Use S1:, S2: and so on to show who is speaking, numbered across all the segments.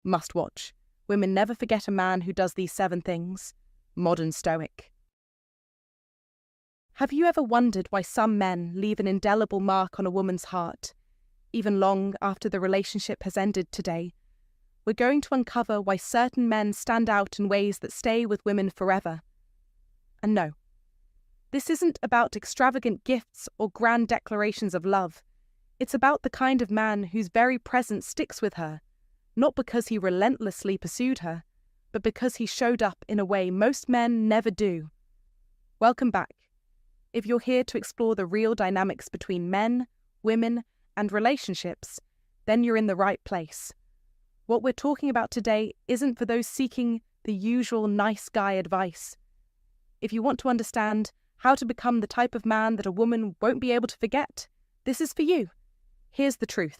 S1: Must watch. Women never forget a man who does these 7 things. Modern Stoic. Have you ever wondered why some men leave an indelible mark on a woman's heart, even long after the relationship has ended today? We're going to uncover why certain men stand out in ways that stay with women forever. And no, this isn't about extravagant gifts or grand declarations of love. It's about the kind of man whose very presence sticks with her, not because he relentlessly pursued her, but because he showed up in a way most men never do. Welcome back. If you're here to explore the real dynamics between men, women, and relationships, then you're in the right place. What we're talking about today isn't for those seeking the usual nice guy advice. If you want to understand how to become the type of man that a woman won't be able to forget, this is for you. Here's the truth.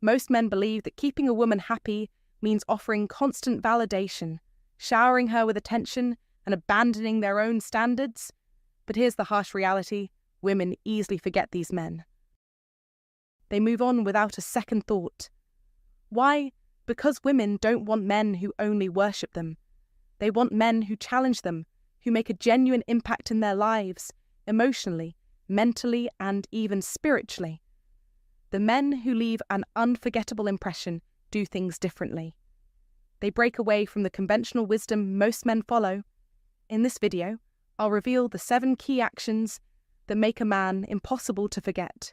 S1: Most men believe that keeping a woman happy means offering constant validation, showering her with attention, and abandoning their own standards. But here's the harsh reality: women easily forget these men. They move on without a second thought. Why? Because women don't want men who only worship them. They want men who challenge them, who make a genuine impact in their lives, emotionally, mentally, and even spiritually. The men who leave an unforgettable impression do things differently. They break away from the conventional wisdom most men follow. In this video, I'll reveal the 7 key actions that make a man impossible to forget.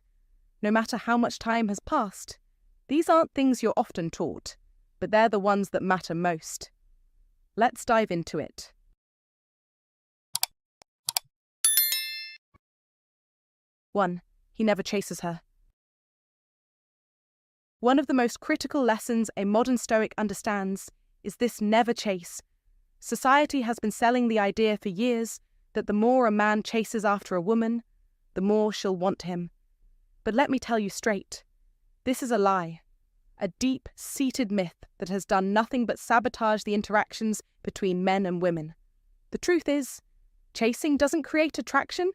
S1: No matter how much time has passed, these aren't things you're often taught, but they're the ones that matter most. Let's dive into it. One, he never chases her. One of the most critical lessons a modern Stoic understands is this: never chase. Society has been selling the idea for years that the more a man chases after a woman, the more she'll want him. But let me tell you straight, this is a lie, a deep-seated myth that has done nothing but sabotage the interactions between men and women. The truth is, chasing doesn't create attraction,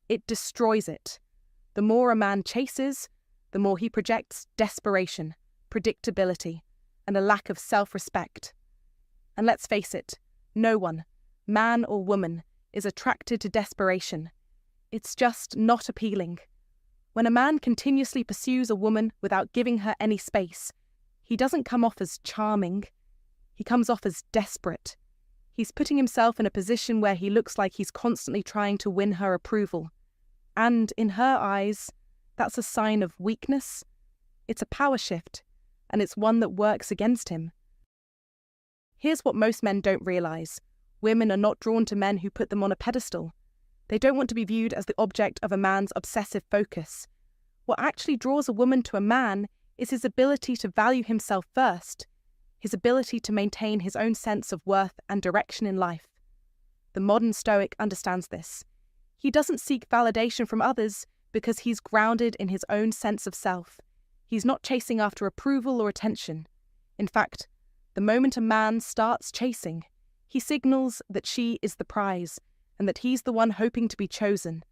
S1: it destroys it. The more a man chases, the more he projects desperation, predictability, and a lack of self-respect. And let's face it, no one, man or woman, is attracted to desperation. It's just not appealing. When a man continuously pursues a woman without giving her any space, he doesn't come off as charming. He comes off as desperate. He's putting himself in a position where he looks like he's constantly trying to win her approval. And in her eyes, that's a sign of weakness. It's a power shift, and it's one that works against him. Here's what most men don't realize. Women are not drawn to men who put them on a pedestal. They don't want to be viewed as the object of a man's obsessive focus. What actually draws a woman to a man is his ability to value himself first, his ability to maintain his own sense of worth and direction in life. The modern Stoic understands this. He doesn't seek validation from others because he's grounded in his own sense of self. He's not chasing after approval or attention. In fact, the moment a man starts chasing, he signals that she is the prize and that he's the one hoping to be chosen.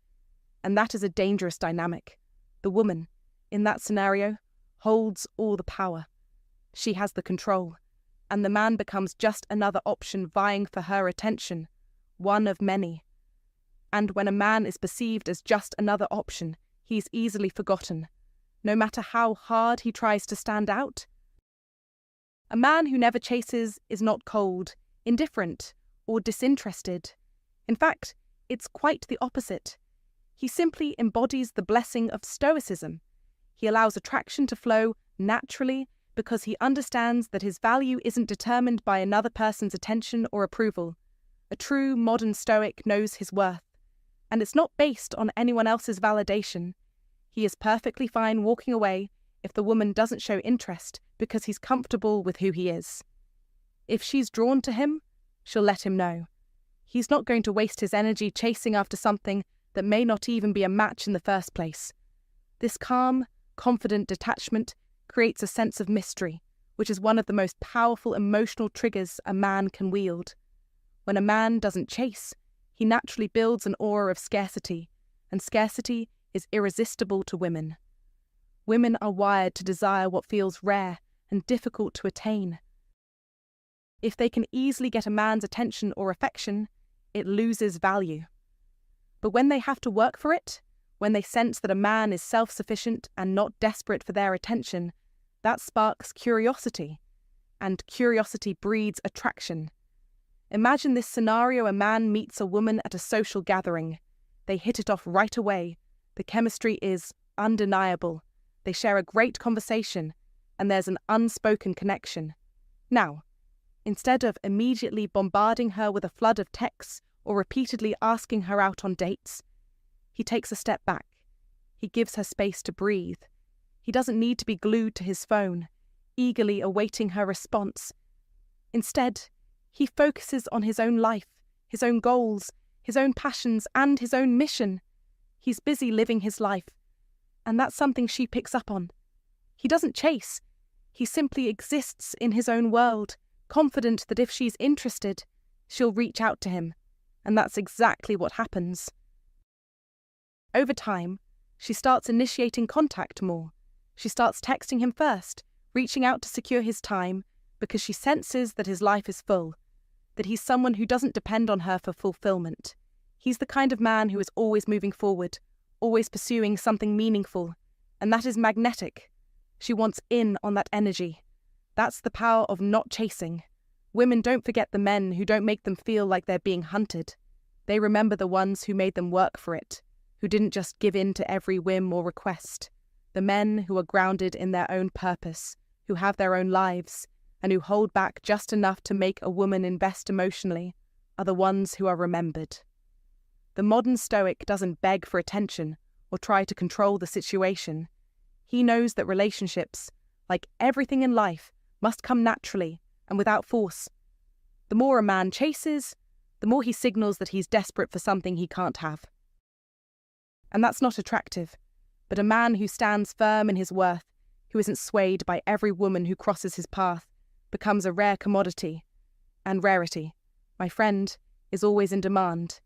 S1: And that is a dangerous dynamic. The woman, in that scenario, holds all the power. She has the control, and the man becomes just another option vying for her attention, one of many. And when a man is perceived as just another option, he's easily forgotten, no matter how hard he tries to stand out. A man who never chases is not cold, indifferent, or disinterested. In fact, it's quite the opposite. He simply embodies the blessing of Stoicism. He allows attraction to flow naturally because he understands that his value isn't determined by another person's attention or approval. A true modern Stoic knows his worth, and it's not based on anyone else's validation. He is perfectly fine walking away if the woman doesn't show interest because he's comfortable with who he is. If she's drawn to him, she'll let him know. He's not going to waste his energy chasing after something that may not even be a match in the first place. This calm, confident detachment creates a sense of mystery, which is one of the most powerful emotional triggers a man can wield. When a man doesn't chase, he naturally builds an aura of scarcity, and scarcity is irresistible to women. Women are wired to desire what feels rare and difficult to attain. If they can easily get a man's attention or affection, it loses value. But when they have to work for it, when they sense that a man is self-sufficient and not desperate for their attention, that sparks curiosity, and curiosity breeds attraction. Imagine this scenario: a man meets a woman at a social gathering. They hit it off right away. The chemistry is undeniable. They share a great conversation, and there's an unspoken connection. Now, instead of immediately bombarding her with a flood of texts or repeatedly asking her out on dates, he takes a step back. He gives her space to breathe. He doesn't need to be glued to his phone, eagerly awaiting her response. Instead, he focuses on his own life, his own goals, his own passions, and his own mission. He's busy living his life, and that's something she picks up on. He doesn't chase. He simply exists in his own world, confident that if she's interested, she'll reach out to him. And that's exactly what happens. Over time, she starts initiating contact more. She starts texting him first, reaching out to secure his time, because she senses that his life is full, that he's someone who doesn't depend on her for fulfillment. He's the kind of man who is always moving forward, always pursuing something meaningful, and that is magnetic. She wants in on that energy. That's the power of not chasing. Women don't forget the men who don't make them feel like they're being hunted. They remember the ones who made them work for it, who didn't just give in to every whim or request. The men who are grounded in their own purpose, who have their own lives, and who hold back just enough to make a woman invest emotionally, are the ones who are remembered. The modern Stoic doesn't beg for attention or try to control the situation. He knows that relationships, like everything in life, must come naturally and without force. The more a man chases, the more he signals that he's desperate for something he can't have. And that's not attractive, but a man who stands firm in his worth, who isn't swayed by every woman who crosses his path, becomes a rare commodity. And rarity, my friend, is always in demand.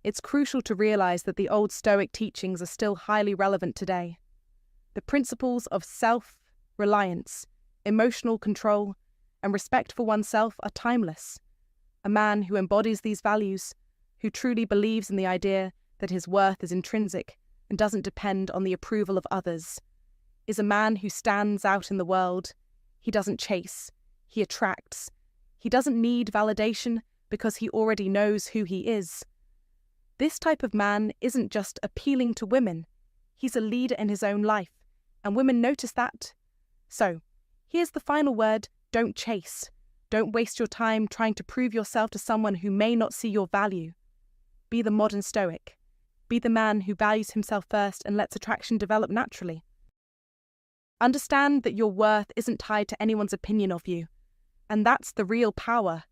S1: It's crucial to realize that the old Stoic teachings are still highly relevant today. The principles of self-reliance, emotional control, and respect for oneself are timeless. A man who embodies these values, who truly believes in the idea that his worth is intrinsic and doesn't depend on the approval of others, is a man who stands out in the world. He doesn't chase, he attracts. He doesn't need validation because he already knows who he is. This type of man isn't just appealing to women, he's a leader in his own life, and women notice that. So, here's the final word: don't chase. Don't waste your time trying to prove yourself to someone who may not see your value. Be the modern Stoic. Be the man who values himself first and lets attraction develop naturally. Understand that your worth isn't tied to anyone's opinion of you, and that's the real power.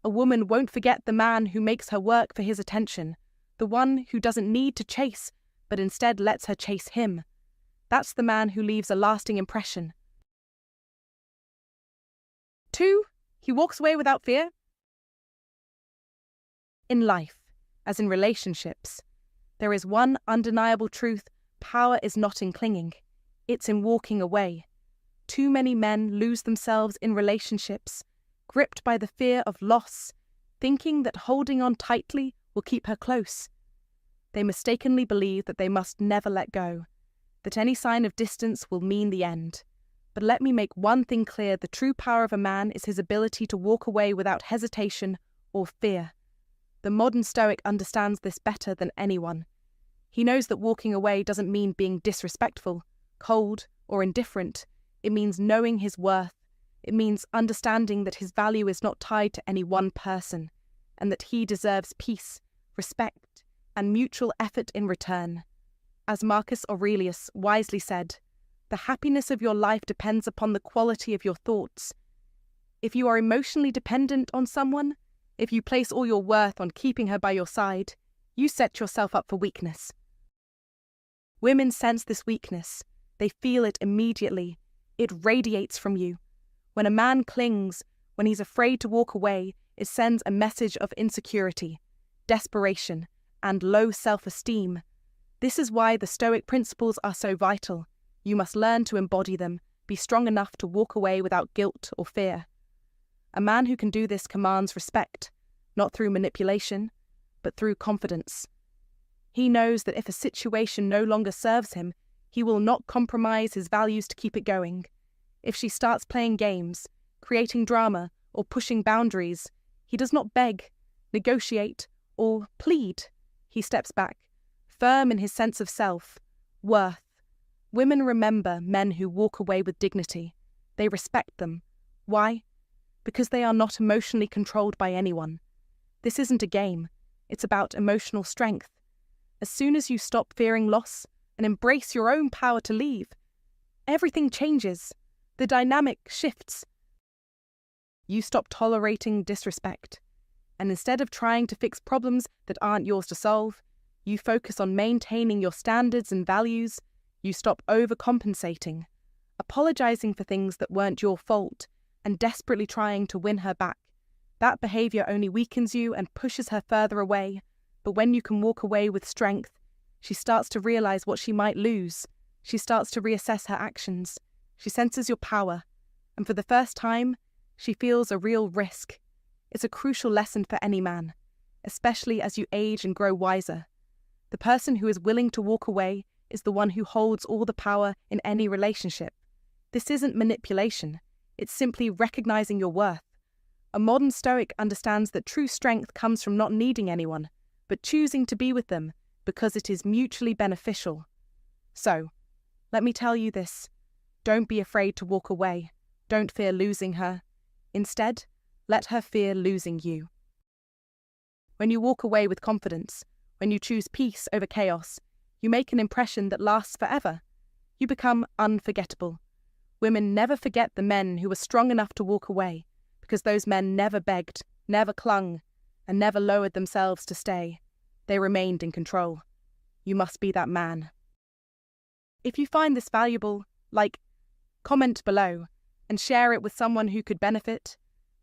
S1: A woman won't forget the man who makes her work for his attention, the one who doesn't need to chase, but instead lets her chase him. That's the man who leaves a lasting impression. 2. He walks away without fear. In life, as in relationships, there is one undeniable truth: power is not in clinging, it's in walking away. Too many men lose themselves in relationships, gripped by the fear of loss, thinking that holding on tightly will keep her close. They mistakenly believe that they must never let go, that any sign of distance will mean the end. But let me make one thing clear: the true power of a man is his ability to walk away without hesitation or fear. The modern Stoic understands this better than anyone. He knows that walking away doesn't mean being disrespectful, cold, or indifferent. It means knowing his worth. It means understanding that his value is not tied to any one person, and that he deserves peace, respect, and mutual effort in return. As Marcus Aurelius wisely said, the happiness of your life depends upon the quality of your thoughts. If you are emotionally dependent on someone, if you place all your worth on keeping her by your side, you set yourself up for weakness. Women sense this weakness. They feel it immediately. It radiates from you. When a man clings, when he's afraid to walk away, it sends a message of insecurity, desperation, and low self-esteem. This is why the Stoic principles are so vital. You must learn to embody them, be strong enough to walk away without guilt or fear. A man who can do this commands respect, not through manipulation, but through confidence. He knows that if a situation no longer serves him, he will not compromise his values to keep it going. If she starts playing games, creating drama, or pushing boundaries, he does not beg, negotiate, or plead. He steps back, firm in his sense of self, worth. Women remember men who walk away with dignity. They respect them. Why? Because they are not emotionally controlled by anyone. This isn't a game. It's about emotional strength. As soon as you stop fearing loss and embrace your own power to leave, everything changes. The dynamic shifts. You stop tolerating disrespect, and instead of trying to fix problems that aren't yours to solve, you focus on maintaining your standards and values. You stop overcompensating, apologizing for things that weren't your fault, and desperately trying to win her back. That behavior only weakens you and pushes her further away. But when you can walk away with strength, she starts to realize what she might lose. She starts to reassess her actions. She senses your power, and for the first time, she feels a real risk. It's a crucial lesson for any man, especially as you age and grow wiser. The person who is willing to walk away is the one who holds all the power in any relationship. This isn't manipulation. It's simply recognizing your worth. A modern Stoic understands that true strength comes from not needing anyone, but choosing to be with them because it is mutually beneficial. So, let me tell you this. Don't be afraid to walk away. Don't fear losing her. Instead, let her fear losing you. When you walk away with confidence, when you choose peace over chaos, you make an impression that lasts forever. You become unforgettable. Women never forget the men who were strong enough to walk away, because those men never begged, never clung, and never lowered themselves to stay. They remained in control. You must be that man. If you find this valuable, comment below, and share it with someone who could benefit.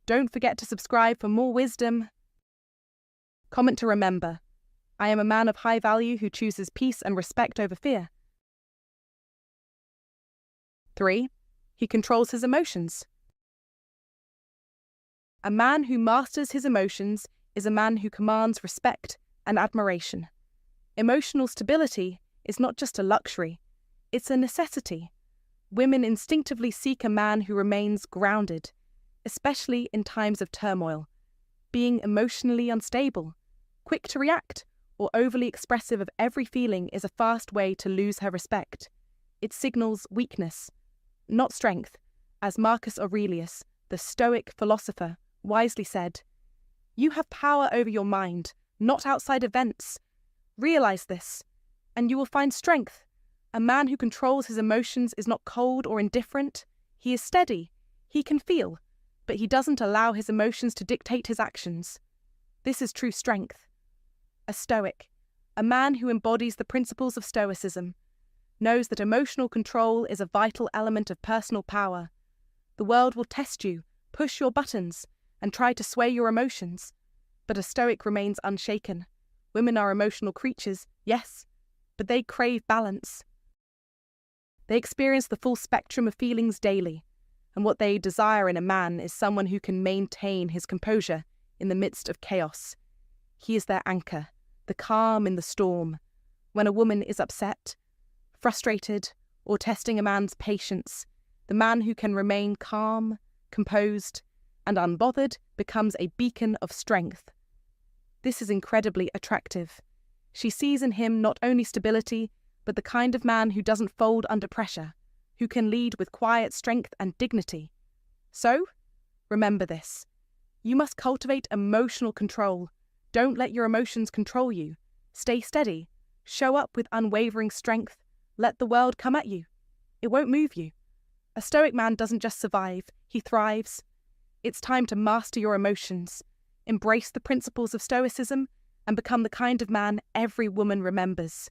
S1: Don't forget to subscribe for more wisdom. Comment to remember. I am a man of high value who chooses peace and respect over fear. 3. He controls his emotions. A man who masters his emotions is a man who commands respect and admiration. Emotional stability is not just a luxury, it's a necessity. Women instinctively seek a man who remains grounded, especially in times of turmoil. Being emotionally unstable, quick to react, or overly expressive of every feeling is a fast way to lose her respect. It signals weakness, not strength, as Marcus Aurelius, the Stoic philosopher, wisely said. You have power over your mind, not outside events. Realize this, and you will find strength. A man who controls his emotions is not cold or indifferent. He is steady. He can feel, but he doesn't allow his emotions to dictate his actions. This is true strength. A Stoic, a man who embodies the principles of Stoicism, knows that emotional control is a vital element of personal power. The world will test you, push your buttons, and try to sway your emotions. But a Stoic remains unshaken. Women are emotional creatures, yes, but they crave balance. They experience the full spectrum of feelings daily, and what they desire in a man is someone who can maintain his composure in the midst of chaos. He is their anchor, the calm in the storm. When a woman is upset, frustrated, or testing a man's patience, the man who can remain calm, composed, and unbothered becomes a beacon of strength. This is incredibly attractive. She sees in him not only stability, but the kind of man who doesn't fold under pressure, who can lead with quiet strength and dignity. So, remember this. You must cultivate emotional control. Don't let your emotions control you. Stay steady. Show up with unwavering strength. Let the world come at you. It won't move you. A Stoic man doesn't just survive, he thrives. It's time to master your emotions, embrace the principles of Stoicism, and become the kind of man every woman remembers.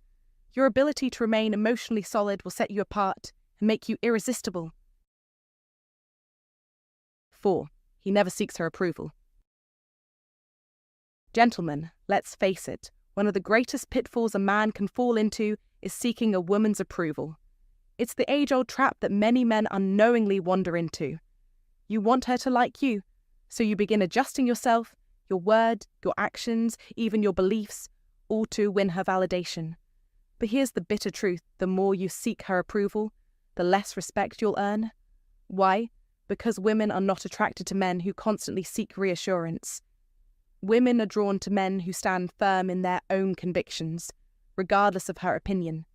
S1: Your ability to remain emotionally solid will set you apart and make you irresistible. 4. He never seeks her approval. Gentlemen, let's face it, one of the greatest pitfalls a man can fall into is seeking a woman's approval. It's the age-old trap that many men unknowingly wander into. You want her to like you, So you begin adjusting yourself, your word, your actions, even your beliefs, all to win her validation. But here's the bitter truth: the more you seek her approval, the less respect you'll earn. Why? Because women are not attracted to men who constantly seek reassurance. Women are drawn to men who stand firm in their own convictions, regardless of her opinion.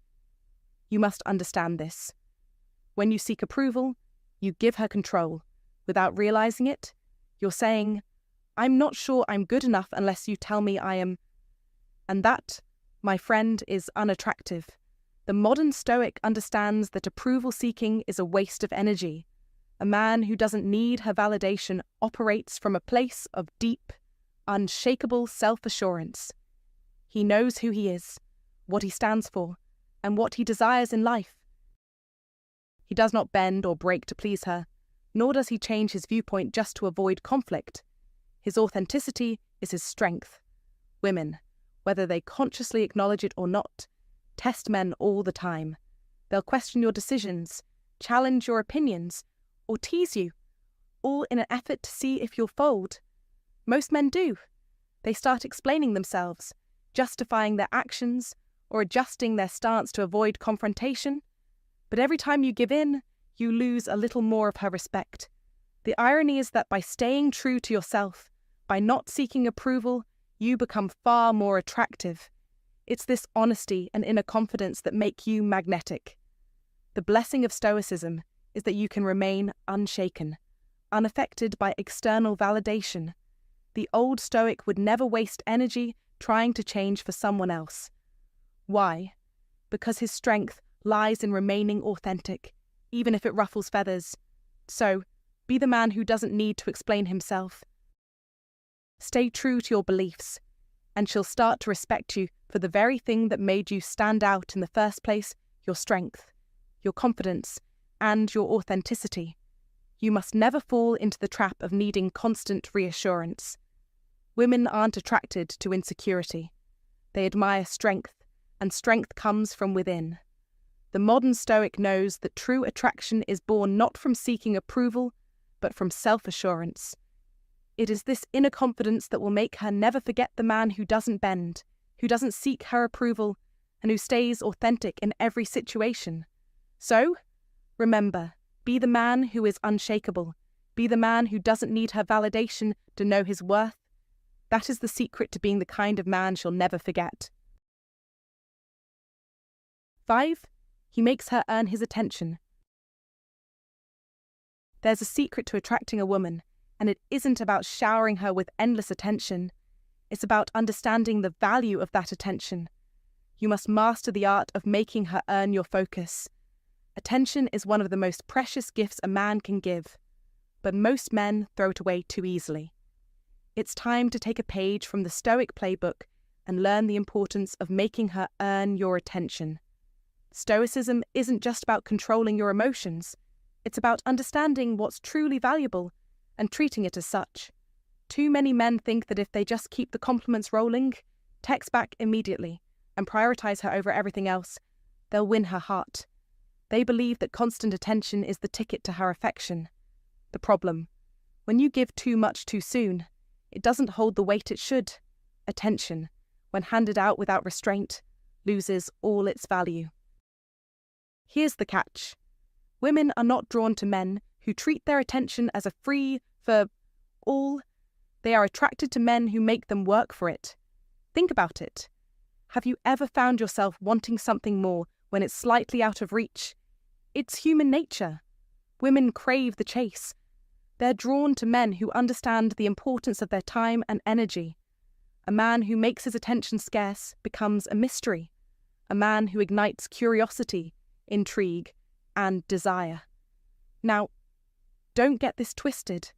S1: You must understand this. When you seek approval, you give her control. Without realizing it, you're saying, "I'm not sure I'm good enough unless you tell me I am." And that, my friend, is unattractive. The modern Stoic understands that approval seeking is a waste of energy. A man who doesn't need her validation operates from a place of deep, unshakable self-assurance. He knows who he is, what he stands for, and what he desires in life. He does not bend or break to please her, nor does he change his viewpoint just to avoid conflict. His authenticity is his strength. Women, whether they consciously acknowledge it or not, test men all the time. They'll question your decisions, challenge your opinions, or tease you, all in an effort to see if you'll fold. Most men do. They start explaining themselves, justifying their actions, or adjusting their stance to avoid confrontation. But every time you give in, you lose a little more of her respect. The irony is that by staying true to yourself, by not seeking approval, you become far more attractive. It's this honesty and inner confidence that make you magnetic. The blessing of Stoicism is that you can remain unshaken, unaffected by external validation. The old Stoic would never waste energy trying to change for someone else. Why? Because his strength lies in remaining authentic, even if it ruffles feathers. So, be the man who doesn't need to explain himself. Stay true to your beliefs, and she'll start to respect you for the very thing that made you stand out in the first place: your strength, your confidence, and your authenticity. You must never fall into the trap of needing constant reassurance. Women aren't attracted to insecurity. They admire strength, and strength comes from within. The modern Stoic knows that true attraction is born not from seeking approval, but from self-assurance. It is this inner confidence that will make her never forget the man who doesn't bend, who doesn't seek her approval, and who stays authentic in every situation. So, remember, be the man who is unshakable. Be the man who doesn't need her validation to know his worth. That is the secret to being the kind of man she'll never forget. 5. He makes her earn his attention. There's a secret to attracting a woman, and it isn't about showering her with endless attention. It's about understanding the value of that attention. You must master the art of making her earn your focus. Attention is one of the most precious gifts a man can give, but most men throw it away too easily. It's time to take a page from the Stoic playbook and learn the importance of making her earn your attention. Stoicism isn't just about controlling your emotions. It's about understanding what's truly valuable and treating it as such. Too many men think that if they just keep the compliments rolling, text back immediately, and prioritize her over everything else, they'll win her heart. They believe that constant attention is the ticket to her affection. The problem: when you give too much too soon, it doesn't hold the weight it should. Attention, when handed out without restraint, loses all its value. Here's the catch. Women are not drawn to men who treat their attention as a free for all. They are attracted to men who make them work for it. Think about it. Have you ever found yourself wanting something more when it's slightly out of reach? It's human nature. Women crave the chase. They're drawn to men who understand the importance of their time and energy. A man who makes his attention scarce becomes a mystery. A man who ignites curiosity, intrigue, and desire. Now, don't get this twisted.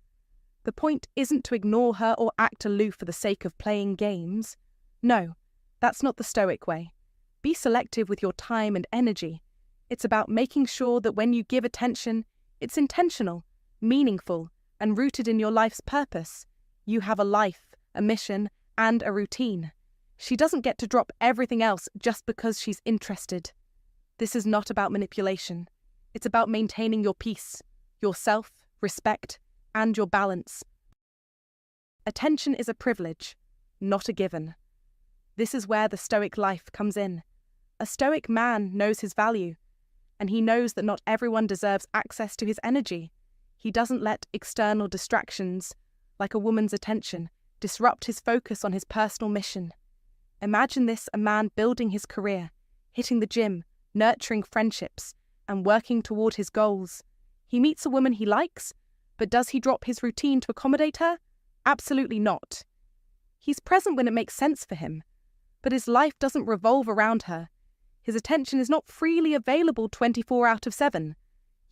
S1: The point isn't to ignore her or act aloof for the sake of playing games. No, that's not the Stoic way. Be selective with your time and energy. It's about making sure that when you give attention, it's intentional, meaningful, and rooted in your life's purpose. You have a life, a mission, and a routine. She doesn't get to drop everything else just because she's interested. This is not about manipulation. It's about maintaining your peace, your self-respect, and your balance. Attention is a privilege, not a given. This is where the Stoic life comes in. A Stoic man knows his value, and he knows that not everyone deserves access to his energy. He doesn't let external distractions, like a woman's attention, disrupt his focus on his personal mission. Imagine this: a man building his career, hitting the gym, nurturing friendships, and working toward his goals. He meets a woman he likes, but does he drop his routine to accommodate her? Absolutely not. He's present when it makes sense for him, but his life doesn't revolve around her. His attention is not freely available 24 out of 7.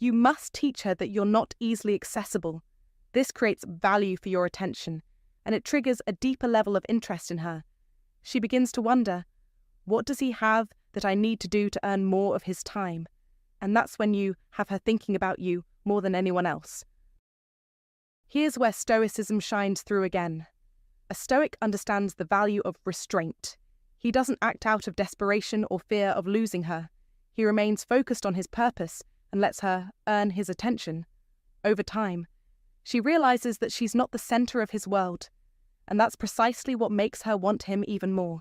S1: You must teach her that you're not easily accessible. This creates value for your attention, and it triggers a deeper level of interest in her. She begins to wonder, what does he have that I need to do to earn more of his time? And that's when you have her thinking about you more than anyone else. Here's where Stoicism shines through again. A Stoic understands the value of restraint. He doesn't act out of desperation or fear of losing her. He remains focused on his purpose and lets her earn his attention. Over time, she realizes that she's not the center of his world, and that's precisely what makes her want him even more.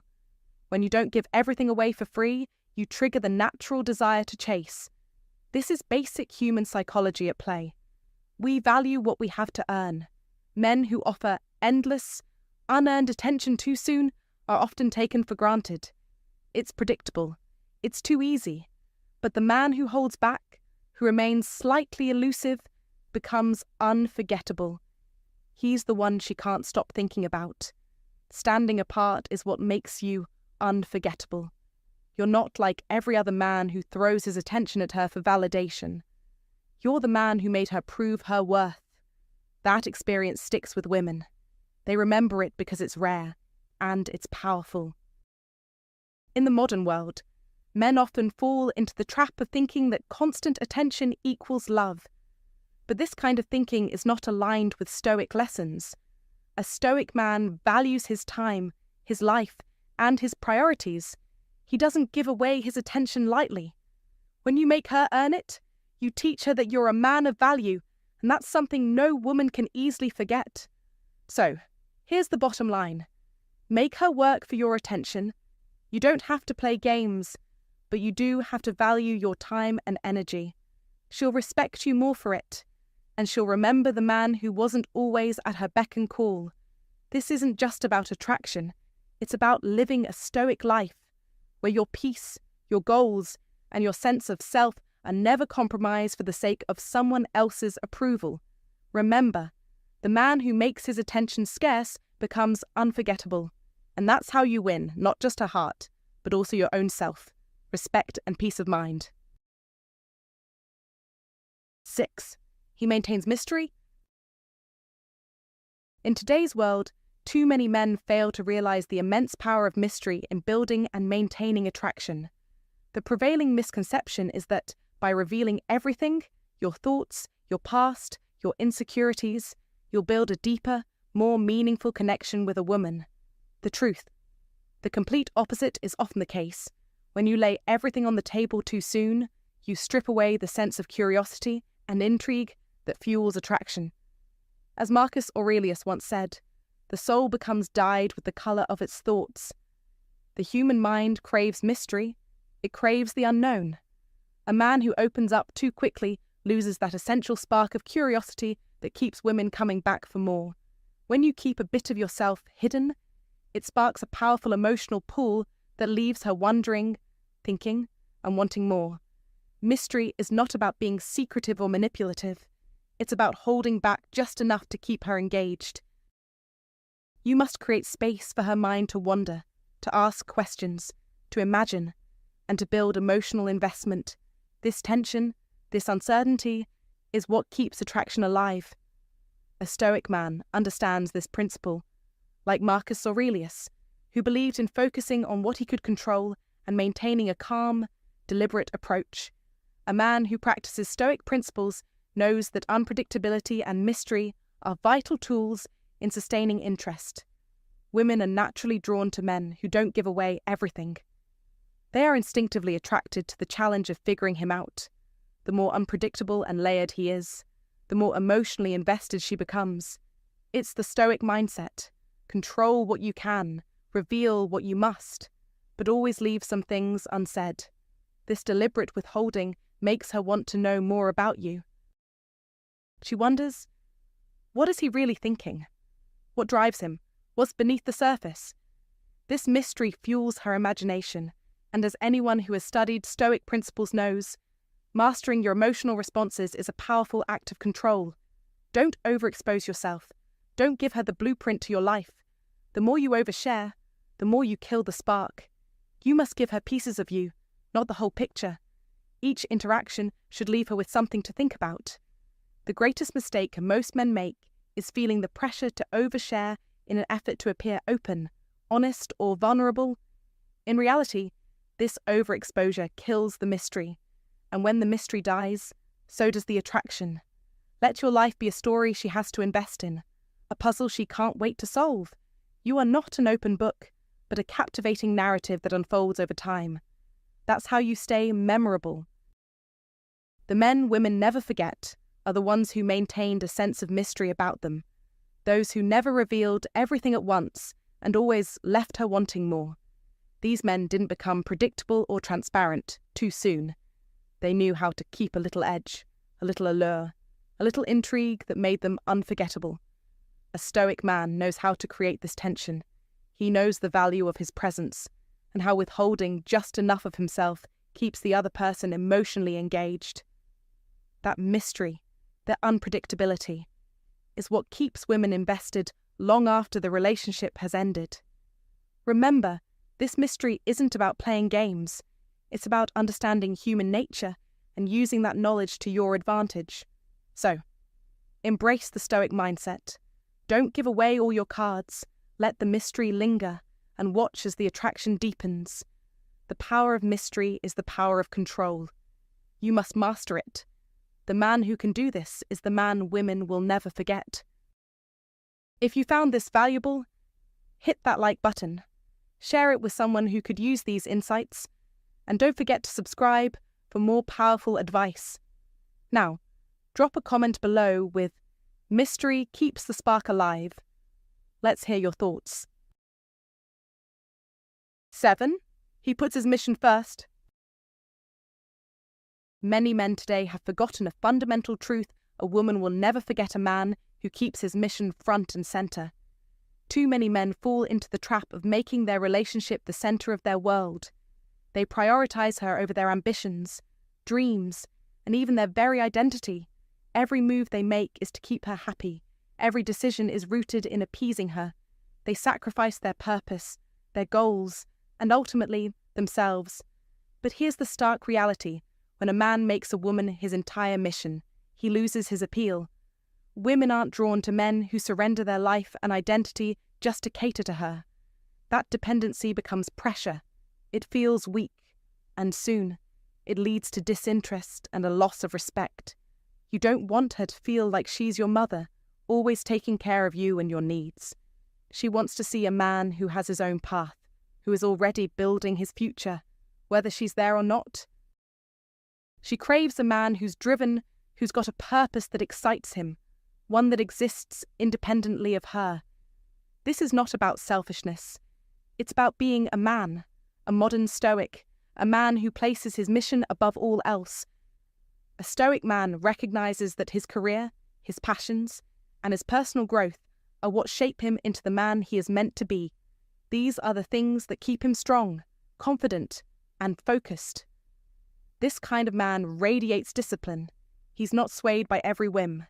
S1: When you don't give everything away for free, you trigger the natural desire to chase. This is basic human psychology at play. We value what we have to earn. Men who offer endless, unearned attention too soon are often taken for granted. It's predictable. It's too easy. But the man who holds back, who remains slightly elusive, becomes unforgettable. He's the one she can't stop thinking about. Standing apart is what makes you unforgettable. You're not like every other man who throws his attention at her for validation. You're the man who made her prove her worth. That experience sticks with women. They remember it because it's rare, and it's powerful. In the modern world, men often fall into the trap of thinking that constant attention equals love. But this kind of thinking is not aligned with Stoic lessons. A Stoic man values his time, his life, and his priorities. He doesn't give away his attention lightly. When you make her earn it, you teach her that you're a man of value, and that's something no woman can easily forget. So, here's the bottom line. Make her work for your attention. You don't have to play games, but you do have to value your time and energy. She'll respect you more for it, and she'll remember the man who wasn't always at her beck and call. This isn't just about attraction. It's about living a Stoic life, where your peace, your goals, and your sense of self are never compromised for the sake of someone else's approval. Remember, the man who makes his attention scarce becomes unforgettable. And that's how you win, not just her heart, but also your own self, respect and peace of mind. 6. He maintains mystery. In today's world, too many men fail to realize the immense power of mystery in building and maintaining attraction. The prevailing misconception is that by revealing everything, your thoughts, your past, your insecurities, you'll build a deeper, more meaningful connection with a woman. The truth. The complete opposite is often the case. When you lay everything on the table too soon, you strip away the sense of curiosity and intrigue that fuels attraction. As Marcus Aurelius once said, the soul becomes dyed with the colour of its thoughts. The human mind craves mystery. It craves the unknown. A man who opens up too quickly loses that essential spark of curiosity that keeps women coming back for more. When you keep a bit of yourself hidden, it sparks a powerful emotional pull that leaves her wondering, thinking, and wanting more. Mystery is not about being secretive or manipulative. It's about holding back just enough to keep her engaged. You must create space for her mind to wander, to ask questions, to imagine, and to build emotional investment. This tension, this uncertainty, is what keeps attraction alive. A Stoic man understands this principle, like Marcus Aurelius, who believed in focusing on what he could control and maintaining a calm, deliberate approach. A man who practices Stoic principles knows that unpredictability and mystery are vital tools in sustaining interest. Women are naturally drawn to men who don't give away everything. They are instinctively attracted to the challenge of figuring him out. The more unpredictable and layered he is, the more emotionally invested she becomes. It's the Stoic mindset. Control what you can, reveal what you must, but always leave some things unsaid. This deliberate withholding makes her want to know more about you. She wonders, what is he really thinking? What drives him? What's beneath the surface? This mystery fuels her imagination, and as anyone who has studied Stoic principles knows, mastering your emotional responses is a powerful act of control. Don't overexpose yourself. Don't give her the blueprint to your life. The more you overshare, the more you kill the spark. You must give her pieces of you, not the whole picture. Each interaction should leave her with something to think about. The greatest mistake most men make is feeling the pressure to overshare in an effort to appear open, honest, or vulnerable. In reality, this overexposure kills the mystery, and when the mystery dies, so does the attraction. Let your life be a story she has to invest in, a puzzle she can't wait to solve. You are not an open book, but a captivating narrative that unfolds over time. That's how you stay memorable. The men women never forget are the ones who maintained a sense of mystery about them, those who never revealed everything at once and always left her wanting more. These men didn't become predictable or transparent too soon. They knew how to keep a little edge, a little allure, a little intrigue that made them unforgettable. A Stoic man knows how to create this tension. He knows the value of his presence and how withholding just enough of himself keeps the other person emotionally engaged. That mystery, that unpredictability, is what keeps women invested long after the relationship has ended. Remember, this mystery isn't about playing games. It's about understanding human nature and using that knowledge to your advantage. So, embrace the Stoic mindset. Don't give away all your cards. Let the mystery linger and watch as the attraction deepens. The power of mystery is the power of control. You must master it. The man who can do this is the man women will never forget. If you found this valuable, hit that like button. Share it with someone who could use these insights. And don't forget to subscribe for more powerful advice. Now, drop a comment below with "Mystery keeps the spark alive." Let's hear your thoughts. 7. He puts his mission first. Many men today have forgotten a fundamental truth: a woman will never forget a man who keeps his mission front and center. Too many men fall into the trap of making their relationship the center of their world. They prioritize her over their ambitions, dreams, and even their very identity. Every move they make is to keep her happy. Every decision is rooted in appeasing her. They sacrifice their purpose, their goals, and ultimately themselves. But here's the stark reality. When a man makes a woman his entire mission, he loses his appeal. Women aren't drawn to men who surrender their life and identity just to cater to her. That dependency becomes pressure. It feels weak, and soon it leads to disinterest and a loss of respect. You don't want her to feel like she's your mother, always taking care of you and your needs. She wants to see a man who has his own path, who is already building his future, whether she's there or not. She craves a man who's driven, who's got a purpose that excites him, one that exists independently of her. This is not about selfishness. It's about being a man, a modern Stoic, a man who places his mission above all else. A Stoic man recognizes that his career, his passions, and his personal growth are what shape him into the man he is meant to be. These are the things that keep him strong, confident, and focused. This kind of man radiates discipline. He's not swayed by every whim.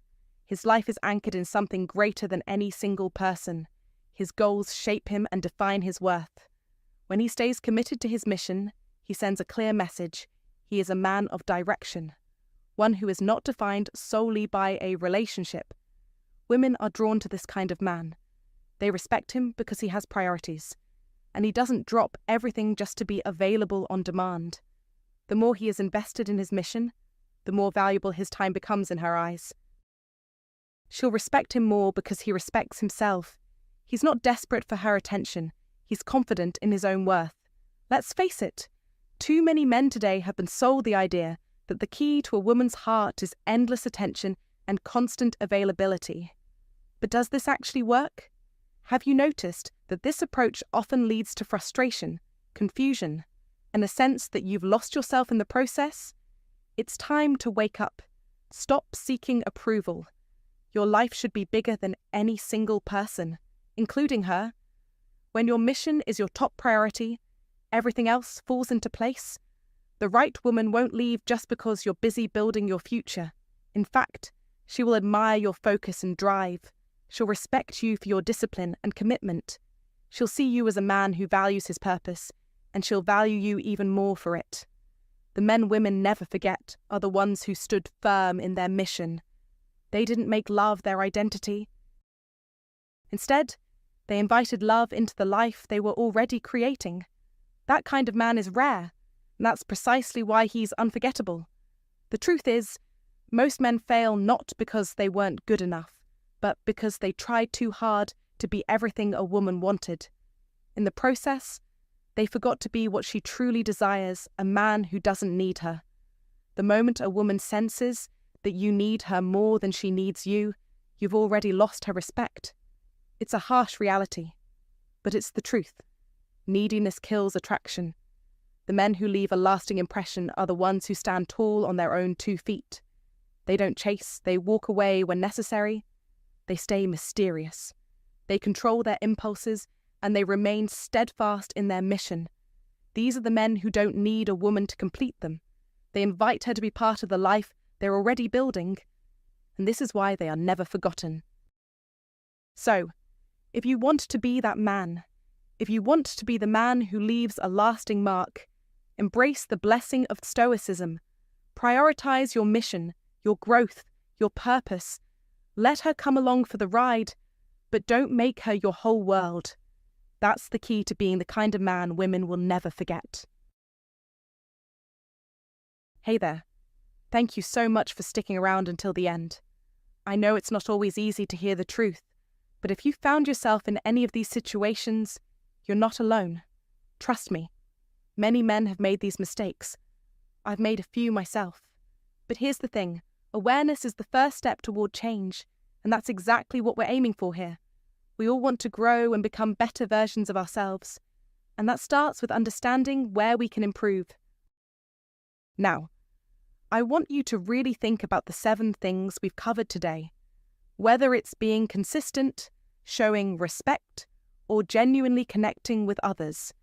S1: His life is anchored in something greater than any single person. His goals shape him and define his worth. When he stays committed to his mission, he sends a clear message. He is a man of direction, one who is not defined solely by a relationship. Women are drawn to this kind of man. They respect him because he has priorities, and he doesn't drop everything just to be available on demand. The more he is invested in his mission, the more valuable his time becomes in her eyes. She'll respect him more because he respects himself. He's not desperate for her attention. He's confident in his own worth. Let's face it, too many men today have been sold the idea that the key to a woman's heart is endless attention and constant availability. But does this actually work? Have you noticed that this approach often leads to frustration, confusion, and a sense that you've lost yourself in the process? It's time to wake up. Stop seeking approval. Your life should be bigger than any single person, including her. When your mission is your top priority, everything else falls into place. The right woman won't leave just because you're busy building your future. In fact, she will admire your focus and drive. She'll respect you for your discipline and commitment. She'll see you as a man who values his purpose, and she'll value you even more for it. The men women never forget are the ones who stood firm in their mission. They didn't make love their identity. Instead, they invited love into the life they were already creating. That kind of man is rare, and that's precisely why he's unforgettable. The truth is, most men fail not because they weren't good enough, but because they tried too hard to be everything a woman wanted. In the process, they forgot to be what she truly desires, a man who doesn't need her. The moment a woman senses that you need her more than she needs you, you've already lost her respect. It's a harsh reality, but it's the truth. Neediness kills attraction. The men who leave a lasting impression are the ones who stand tall on their own 2 feet. They don't chase, they walk away when necessary. They stay mysterious. They control their impulses, and they remain steadfast in their mission. These are the men who don't need a woman to complete them. They invite her to be part of the life they're already building, and this is why they are never forgotten. So, if you want to be that man, if you want to be the man who leaves a lasting mark, embrace the blessing of Stoicism. Prioritize your mission, your growth, your purpose. Let her come along for the ride, but don't make her your whole world. That's the key to being the kind of man women will never forget. Hey there. Thank you so much for sticking around until the end. I know it's not always easy to hear the truth, but if you found yourself in any of these situations, you're not alone. Trust me. Many men have made these mistakes. I've made a few myself. But here's the thing. Awareness is the first step toward change, and that's exactly what we're aiming for here. We all want to grow and become better versions of ourselves, and that starts with understanding where we can improve. Now, I want you to really think about the 7 things we've covered today. Whether it's being consistent, showing respect, or genuinely connecting with others.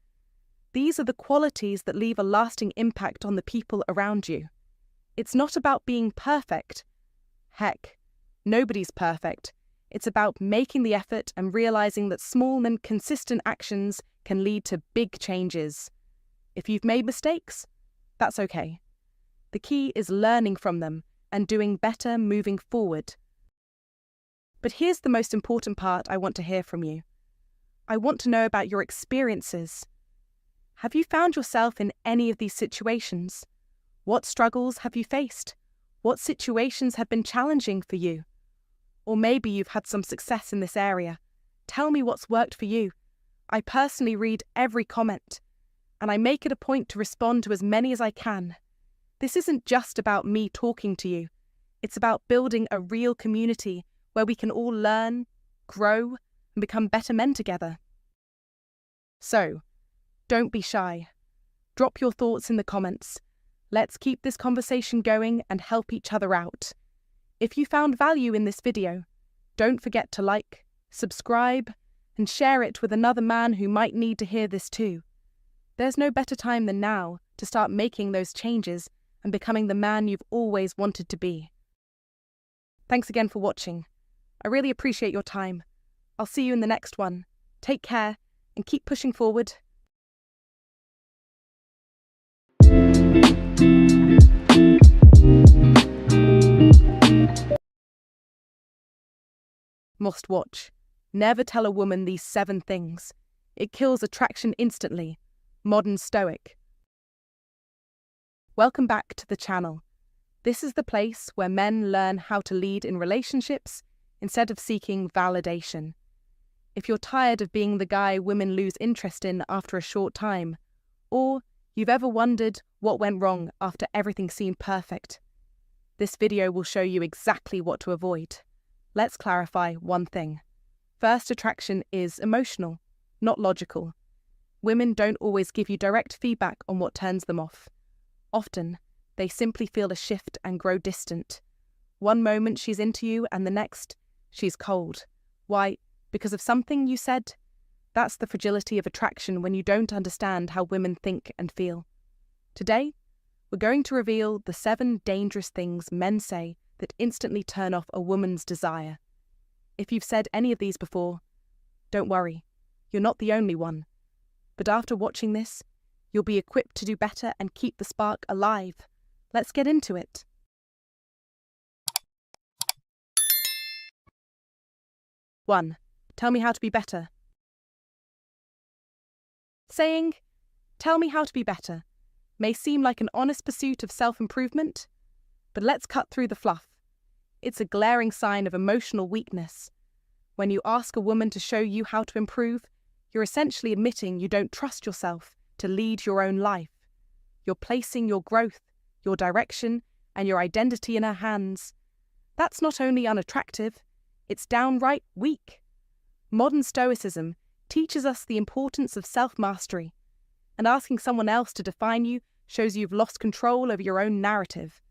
S1: These are the qualities that leave a lasting impact on the people around you. It's not about being perfect. Heck, nobody's perfect. It's about making the effort and realizing that small and consistent actions can lead to big changes. If you've made mistakes, that's okay. The key is learning from them and doing better moving forward. But here's the most important part I want to hear from you. I want to know about your experiences. Have you found yourself in any of these situations? What struggles have you faced? What situations have been challenging for you? Or maybe you've had some success in this area. Tell me what's worked for you. I personally read every comment, and I make it a point to respond to as many as I can. This isn't just about me talking to you. It's about building a real community where we can all learn, grow, and become better men together. So, don't be shy. Drop your thoughts in the comments. Let's keep this conversation going and help each other out. If you found value in this video, don't forget to like, subscribe, and share it with another man who might need to hear this too. There's no better time than now to start making those changes and becoming the man you've always wanted to be. Thanks again for watching. I really appreciate your time. I'll see you in the next one. Take care and keep pushing forward. Must watch. Never tell a woman these 7 things. It kills attraction instantly. Modern Stoic. Welcome back to the channel. This is the place where men learn how to lead in relationships instead of seeking validation. If you're tired of being the guy women lose interest in after a short time, or you've ever wondered what went wrong after everything seemed perfect, this video will show you exactly what to avoid. Let's clarify one thing. First attraction is emotional, not logical. Women don't always give you direct feedback on what turns them off. Often, they simply feel a shift and grow distant. One moment she's into you and the next, she's cold. Why? Because of something you said? That's the fragility of attraction when you don't understand how women think and feel. Today, we're going to reveal the 7 dangerous things men say that instantly turn off a woman's desire. If you've said any of these before, don't worry, you're not the only one. But after watching this, you'll be equipped to do better and keep the spark alive. Let's get into it. 1. Tell me how to be better. Saying, "Tell me how to be better," may seem like an honest pursuit of self-improvement, but let's cut through the fluff. It's a glaring sign of emotional weakness. When you ask a woman to show you how to improve, you're essentially admitting you don't trust yourself to lead your own life. You're placing your growth, your direction, and your identity in her hands. That's not only unattractive, it's downright weak. Modern Stoicism teaches us the importance of self-mastery, and asking someone else to define you shows you've lost control over your own narrative.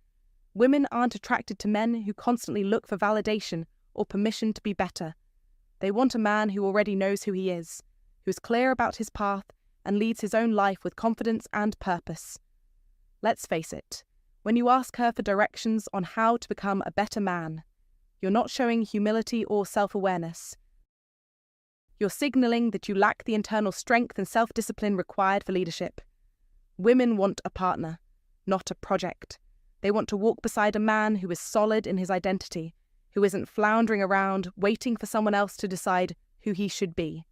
S1: Women aren't attracted to men who constantly look for validation or permission to be better. They want a man who already knows who he is, who's clear about his path and leads his own life with confidence and purpose. Let's face it, when you ask her for directions on how to become a better man, you're not showing humility or self-awareness. You're signaling that you lack the internal strength and self-discipline required for leadership. Women want a partner, not a project. They want to walk beside a man who is solid in his identity, who isn't floundering around waiting for someone else to decide who he should be.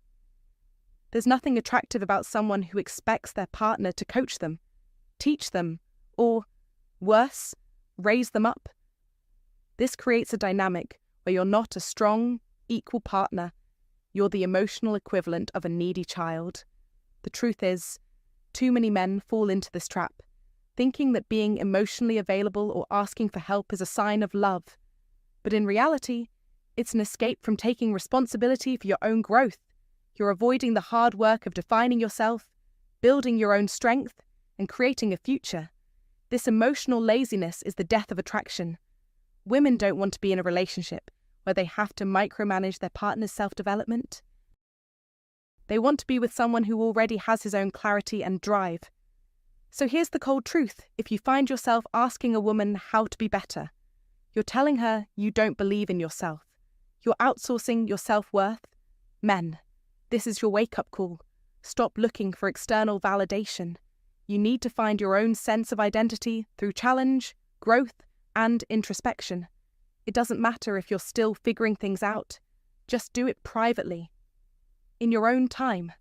S1: There's nothing attractive about someone who expects their partner to coach them, teach them, or, worse, raise them up. This creates a dynamic where you're not a strong, equal partner. You're the emotional equivalent of a needy child. The truth is, too many men fall into this trap, thinking that being emotionally available or asking for help is a sign of love. But in reality, it's an escape from taking responsibility for your own growth. You're avoiding the hard work of defining yourself, building your own strength, and creating a future. This emotional laziness is the death of attraction. Women don't want to be in a relationship where they have to micromanage their partner's self-development. They want to be with someone who already has his own clarity and drive. So here's the cold truth. If you find yourself asking a woman how to be better, you're telling her you don't believe in yourself. You're outsourcing your self-worth. Men, this is your wake-up call. Stop looking for external validation. You need to find your own sense of identity through challenge, growth, and introspection. It doesn't matter if you're still figuring things out. Just do it privately. In your own time.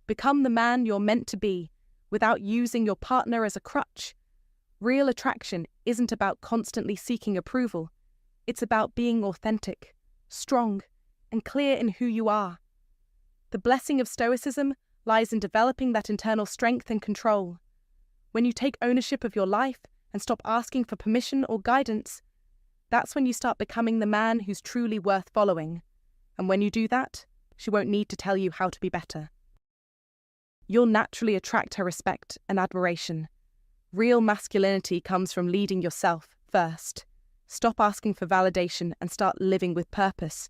S1: Become the man you're meant to be without using your partner as a crutch. Real attraction isn't about constantly seeking approval. It's about being authentic, strong, and clear in who you are. The blessing of Stoicism lies in developing that internal strength and control. When you take ownership of your life and stop asking for permission or guidance, that's when you start becoming the man who's truly worth following. And when you do that, she won't need to tell you how to be better. You'll naturally attract her respect and admiration. Real masculinity comes from leading yourself first. Stop asking for validation and start living with purpose.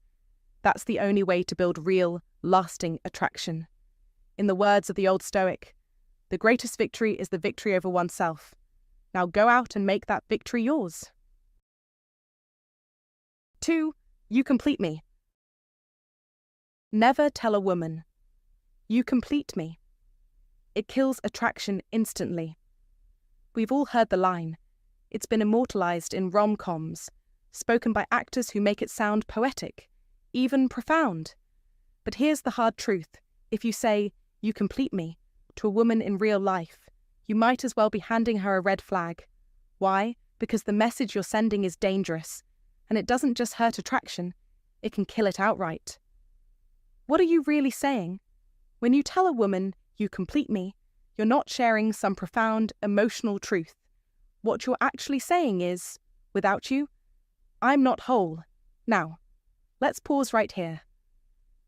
S1: That's the only way to build real, lasting attraction. In the words of the old Stoic, the greatest victory is the victory over oneself. Now go out and make that victory yours. 2. You complete me. Never tell a woman, "You complete me." It kills attraction instantly. We've all heard the line. It's been immortalized in rom-coms, spoken by actors who make it sound poetic, even profound. But here's the hard truth. If you say, "You complete me," to a woman in real life, you might as well be handing her a red flag. Why? Because the message you're sending is dangerous, and it doesn't just hurt attraction, it can kill it outright. What are you really saying? When you tell a woman, "You complete me," you're not sharing some profound emotional truth. What you're actually saying is, without you, I'm not whole. Now, Let's pause right here.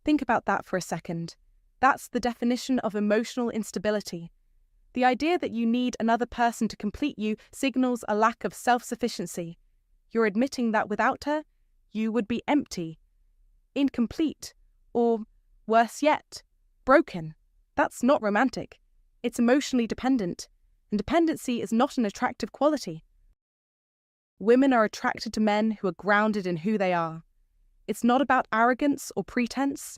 S1: Think about that for a second. That's the definition of emotional instability. The idea that you need another person to complete you signals a lack of self-sufficiency. You're admitting that without her, you would be empty, incomplete, or, worse yet, broken. That's not romantic. It's emotionally dependent, and dependency is not an attractive quality. Women are attracted to men who are grounded in who they are. It's not about arrogance or pretense.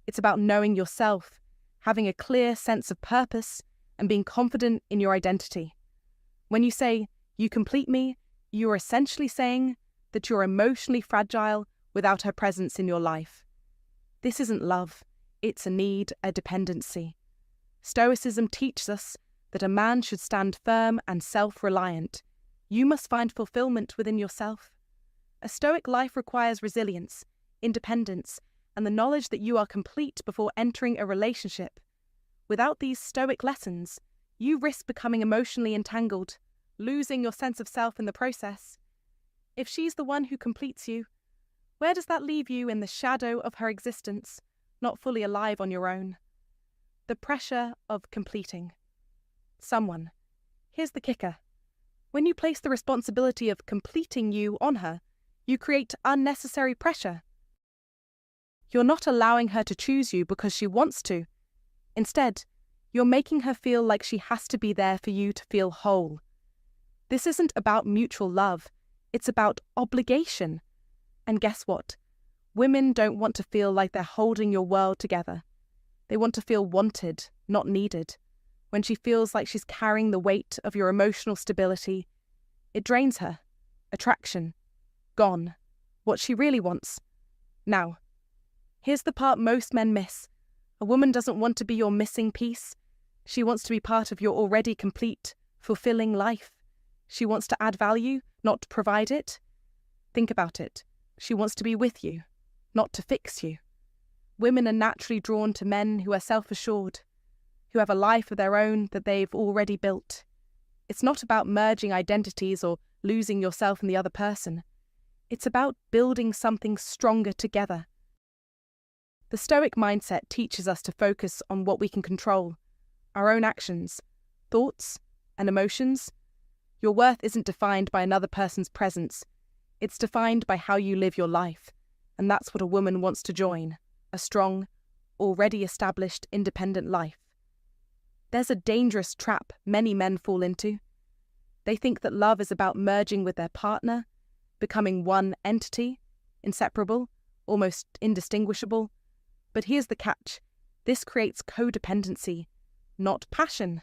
S1: It's about knowing yourself, having a clear sense of purpose, and being confident in your identity. When you say, "You complete me," you are essentially saying that you're emotionally fragile without her presence in your life. This isn't love. It's a need, a dependency. Stoicism teaches us that a man should stand firm and self-reliant. You must find fulfillment within yourself. A Stoic life requires resilience, independence, and the knowledge that you are complete before entering a relationship. Without these Stoic lessons, you risk becoming emotionally entangled, losing your sense of self in the process. If she's the one who completes you, where does that leave you in the shadow of her existence, not fully alive on your own? The pressure of completing someone. Here's the kicker. When you place the responsibility of completing you on her, you create unnecessary pressure. You're not allowing her to choose you because she wants to. Instead, you're making her feel like she has to be there for you to feel whole. This isn't about mutual love, it's about obligation. And guess what? Women don't want to feel like they're holding your world together. They want to feel wanted, not needed. When she feels like she's carrying the weight of your emotional stability, it drains her. Attraction. Gone. What she really wants. Now, here's the part most men miss. A woman doesn't want to be your missing piece. She wants to be part of your already complete, fulfilling life. She wants to add value, not to provide it. Think about it. She wants to be with you, not to fix you. Women are naturally drawn to men who are self-assured, who have a life of their own that they've already built. It's not about merging identities or losing yourself in the other person. It's about building something stronger together. The Stoic mindset teaches us to focus on what we can control, our own actions, thoughts, and emotions. Your worth isn't defined by another person's presence. It's defined by how you live your life, and that's what a woman wants to join, a strong, already established, independent life. There's a dangerous trap many men fall into. They think that love is about merging with their partner, becoming one entity, inseparable, almost indistinguishable. But here's the catch. This creates codependency, not passion.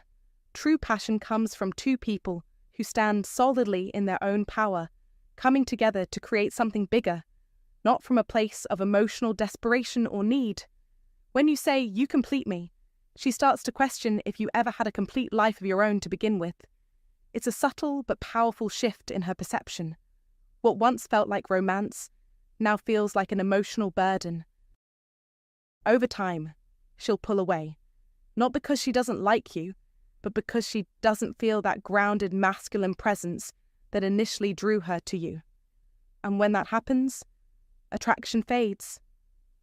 S1: True passion comes from two people who stand solidly in their own power, coming together to create something bigger, not from a place of emotional desperation or need. When you say, "You complete me," she starts to question if you ever had a complete life of your own to begin with. It's a subtle but powerful shift in her perception. What once felt like romance now feels like an emotional burden. Over time, she'll pull away, not because she doesn't like you, but because she doesn't feel that grounded masculine presence that initially drew her to you. And when that happens, attraction fades.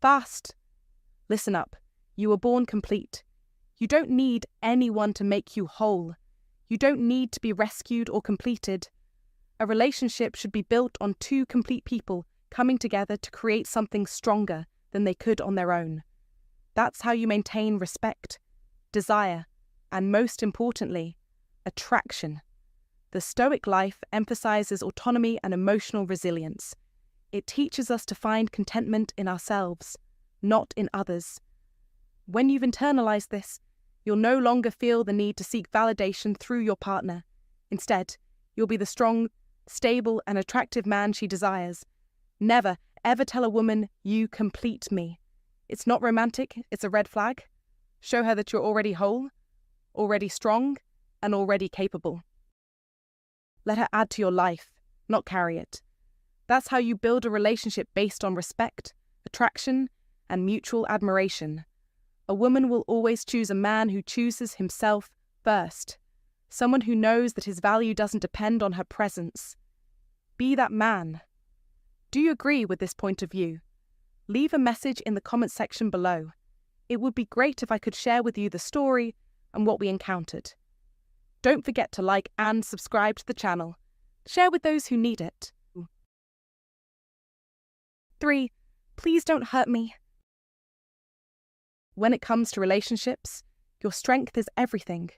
S1: Fast. Listen up. You were born complete. You don't need anyone to make you whole. You don't need to be rescued or completed. A relationship should be built on two complete people coming together to create something stronger than they could on their own. That's how you maintain respect, desire, and most importantly, attraction. The Stoic life emphasizes autonomy and emotional resilience. It teaches us to find contentment in ourselves, not in others. When you've internalized this, you'll no longer feel the need to seek validation through your partner. Instead, you'll be the strong, stable, and attractive man she desires. Never, ever tell a woman, "You complete me." It's not romantic, it's a red flag. Show her that you're already whole, already strong, and already capable. Let her add to your life, not carry it. That's how you build a relationship based on respect, attraction, and mutual admiration. A woman will always choose a man who chooses himself first, someone who knows that his value doesn't depend on her presence. Be that man. Do you agree with this point of view? Leave a message in the comment section below. It would be great if I could share with you the story and what we encountered. Don't forget to like and subscribe to the channel. Share with those who need it. 3. Please don't hurt me. When it comes to relationships, your strength is everything.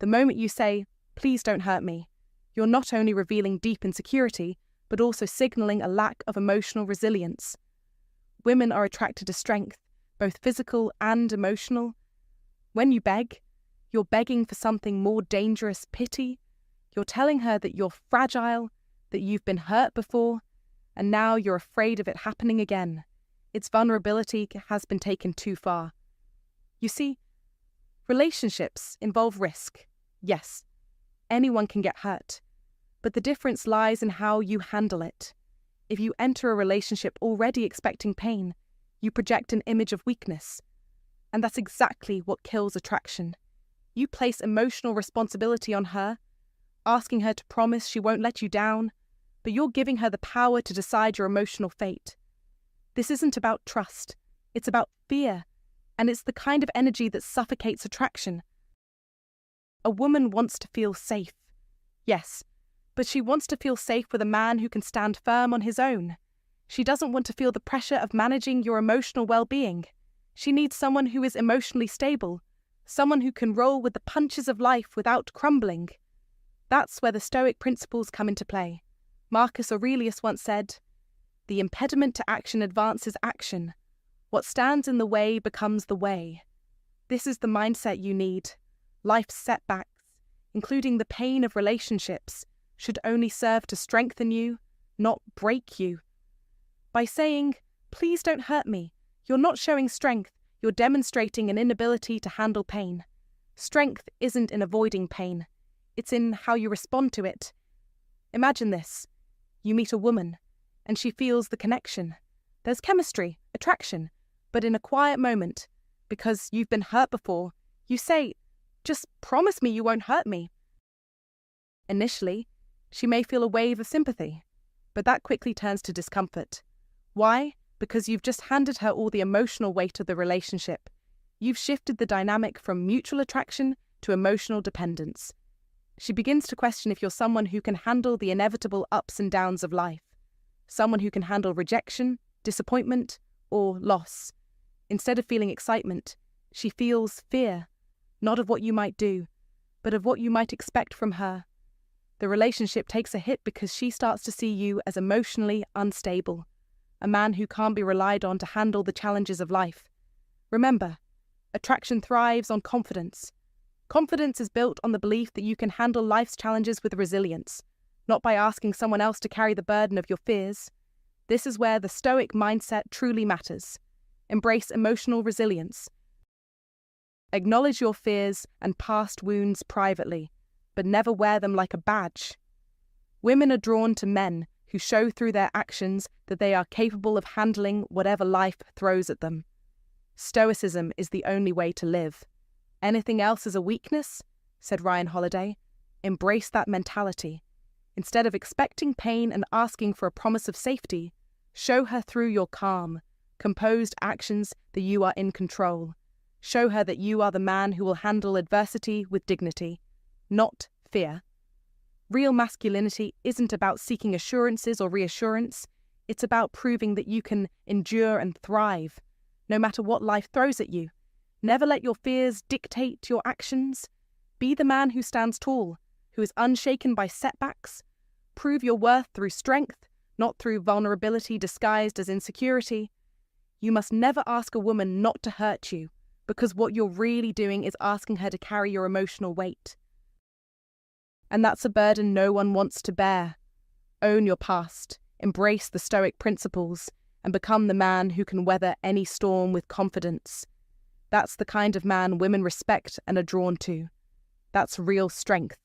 S1: The moment you say, "Please don't hurt me," you're not only revealing deep insecurity, but also signaling a lack of emotional resilience. Women are attracted to strength, both physical and emotional. When you beg, you're begging for something more dangerous, pity. You're telling her that you're fragile, that you've been hurt before, and now you're afraid of it happening again. Its vulnerability has been taken too far. You see, relationships involve risk. Yes, anyone can get hurt, but the difference lies in how you handle it. If you enter a relationship already expecting pain, you project an image of weakness. And that's exactly what kills attraction. You place emotional responsibility on her, asking her to promise she won't let you down, but you're giving her the power to decide your emotional fate. This isn't about trust, it's about fear, and it's the kind of energy that suffocates attraction. A woman wants to feel safe. Yes, but she wants to feel safe with a man who can stand firm on his own. She doesn't want to feel the pressure of managing your emotional well-being. She needs someone who is emotionally stable, someone who can roll with the punches of life without crumbling. That's where the Stoic principles come into play. Marcus Aurelius once said, "The impediment to action advances action. What stands in the way becomes the way." This is the mindset you need. Life's setbacks, including the pain of relationships, should only serve to strengthen you, not break you. By saying, "Please don't hurt me," you're not showing strength, you're demonstrating an inability to handle pain. Strength isn't in avoiding pain, it's in how you respond to it. Imagine this. You meet a woman, and she feels the connection. There's chemistry, attraction, but in a quiet moment, because you've been hurt before, you say, "Just promise me you won't hurt me." Initially, she may feel a wave of sympathy, but that quickly turns to discomfort. Why? Because you've just handed her all the emotional weight of the relationship. You've shifted the dynamic from mutual attraction to emotional dependence. She begins to question if you're someone who can handle the inevitable ups and downs of life, someone who can handle rejection, disappointment, or loss. Instead of feeling excitement, she feels fear, not of what you might do, but of what you might expect from her. The relationship takes a hit because she starts to see you as emotionally unstable, a man who can't be relied on to handle the challenges of life. Remember, attraction thrives on confidence. Confidence is built on the belief that you can handle life's challenges with resilience, not by asking someone else to carry the burden of your fears. This is where the Stoic mindset truly matters. Embrace emotional resilience. Acknowledge your fears and past wounds privately, but never wear them like a badge. Women are drawn to men who show through their actions that they are capable of handling whatever life throws at them. Stoicism is the only way to live. Anything else is a weakness, said Ryan Holiday. Embrace that mentality. Instead of expecting pain and asking for a promise of safety, show her through your calm, composed actions that you are in control. Show her that you are the man who will handle adversity with dignity, not fear. Real masculinity isn't about seeking assurances or reassurance. It's about proving that you can endure and thrive, no matter what life throws at you. Never let your fears dictate your actions. Be the man who stands tall, who is unshaken by setbacks. Prove your worth through strength, not through vulnerability disguised as insecurity. You must never ask a woman not to hurt you, because what you're really doing is asking her to carry your emotional weight. And that's a burden no one wants to bear. Own your past, embrace the Stoic principles, and become the man who can weather any storm with confidence. That's the kind of man women respect and are drawn to. That's real strength.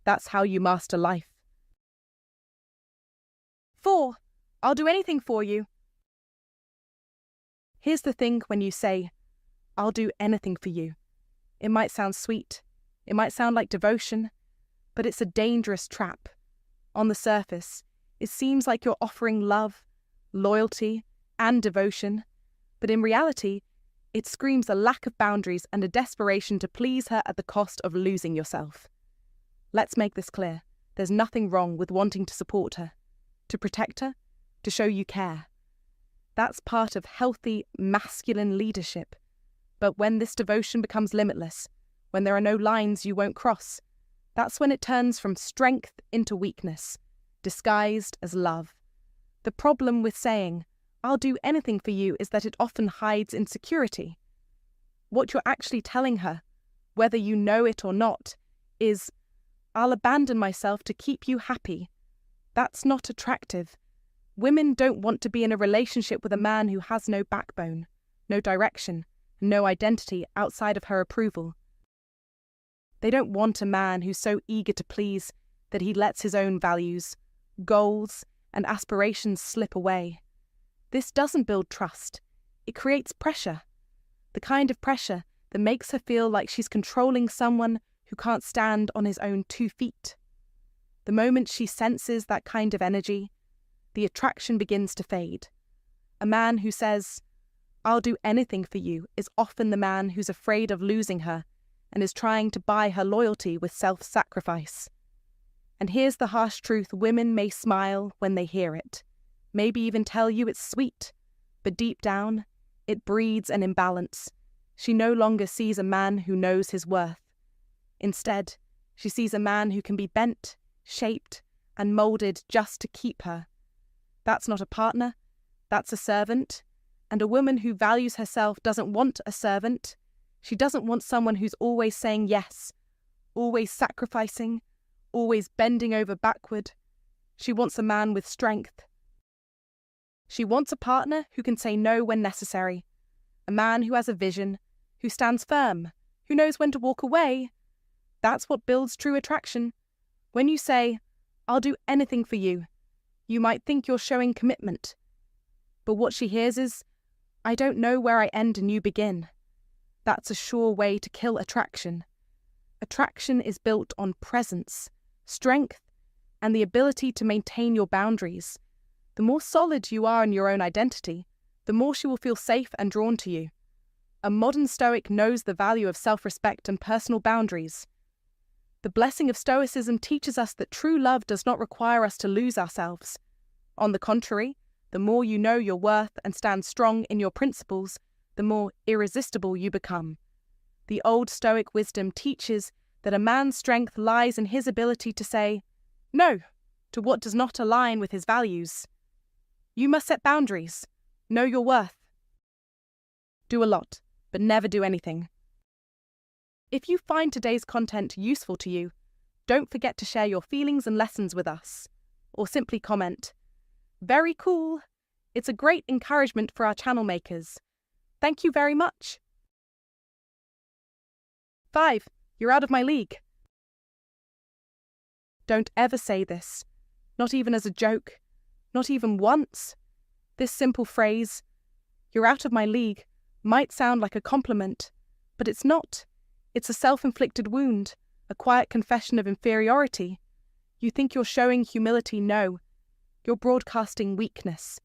S1: That's how you master life. 4. I'll do anything for you. Here's the thing when you say, "I'll do anything for you." It might sound sweet. It might sound like devotion, but it's a dangerous trap. On the surface, it seems like you're offering love, loyalty, and devotion, but in reality, it screams a lack of boundaries and a desperation to please her at the cost of losing yourself. Let's make this clear. There's nothing wrong with wanting to support her, to protect her, to show you care. That's part of healthy, masculine leadership. But when this devotion becomes limitless, when there are no lines you won't cross, that's when it turns from strength into weakness, disguised as love. The problem with saying, "I'll do anything for you," is that it often hides insecurity. What you're actually telling her, whether you know it or not, is, "I'll abandon myself to keep you happy." That's not attractive. Women don't want to be in a relationship with a man who has no backbone, no direction, no identity outside of her approval. They don't want a man who's so eager to please that he lets his own values, goals, and aspirations slip away. This doesn't build trust. It creates pressure. The kind of pressure that makes her feel like she's controlling someone who can't stand on his own 2 feet. The moment she senses that kind of energy, the attraction begins to fade. A man who says, "I'll do anything for you," is often the man who's afraid of losing her and is trying to buy her loyalty with self-sacrifice. And here's the harsh truth: women may smile when they hear it, maybe even tell you it's sweet, but deep down, it breeds an imbalance. She no longer sees a man who knows his worth. Instead, she sees a man who can be bent, shaped, and molded just to keep her. That's not a partner, that's a servant. And a woman who values herself doesn't want a servant. She doesn't want someone who's always saying yes, always sacrificing, always bending over backward. She wants a man with strength. She wants a partner who can say no when necessary, a man who has a vision, who stands firm, who knows when to walk away. That's what builds true attraction. When you say, "I'll do anything for you," you might think you're showing commitment. But what she hears is, "I don't know where I end and you begin." That's a sure way to kill attraction. Attraction is built on presence, strength, and the ability to maintain your boundaries. The more solid you are in your own identity, the more she will feel safe and drawn to you. A modern Stoic knows the value of self-respect and personal boundaries. The Blessing of Stoicism teaches us that true love does not require us to lose ourselves. On the contrary, the more you know your worth and stand strong in your principles, the more irresistible you become. The old Stoic wisdom teaches that a man's strength lies in his ability to say no to what does not align with his values. You must set boundaries, know your worth. Do a lot, but never do anything. If you find today's content useful to you, don't forget to share your feelings and lessons with us, or simply comment, "Very cool." It's a great encouragement for our channel makers. Thank you very much. 5. You're out of my league. Don't ever say this, not even as a joke, not even once. This simple phrase, "You're out of my league," might sound like a compliment, but it's not. It's a self-inflicted wound, a quiet confession of inferiority. You think you're showing humility? No, you're broadcasting weakness.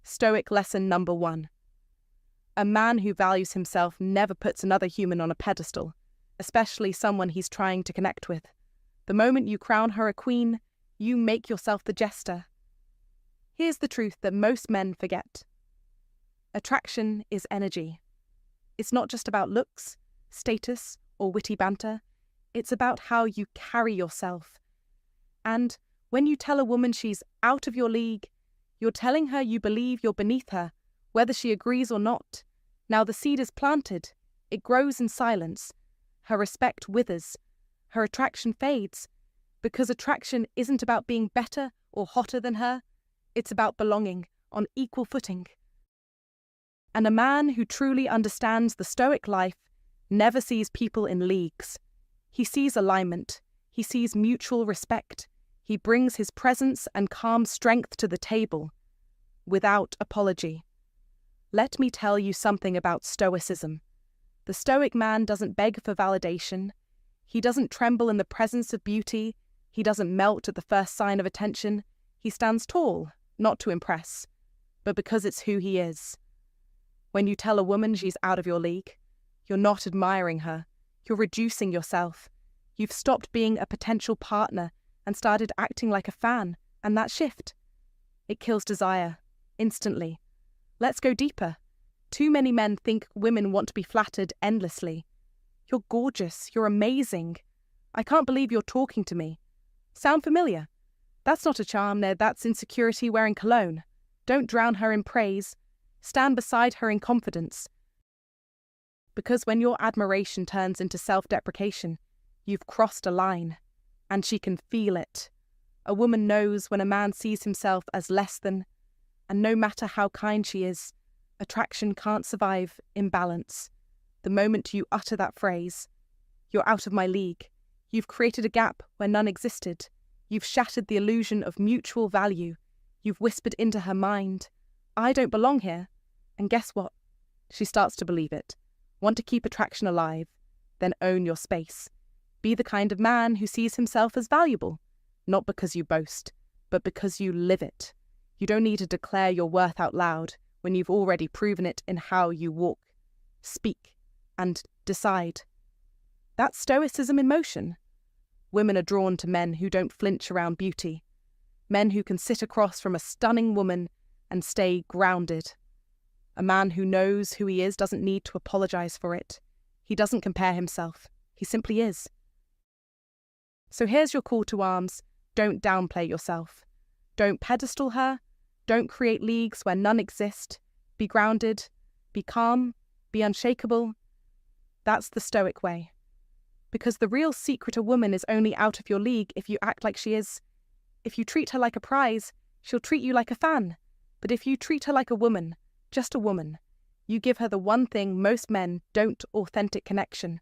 S1: Stoic lesson number 1. A man who values himself never puts another human on a pedestal, especially someone he's trying to connect with. The moment you crown her a queen, you make yourself the jester. Here's the truth that most men forget. Attraction is energy. It's not just about looks, status, or witty banter. It's about how you carry yourself. And when you tell a woman she's out of your league, you're telling her you believe you're beneath her, whether she agrees or not. Now the seed is planted. It grows in silence. Her respect withers. Her attraction fades. Because attraction isn't about being better or hotter than her. It's about belonging on equal footing. And a man who truly understands the Stoic life never sees people in leagues. He sees alignment. He sees mutual respect. He brings his presence and calm strength to the table, without apology. Let me tell you something about Stoicism. The Stoic man doesn't beg for validation. He doesn't tremble in the presence of beauty. He doesn't melt at the first sign of attention. He stands tall, not to impress, but because it's who he is. When you tell a woman she's out of your league, you're not admiring her, you're reducing yourself. You've stopped being a potential partner and started acting like a fan, and that shift, it kills desire, instantly. Let's go deeper. Too many men think women want to be flattered endlessly. You're gorgeous, you're amazing. I can't believe you're talking to me. Sound familiar? That's not a charm there, that's insecurity wearing cologne. Don't drown her in praise. Stand beside her in confidence. Because when your admiration turns into self-deprecation, you've crossed a line, and she can feel it. A woman knows when a man sees himself as less than, and no matter how kind she is, attraction can't survive imbalance. The moment you utter that phrase, "You're out of my league," you've created a gap where none existed. You've shattered the illusion of mutual value. You've whispered into her mind, "I don't belong here." And guess what? She starts to believe it. Want to keep attraction alive? Then own your space. Be the kind of man who sees himself as valuable, not because you boast, but because you live it. You don't need to declare your worth out loud when you've already proven it in how you walk, speak, and decide. That's Stoicism in motion. Women are drawn to men who don't flinch around beauty, men who can sit across from a stunning woman and stay grounded. A man who knows who he is doesn't need to apologize for it. He doesn't compare himself. He simply is. So here's your call to arms. Don't downplay yourself. Don't pedestal her. Don't create leagues where none exist. Be grounded. Be calm. Be unshakable. That's the Stoic way. Because the real secret a woman is only out of your league if you act like she is. If you treat her like a prize, she'll treat you like a fan. But if you treat her like a woman, just a woman, you give her the one thing most men don't: authentic connection.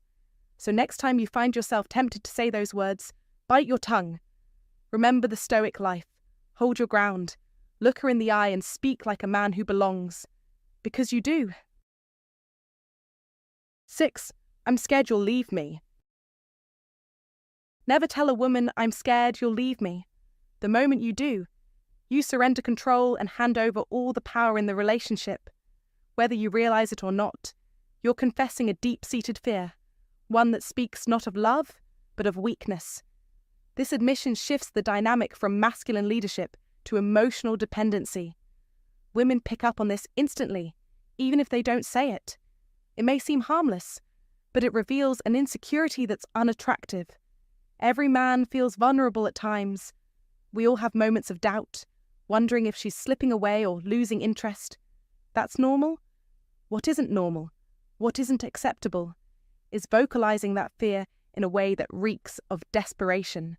S1: So next time you find yourself tempted to say those words, bite your tongue. Remember the Stoic life. Hold your ground. Look her in the eye and speak like a man who belongs. Because you do. 6. I'm scared you'll leave me. Never tell a woman, "I'm scared you'll leave me." The moment you do, you surrender control and hand over all the power in the relationship. Whether you realize it or not, you're confessing a deep-seated fear, one that speaks not of love, but of weakness. This admission shifts the dynamic from masculine leadership to emotional dependency. Women pick up on this instantly, even if they don't say it. It may seem harmless, but it reveals an insecurity that's unattractive. Every man feels vulnerable at times. We all have moments of doubt, wondering if she's slipping away or losing interest. That's normal. What isn't normal, what isn't acceptable, is vocalizing that fear in a way that reeks of desperation.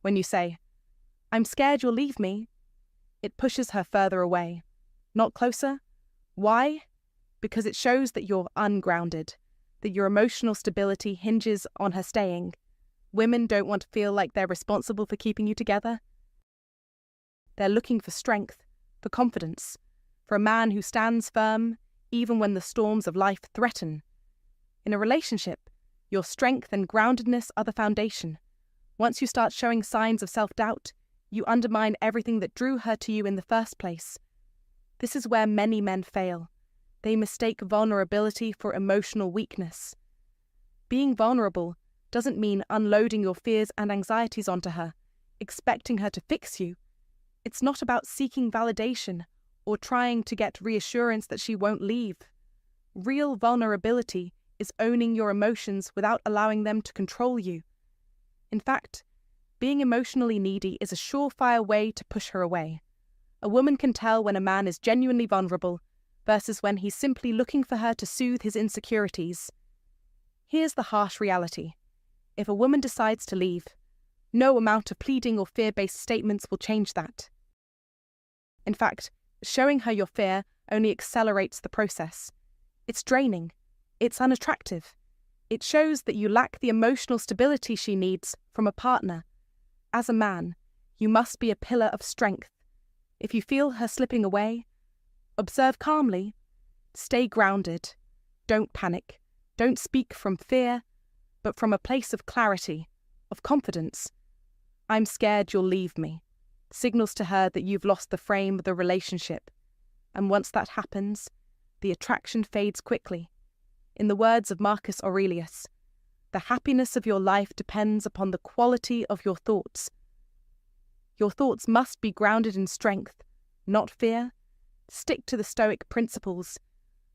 S1: When you say, "I'm scared you'll leave me," it pushes her further away, not closer. Why? Because it shows that you're ungrounded, that your emotional stability hinges on her staying. Women don't want to feel like they're responsible for keeping you together. They're looking for strength, for confidence, for a man who stands firm even when the storms of life threaten. In a relationship, your strength and groundedness are the foundation. Once you start showing signs of self-doubt, you undermine everything that drew her to you in the first place. This is where many men fail. They mistake vulnerability for emotional weakness. Being vulnerable doesn't mean unloading your fears and anxieties onto her, expecting her to fix you. It's not about seeking validation or trying to get reassurance that she won't leave. Real vulnerability is owning your emotions without allowing them to control you. In fact, being emotionally needy is a surefire way to push her away. A woman can tell when a man is genuinely vulnerable versus when he's simply looking for her to soothe his insecurities. Here's the harsh reality. If a woman decides to leave, no amount of pleading or fear-based statements will change that. In fact, showing her your fear only accelerates the process. It's draining. It's unattractive. It shows that you lack the emotional stability she needs from a partner. As a man, you must be a pillar of strength. If you feel her slipping away, observe calmly. Stay grounded. Don't panic. Don't speak from fear, but from a place of clarity, of confidence. "I'm scared you'll leave me" signals to her that you've lost the frame of the relationship. And once that happens, the attraction fades quickly. In the words of Marcus Aurelius, the happiness of your life depends upon the quality of your thoughts. Your thoughts must be grounded in strength, not fear. Stick to the Stoic principles.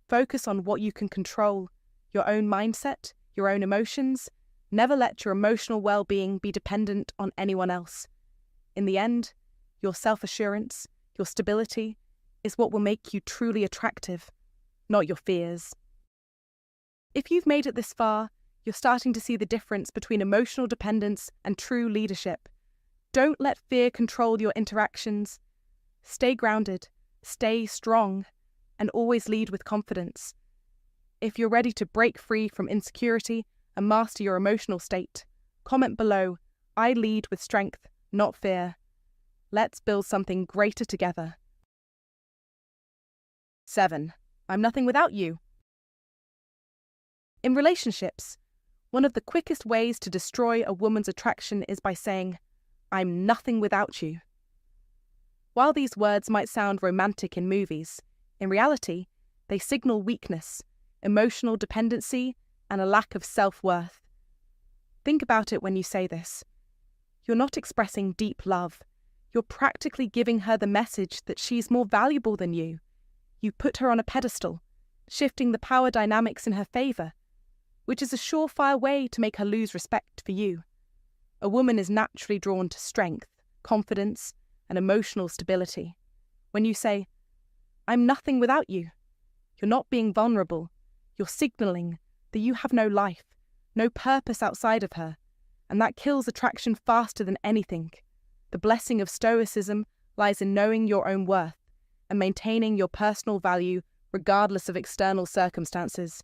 S1: Focus on what you can control, your own mindset, your own emotions. Never let your emotional well-being be dependent on anyone else. In the end, your self-assurance, your stability, is what will make you truly attractive, not your fears. If you've made it this far, you're starting to see the difference between emotional dependence and true leadership. Don't let fear control your interactions. Stay grounded, stay strong, and always lead with confidence. If you're ready to break free from insecurity and master your emotional state, comment below, "I lead with strength, not fear." Let's build something greater together. 7. I'm nothing without you. In relationships, one of the quickest ways to destroy a woman's attraction is by saying, "I'm nothing without you." While these words might sound romantic in movies, in reality, they signal weakness, emotional dependency, and a lack of self-worth. Think about it when you say this. You're not expressing deep love. You're practically giving her the message that she's more valuable than you. You put her on a pedestal, shifting the power dynamics in her favour, which is a surefire way to make her lose respect for you. A woman is naturally drawn to strength, confidence, and emotional stability. When you say, "I'm nothing without you," you're not being vulnerable. You're signalling that you have no life, no purpose outside of her, and that kills attraction faster than anything. The blessing of Stoicism lies in knowing your own worth and maintaining your personal value regardless of external circumstances.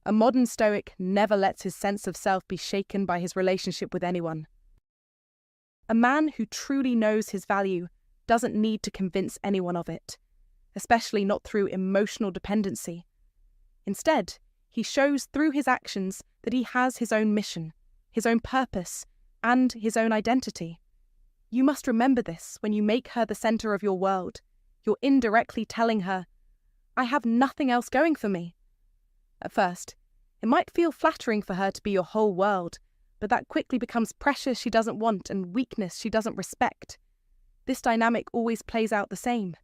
S1: A modern Stoic never lets his sense of self be shaken by his relationship with anyone. A man who truly knows his value doesn't need to convince anyone of it, especially not through emotional dependency. Instead, he shows through his actions that he has his own mission, his own purpose, and his own identity. You must remember this when you make her the center of your world. You're indirectly telling her, "I have nothing else going for me." At first, it might feel flattering for her to be your whole world, but that quickly becomes pressure she doesn't want and weakness she doesn't respect. This dynamic always plays out the same.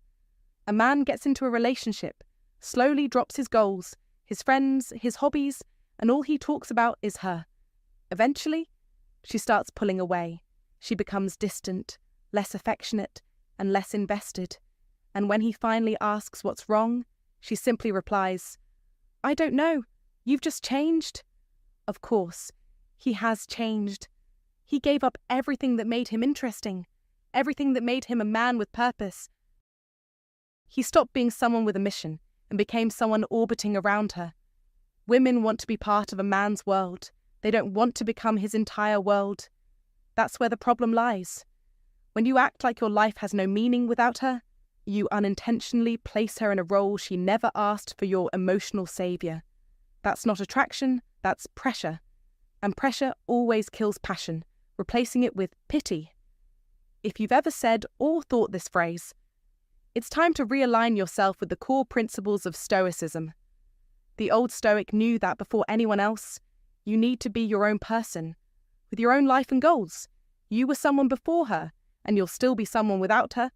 S1: A man gets into a relationship, slowly drops his goals, his friends, his hobbies, and all he talks about is her. Eventually, she starts pulling away. She becomes distant, less affectionate, and less invested. And when he finally asks what's wrong, she simply replies, "I don't know, you've just changed." Of course, he has changed. He gave up everything that made him interesting, everything that made him a man with purpose. He stopped being someone with a mission and became someone orbiting around her. Women want to be part of a man's world. They don't want to become his entire world. That's where the problem lies. When you act like your life has no meaning without her, you unintentionally place her in a role she never asked for your emotional savior. That's not attraction, that's pressure. And pressure always kills passion, replacing it with pity. If you've ever said or thought this phrase, it's time to realign yourself with the core principles of Stoicism. The old Stoic knew that before anyone else, you need to be your own person, with your own life and goals. You were someone before her, and you'll still be someone without her.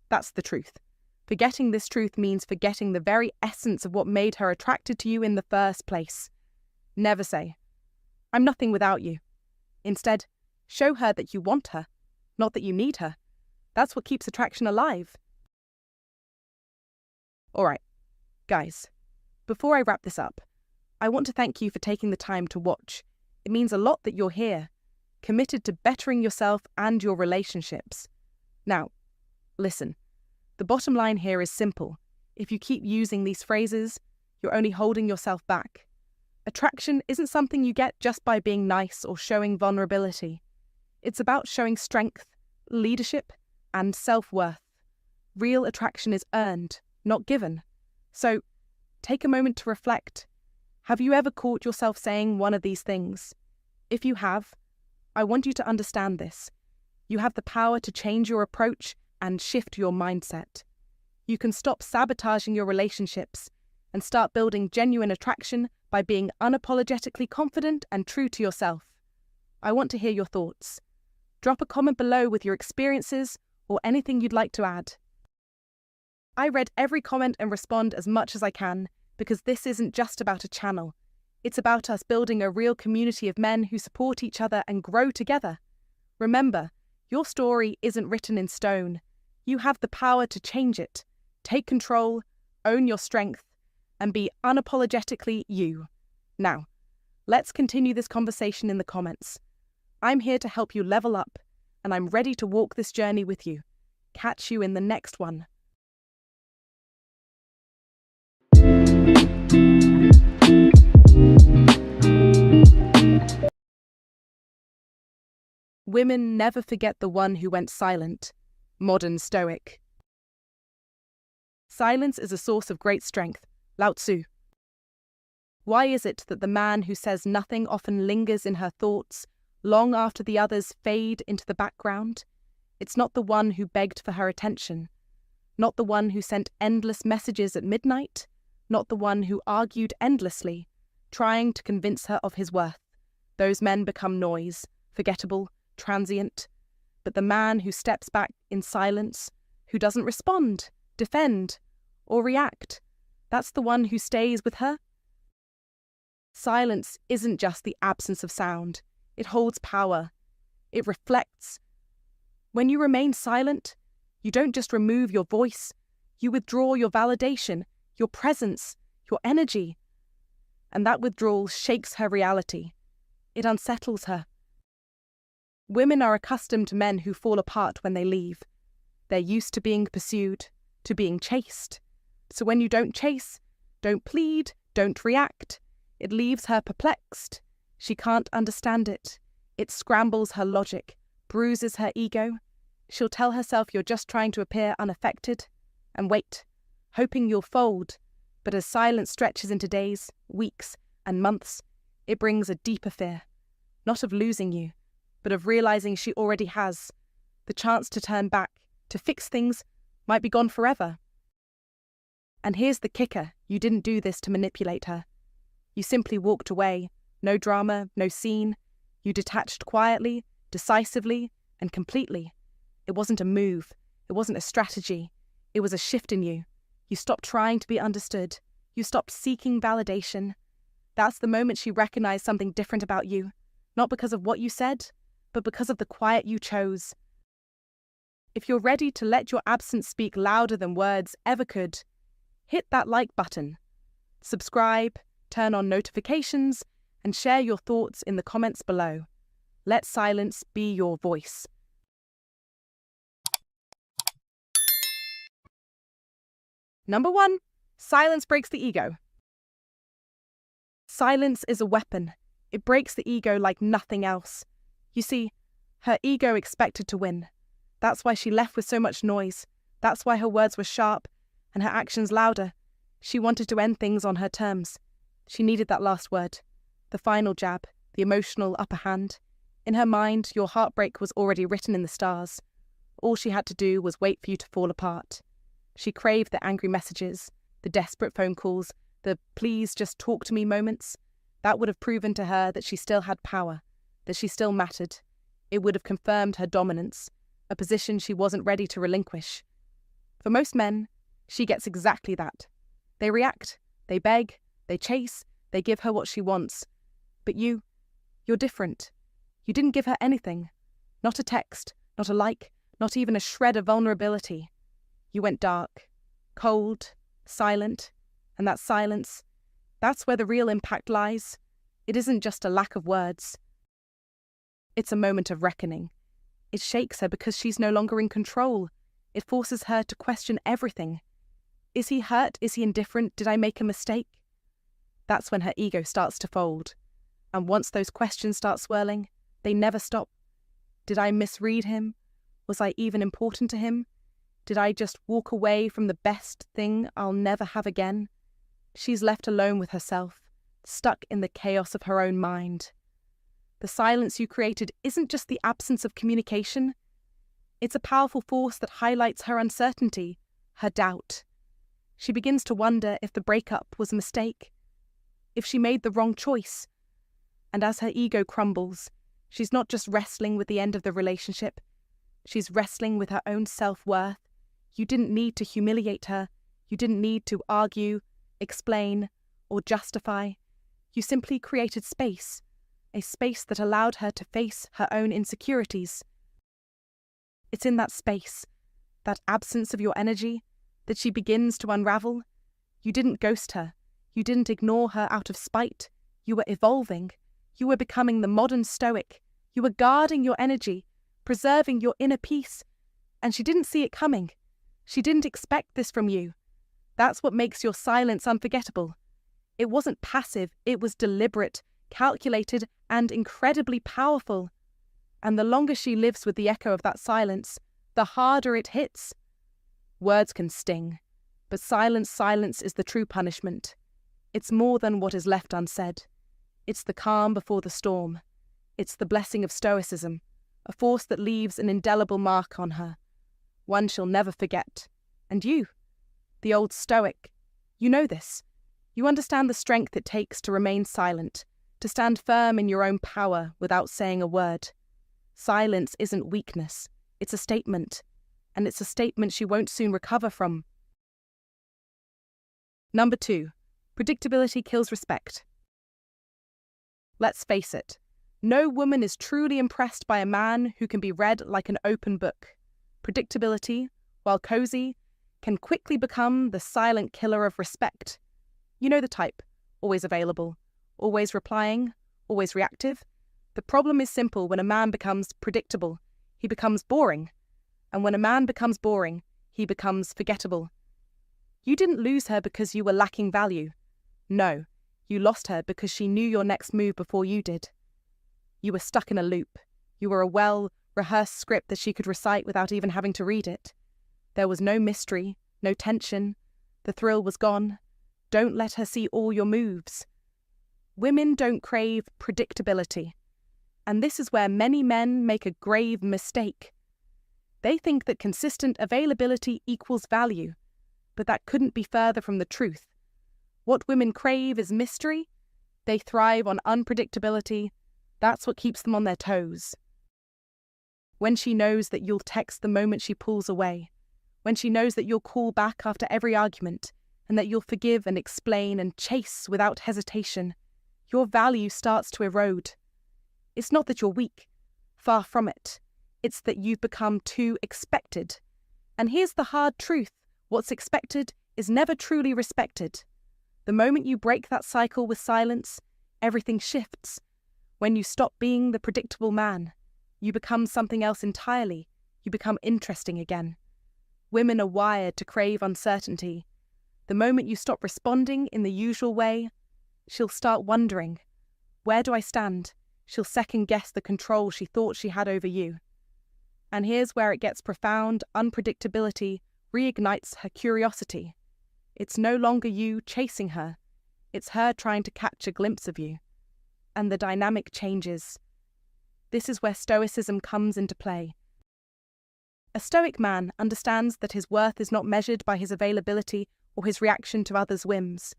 S1: That's the truth. Forgetting this truth means forgetting the very essence of what made her attracted to you in the first place. Never say, "I'm nothing without you." Instead, show her that you want her, not that you need her. That's what keeps attraction alive. Alright, guys, before I wrap this up, I want to thank you for taking the time to watch. It means a lot that you're here, committed to bettering yourself and your relationships. Now, listen, the bottom line here is simple. If you keep using these phrases, you're only holding yourself back. Attraction isn't something you get just by being nice or showing vulnerability. It's about showing strength, leadership, and self-worth. Real attraction is earned, not given. So, take a moment to reflect. Have you ever caught yourself saying one of these things? If you have, I want you to understand this. You have the power to change your approach and shift your mindset. You can stop sabotaging your relationships and start building genuine attraction by being unapologetically confident and true to yourself. I want to hear your thoughts. Drop a comment below with your experiences or anything you'd like to add. I read every comment and respond as much as I can because this isn't just about a channel. It's about us building a real community of men who support each other and grow together. Remember, your story isn't written in stone. You have the power to change it. Take control, own your strength, and be unapologetically you. Now, let's continue this conversation in the comments. I'm here to help you level up, and I'm ready to walk this journey with you. Catch you in the next one. Women never forget the one who went silent. Modern Stoic. Silence is a source of great strength. Lao Tzu. Why is it that the man who says nothing often lingers in her thoughts long after the others fade into the background? It's not the one who begged for her attention, not the one who sent endless messages at midnight, not the one who argued endlessly, trying to convince her of his worth. Those men become noise, forgettable, transient. But the man who steps back in silence, who doesn't respond, defend, or react, that's the one who stays with her. Silence isn't just the absence of sound. It holds power. It reflects. When you remain silent, you don't just remove your voice, you withdraw your validation, your presence, your energy. And that withdrawal shakes her reality. It unsettles her. Women are accustomed to men who fall apart when they leave. They're used to being pursued, to being chased. So when you don't chase, don't plead, don't react, it leaves her perplexed. She can't understand it. It scrambles her logic, bruises her ego. She'll tell herself you're just trying to appear unaffected, and wait, hoping you'll fold. But as silence stretches into days, weeks, and months, it brings a deeper fear, not of losing you, but of realizing she already has. The chance to turn back, to fix things, might be gone forever. And here's the kicker, you didn't do this to manipulate her. You simply walked away, no drama, no scene. You detached quietly, decisively, and completely. It wasn't a move, it wasn't a strategy, it was a shift in you. You stopped trying to be understood, you stopped seeking validation. That's the moment she recognized something different about you, not because of what you said, but because of the quiet you chose. If you're ready to let your absence speak louder than words ever could, hit that like button, subscribe, turn on notifications, and share your thoughts in the comments below. Let silence be your voice. Number 1, silence breaks the ego. Silence is a weapon. It breaks the ego like nothing else. You see, her ego expected to win. That's why she left with so much noise. That's why her words were sharp and her actions louder. She wanted to end things on her terms. She needed that last word, the final jab, the emotional upper hand. In her mind, your heartbreak was already written in the stars. All she had to do was wait for you to fall apart. She craved the angry messages, the desperate phone calls, the please just talk to me moments. That would have proven to her that she still had power, that she still mattered. It would have confirmed her dominance, a position she wasn't ready to relinquish. For most men, she gets exactly that. They react, they beg, they chase, they give her what she wants. But you're different. You didn't give her anything. Not a text, not a like, not even a shred of vulnerability. You went dark, cold, silent, and that silence, that's where the real impact lies. It isn't just a lack of words. It's a moment of reckoning. It shakes her because she's no longer in control. It forces her to question everything. Is he hurt? Is he indifferent? Did I make a mistake? That's when her ego starts to fold. And once those questions start swirling, they never stop. Did I misread him? Was I even important to him? Did I just walk away from the best thing I'll never have again? She's left alone with herself, stuck in the chaos of her own mind. The silence you created isn't just the absence of communication. It's a powerful force that highlights her uncertainty, her doubt. She begins to wonder if the breakup was a mistake, if she made the wrong choice. And as her ego crumbles, she's not just wrestling with the end of the relationship, she's wrestling with her own self-worth. You didn't need to humiliate her. You didn't need to argue, explain, or justify. You simply created space, a space that allowed her to face her own insecurities. It's in that space, that absence of your energy, that she begins to unravel. You didn't ghost her. You didn't ignore her out of spite. You were evolving. You were becoming the modern Stoic. You were guarding your energy, preserving your inner peace. And she didn't see it coming. She didn't expect this from you. That's what makes your silence unforgettable. It wasn't passive, it was deliberate, calculated, and incredibly powerful. And the longer she lives with the echo of that silence, the harder it hits. Words can sting, but silence is the true punishment. It's more than what is left unsaid. It's the calm before the storm. It's the blessing of Stoicism, a force that leaves an indelible mark on her, one she'll never forget. And you, the old Stoic, you know this. You understand the strength it takes to remain silent, to stand firm in your own power without saying a word. Silence isn't weakness, it's a statement, and it's a statement she won't soon recover from. Number 2, predictability kills respect. Let's face it, no woman is truly impressed by a man who can be read like an open book. Predictability, while cozy, can quickly become the silent killer of respect. You know the type, always available, always replying, always reactive. The problem is simple. When a man becomes predictable, he becomes boring. And when a man becomes boring, he becomes forgettable. You didn't lose her because you were lacking value. No, you lost her because she knew your next move before you did. You were stuck in a loop. You were a well-rehearsed script that she could recite without even having to read it. There was no mystery, no tension. The thrill was gone. Don't let her see all your moves. Women don't crave predictability. And this is where many men make a grave mistake. They think that consistent availability equals value, but that couldn't be further from the truth. What women crave is mystery. They thrive on unpredictability. That's what keeps them on their toes. When she knows that you'll text the moment she pulls away, when she knows that you'll call back after every argument, and that you'll forgive and explain and chase without hesitation, your value starts to erode. It's not that you're weak. Far from it. It's that you've become too expected. And here's the hard truth. What's expected is never truly respected. The moment you break that cycle with silence, everything shifts. When you stop being the predictable man, you become something else entirely. You become interesting again. Women are wired to crave uncertainty. The moment you stop responding in the usual way, she'll start wondering, where do I stand? She'll second-guess the control she thought she had over you. And here's where it gets profound. Unpredictability reignites her curiosity. It's no longer you chasing her. It's her trying to catch a glimpse of you. And the dynamic changes. This is where Stoicism comes into play. A Stoic man understands that his worth is not measured by his availability or his reaction to others' whims.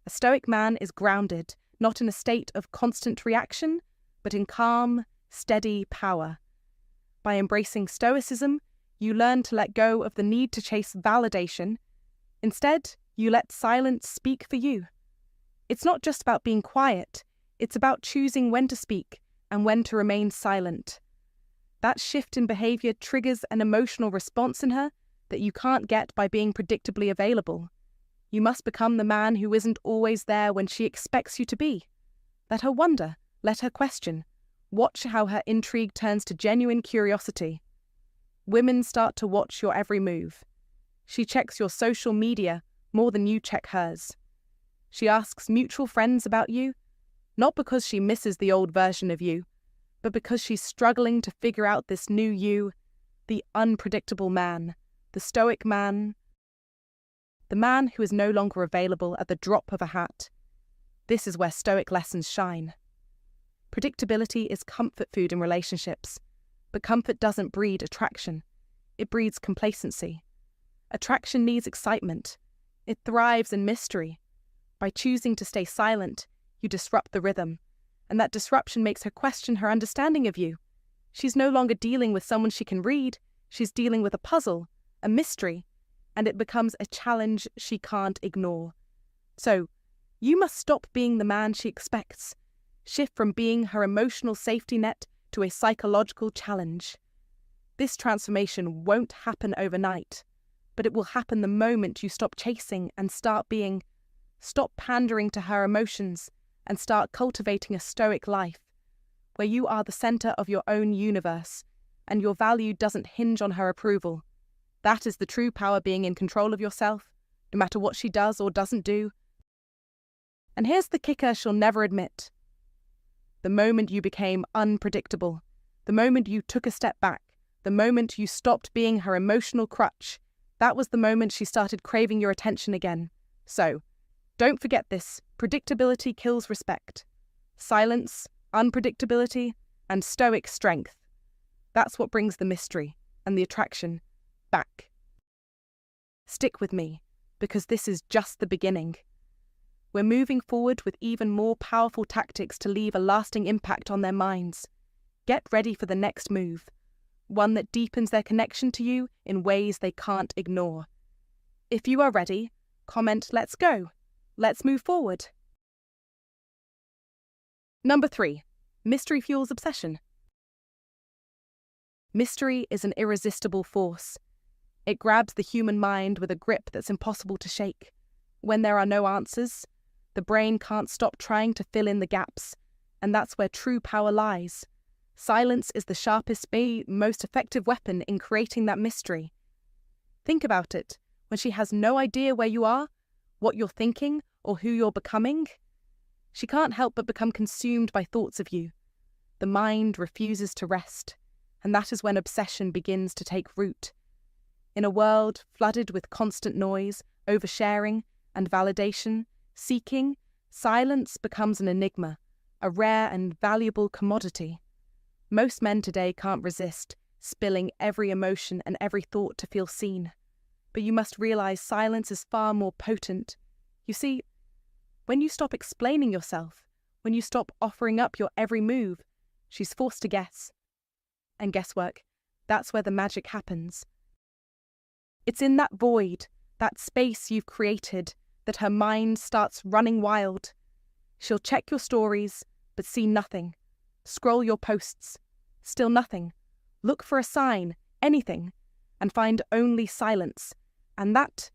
S1: A Stoic man is grounded, not in a state of constant reaction, but in calm, steady power. By embracing Stoicism, you learn to let go of the need to chase validation. Instead, you let silence speak for you. It's not just about being quiet, it's about choosing when to speak and when to remain silent. That shift in behavior triggers an emotional response in her that you can't get by being predictably available. You must become the man who isn't always there when she expects you to be. Let her wonder, let her question. Watch how her intrigue turns to genuine curiosity. Women start to watch your every move. She checks your social media more than you check hers. She asks mutual friends about you, not because she misses the old version of you, but because she's struggling to figure out this new you, the unpredictable man, the Stoic man, the man who is no longer available at the drop of a hat. This is where Stoic lessons shine. Predictability is comfort food in relationships, but comfort doesn't breed attraction. It breeds complacency. Attraction needs excitement. It thrives in mystery. By choosing to stay silent, you disrupt the rhythm, and that disruption makes her question her understanding of you. She's no longer dealing with someone she can read, she's dealing with a puzzle, a mystery, and it becomes a challenge she can't ignore. So, you must stop being the man she expects. Shift from being her emotional safety net to a psychological challenge. This transformation won't happen overnight, but it will happen the moment you stop chasing and start being. Stop pandering to her emotions and start cultivating a stoic life, where you are the center of your own universe and your value doesn't hinge on her approval. That is the true power, being in control of yourself, no matter what she does or doesn't do. And here's the kicker she'll never admit. The moment you became unpredictable, the moment you took a step back, the moment you stopped being her emotional crutch, that was the moment she started craving your attention again. So, don't forget this: predictability kills respect. Silence, unpredictability, and stoic strength. That's what brings the mystery and the attraction back. Stick with me, because this is just the beginning. We're moving forward with even more powerful tactics to leave a lasting impact on their minds. Get ready for the next move, one that deepens their connection to you in ways they can't ignore. If you are ready, comment "Let's go." Let's move forward. Number 3. Mystery fuels obsession. Mystery is an irresistible force. It grabs the human mind with a grip that's impossible to shake. When there are no answers, the brain can't stop trying to fill in the gaps, and that's where true power lies. Silence is the sharpest, most effective weapon in creating that mystery. Think about it. When she has no idea where you are, what you're thinking, or who you're becoming, she can't help but become consumed by thoughts of you. The mind refuses to rest, and that is when obsession begins to take root. In a world flooded with constant noise, oversharing, and validation seeking, silence becomes an enigma, a rare and valuable commodity. Most men today can't resist spilling every emotion and every thought to feel seen. But you must realize silence is far more potent. You see, when you stop explaining yourself, when you stop offering up your every move, she's forced to guess. And guesswork, that's where the magic happens. It's in that void, that space you've created, that her mind starts running wild. She'll check your stories, but see nothing. Scroll your posts, still nothing. Look for a sign, anything, and find only silence. And that,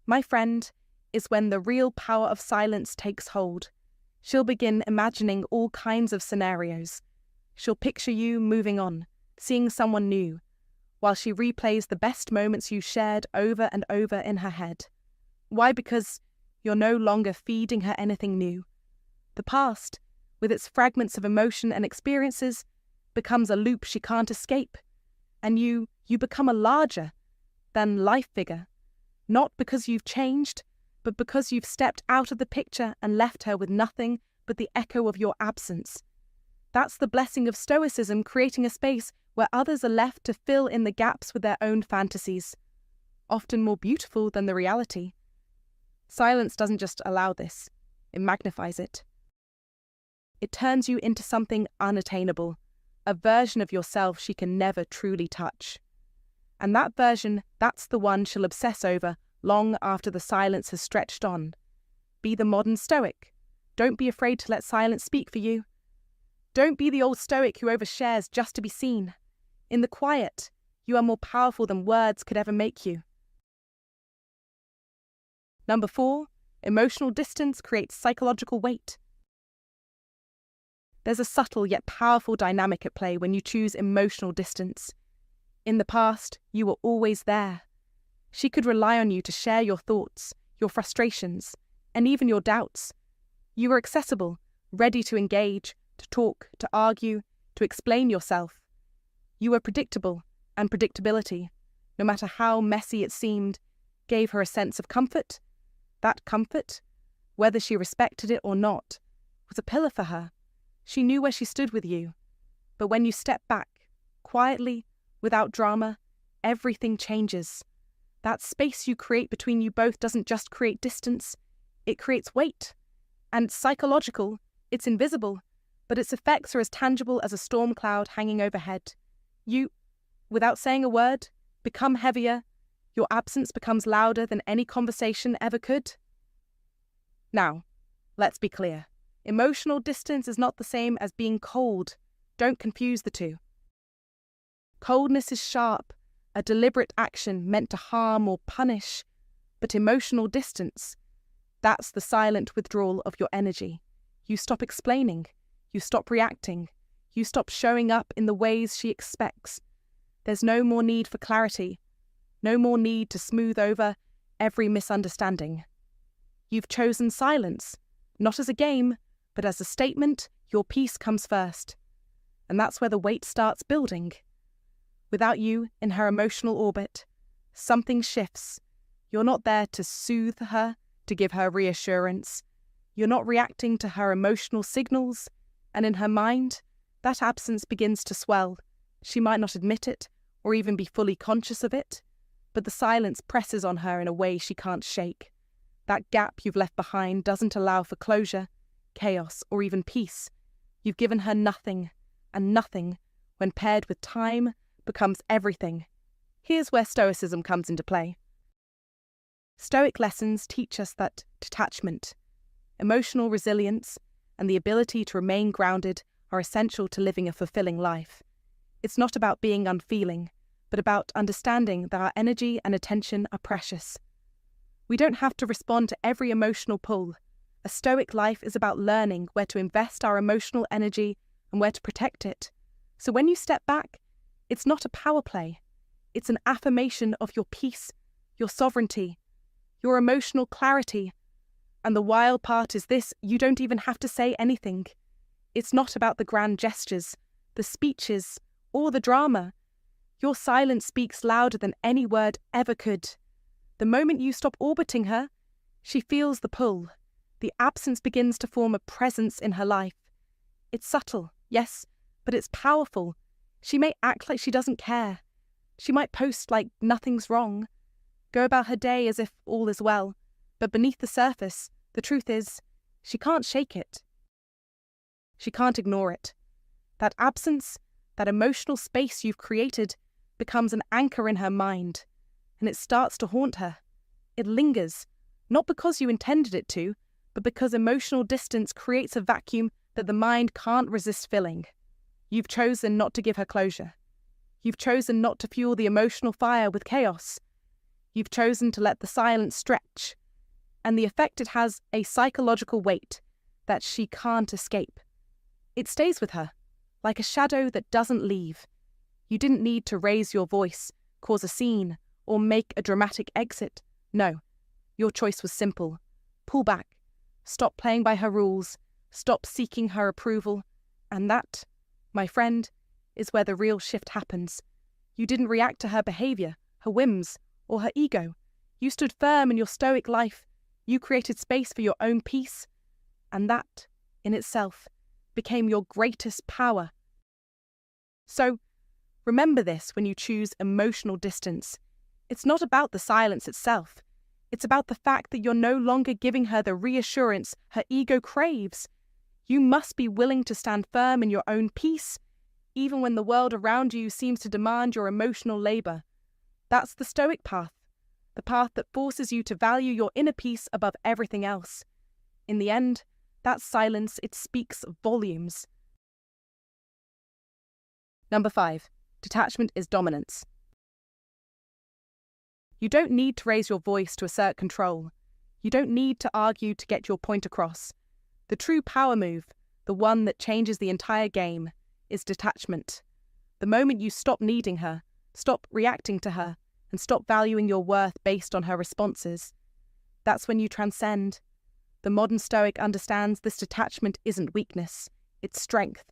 S1: my friend, is when the real power of silence takes hold. She'll begin imagining all kinds of scenarios. She'll picture you moving on, seeing someone new, while she replays the best moments you shared over and over in her head. Why? Because you're no longer feeding her anything new. The past, with its fragments of emotion and experiences, becomes a loop she can't escape. And you become a larger than life figure, not because you've changed, but because you've stepped out of the picture and left her with nothing but the echo of your absence. That's the blessing of Stoicism, creating a space where others are left to fill in the gaps with their own fantasies, often more beautiful than the reality. Silence doesn't just allow this, it magnifies it. It turns you into something unattainable, a version of yourself she can never truly touch. And that version, that's the one she'll obsess over long after the silence has stretched on. Be the modern Stoic. Don't be afraid to let silence speak for you. Don't be the old Stoic who overshares just to be seen. In the quiet, you are more powerful than words could ever make you. Number 4, emotional distance creates psychological weight. There's a subtle yet powerful dynamic at play when you choose emotional distance. In the past, you were always there. She could rely on you to share your thoughts, your frustrations, and even your doubts. You were accessible, ready to engage, to talk, to argue, to explain yourself. You were predictable, and predictability, no matter how messy it seemed, gave her a sense of comfort. That comfort, whether she respected it or not, was a pillar for her. She knew where she stood with you. But when you step back, quietly, without drama, everything changes. That space you create between you both doesn't just create distance, it creates weight. And it's psychological, it's invisible, but its effects are as tangible as a storm cloud hanging overhead. You, without saying a word, become heavier. Your absence becomes louder than any conversation ever could. Now, let's be clear. Emotional distance is not the same as being cold. Don't confuse the two. Coldness is sharp, a deliberate action meant to harm or punish. But emotional distance, that's the silent withdrawal of your energy. You stop explaining. You stop reacting. You stop showing up in the ways she expects. There's no more need for clarity. No more need to smooth over every misunderstanding. You've chosen silence, not as a game, but as a statement. Your peace comes first. And that's where the weight starts building. Without you in her emotional orbit, something shifts. You're not there to soothe her, to give her reassurance. You're not reacting to her emotional signals, and in her mind, that absence begins to swell. She might not admit it, or even be fully conscious of it, but the silence presses on her in a way she can't shake. That gap you've left behind doesn't allow for closure, chaos, or even peace. You've given her nothing, and nothing, when paired with time, becomes everything. Here's where Stoicism comes into play. Stoic lessons teach us that detachment, emotional resilience, and the ability to remain grounded are essential to living a fulfilling life. It's not about being unfeeling, but about understanding that our energy and attention are precious. We don't have to respond to every emotional pull. A Stoic life is about learning where to invest our emotional energy and where to protect it. So when you step back, it's not a power play. It's an affirmation of your peace, your sovereignty, your emotional clarity. And the wild part is this: you don't even have to say anything. It's not about the grand gestures, the speeches, or the drama. Your silence speaks louder than any word ever could. The moment you stop orbiting her, she feels the pull. The absence begins to form a presence in her life. It's subtle, yes, but it's powerful. She may act like she doesn't care. She might post like nothing's wrong, go about her day as if all is well, but beneath the surface, the truth is, she can't shake it. She can't ignore it. That absence, that emotional space you've created, becomes an anchor in her mind, and it starts to haunt her. It lingers, not because you intended it to, but because emotional distance creates a vacuum that the mind can't resist filling. You've chosen not to give her closure. You've chosen not to fuel the emotional fire with chaos. You've chosen to let the silence stretch, and the effect it has a psychological weight that she can't escape. It stays with her, like a shadow that doesn't leave. You didn't need to raise your voice, cause a scene, or make a dramatic exit. No, your choice was simple. Pull back. Stop playing by her rules. Stop seeking her approval. And that, my friend, is where the real shift happens. You didn't react to her behavior, her whims, or her ego. You stood firm in your Stoic life. You created space for your own peace. And that, in itself, became your greatest power. So, remember this when you choose emotional distance. It's not about the silence itself. It's about the fact that you're no longer giving her the reassurance her ego craves. You must be willing to stand firm in your own peace, even when the world around you seems to demand your emotional labor. That's the Stoic path, the path that forces you to value your inner peace above everything else. In the end, that silence, it speaks volumes. Number 5. Detachment is dominance. You don't need to raise your voice to assert control. You don't need to argue to get your point across. The true power move, the one that changes the entire game, is detachment. The moment you stop needing her, stop reacting to her, and stop valuing your worth based on her responses, that's when you transcend. The modern Stoic understands this detachment isn't weakness, it's strength.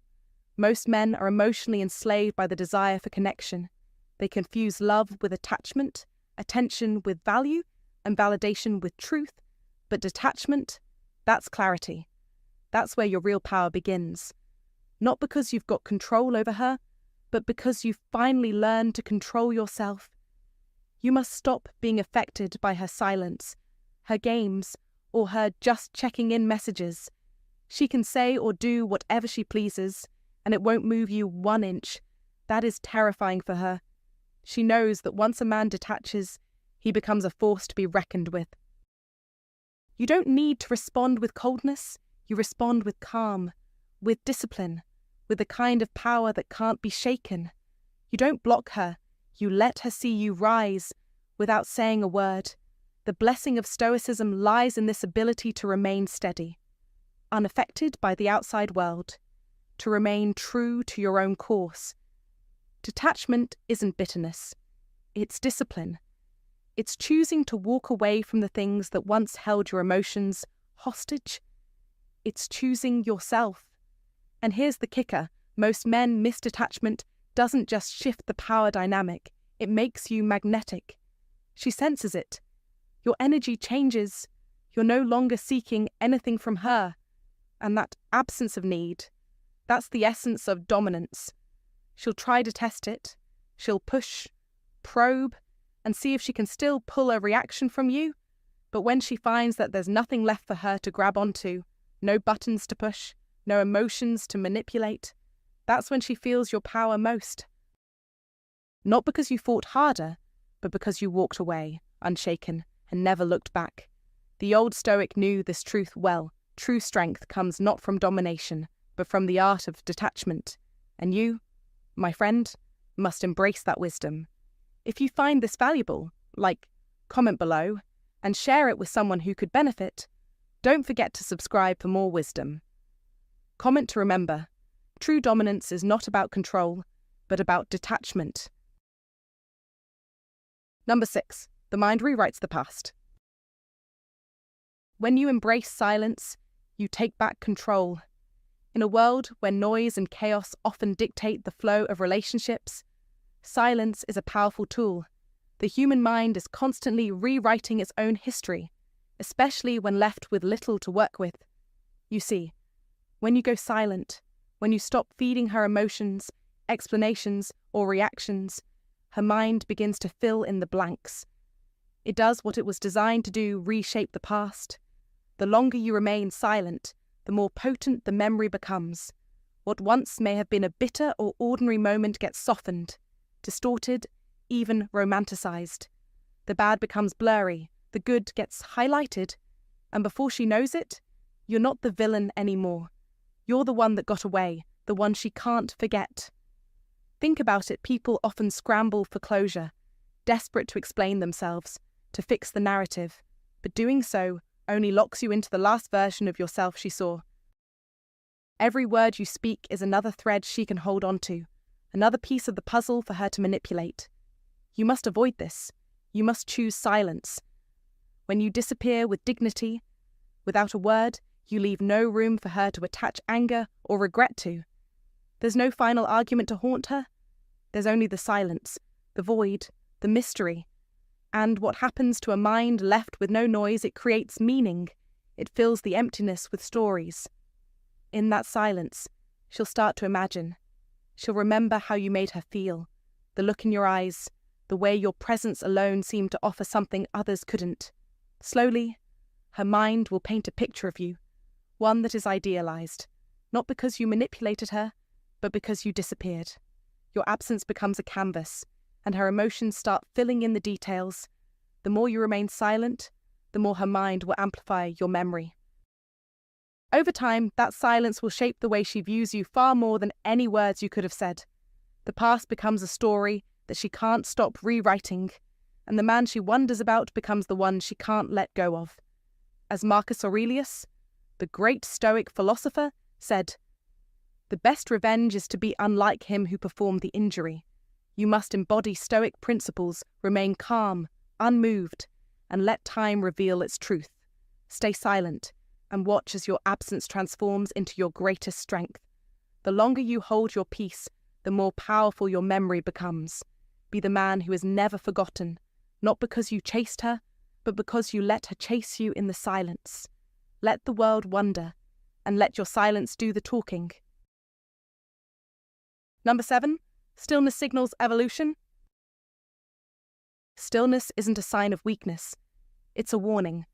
S1: Most men are emotionally enslaved by the desire for connection. They confuse love with attachment, attention with value, and validation with truth. But detachment, that's clarity. That's where your real power begins. Not because you've got control over her, but because you've finally learned to control yourself. You must stop being affected by her silence, her games, or her just checking in messages. She can say or do whatever she pleases, and it won't move you 1 inch. That is terrifying for her. She knows that once a man detaches, he becomes a force to be reckoned with. You don't need to respond with coldness, you respond with calm, with discipline, with the kind of power that can't be shaken. You don't block her, you let her see you rise without saying a word. The blessing of Stoicism lies in this ability to remain steady, unaffected by the outside world, to remain true to your own course. Detachment isn't bitterness, it's discipline. It's choosing to walk away from the things that once held your emotions hostage. It's choosing yourself. And here's the kicker, most men miss detachment doesn't just shift the power dynamic, it makes you magnetic. She senses it. Your energy changes. You're no longer seeking anything from her. And that absence of need, that's the essence of dominance. She'll try to test it. She'll push, probe, and see if she can still pull a reaction from you. But when she finds that there's nothing left for her to grab onto, no buttons to push, no emotions to manipulate, that's when she feels your power most. Not because you fought harder, but because you walked away, unshaken, and never looked back. The old Stoic knew this truth well. True strength comes not from domination, but from the art of detachment. And you, my friend, must embrace that wisdom. If you find this valuable, comment below and share it with someone who could benefit. Don't forget to subscribe for more wisdom. Comment to remember, true dominance is not about control, but about detachment. Number 6. The mind rewrites the past. When you embrace silence, you take back control. In a world where noise and chaos often dictate the flow of relationships, silence is a powerful tool. The human mind is constantly rewriting its own history, especially when left with little to work with. You see, when you go silent, when you stop feeding her emotions, explanations, or reactions, her mind begins to fill in the blanks. It does what it was designed to do, reshape the past. The longer you remain silent, the more potent the memory becomes. What once may have been a bitter or ordinary moment gets softened, distorted, even romanticized. The bad becomes blurry, the good gets highlighted, and before she knows it, you're not the villain anymore. You're the one that got away, the one she can't forget. Think about it, people often scramble for closure, desperate to explain themselves, to fix the narrative, but doing so only locks you into the last version of yourself she saw. Every word you speak is another thread she can hold on to, another piece of the puzzle for her to manipulate. You must avoid this. You must choose silence. When you disappear with dignity, without a word, you leave no room for her to attach anger or regret to. There's no final argument to haunt her. There's only the silence, the void, the mystery. And what happens to a mind left with no noise? It creates meaning. It fills the emptiness with stories. In that silence, she'll start to imagine. She'll remember how you made her feel, the look in your eyes, the way your presence alone seemed to offer something others couldn't. Slowly, her mind will paint a picture of you, one that is idealized, not because you manipulated her, but because you disappeared. Your absence becomes a canvas, and her emotions start filling in the details. The more you remain silent, the more her mind will amplify your memory. Over time, that silence will shape the way she views you far more than any words you could have said. The past becomes a story that she can't stop rewriting, and the man she wonders about becomes the one she can't let go of. As Marcus Aurelius, the great Stoic philosopher, said, "The best revenge is to be unlike him who performed the injury. You must embody Stoic principles, remain calm, unmoved, and let time reveal its truth. Stay silent, and watch as your absence transforms into your greatest strength. The longer you hold your peace, the more powerful your memory becomes. Be the man who is never forgotten, not because you chased her, but because you let her chase you in the silence. Let the world wonder, and let your silence do the talking." Number 7. Stillness signals evolution. Stillness isn't a sign of weakness. It's a warning,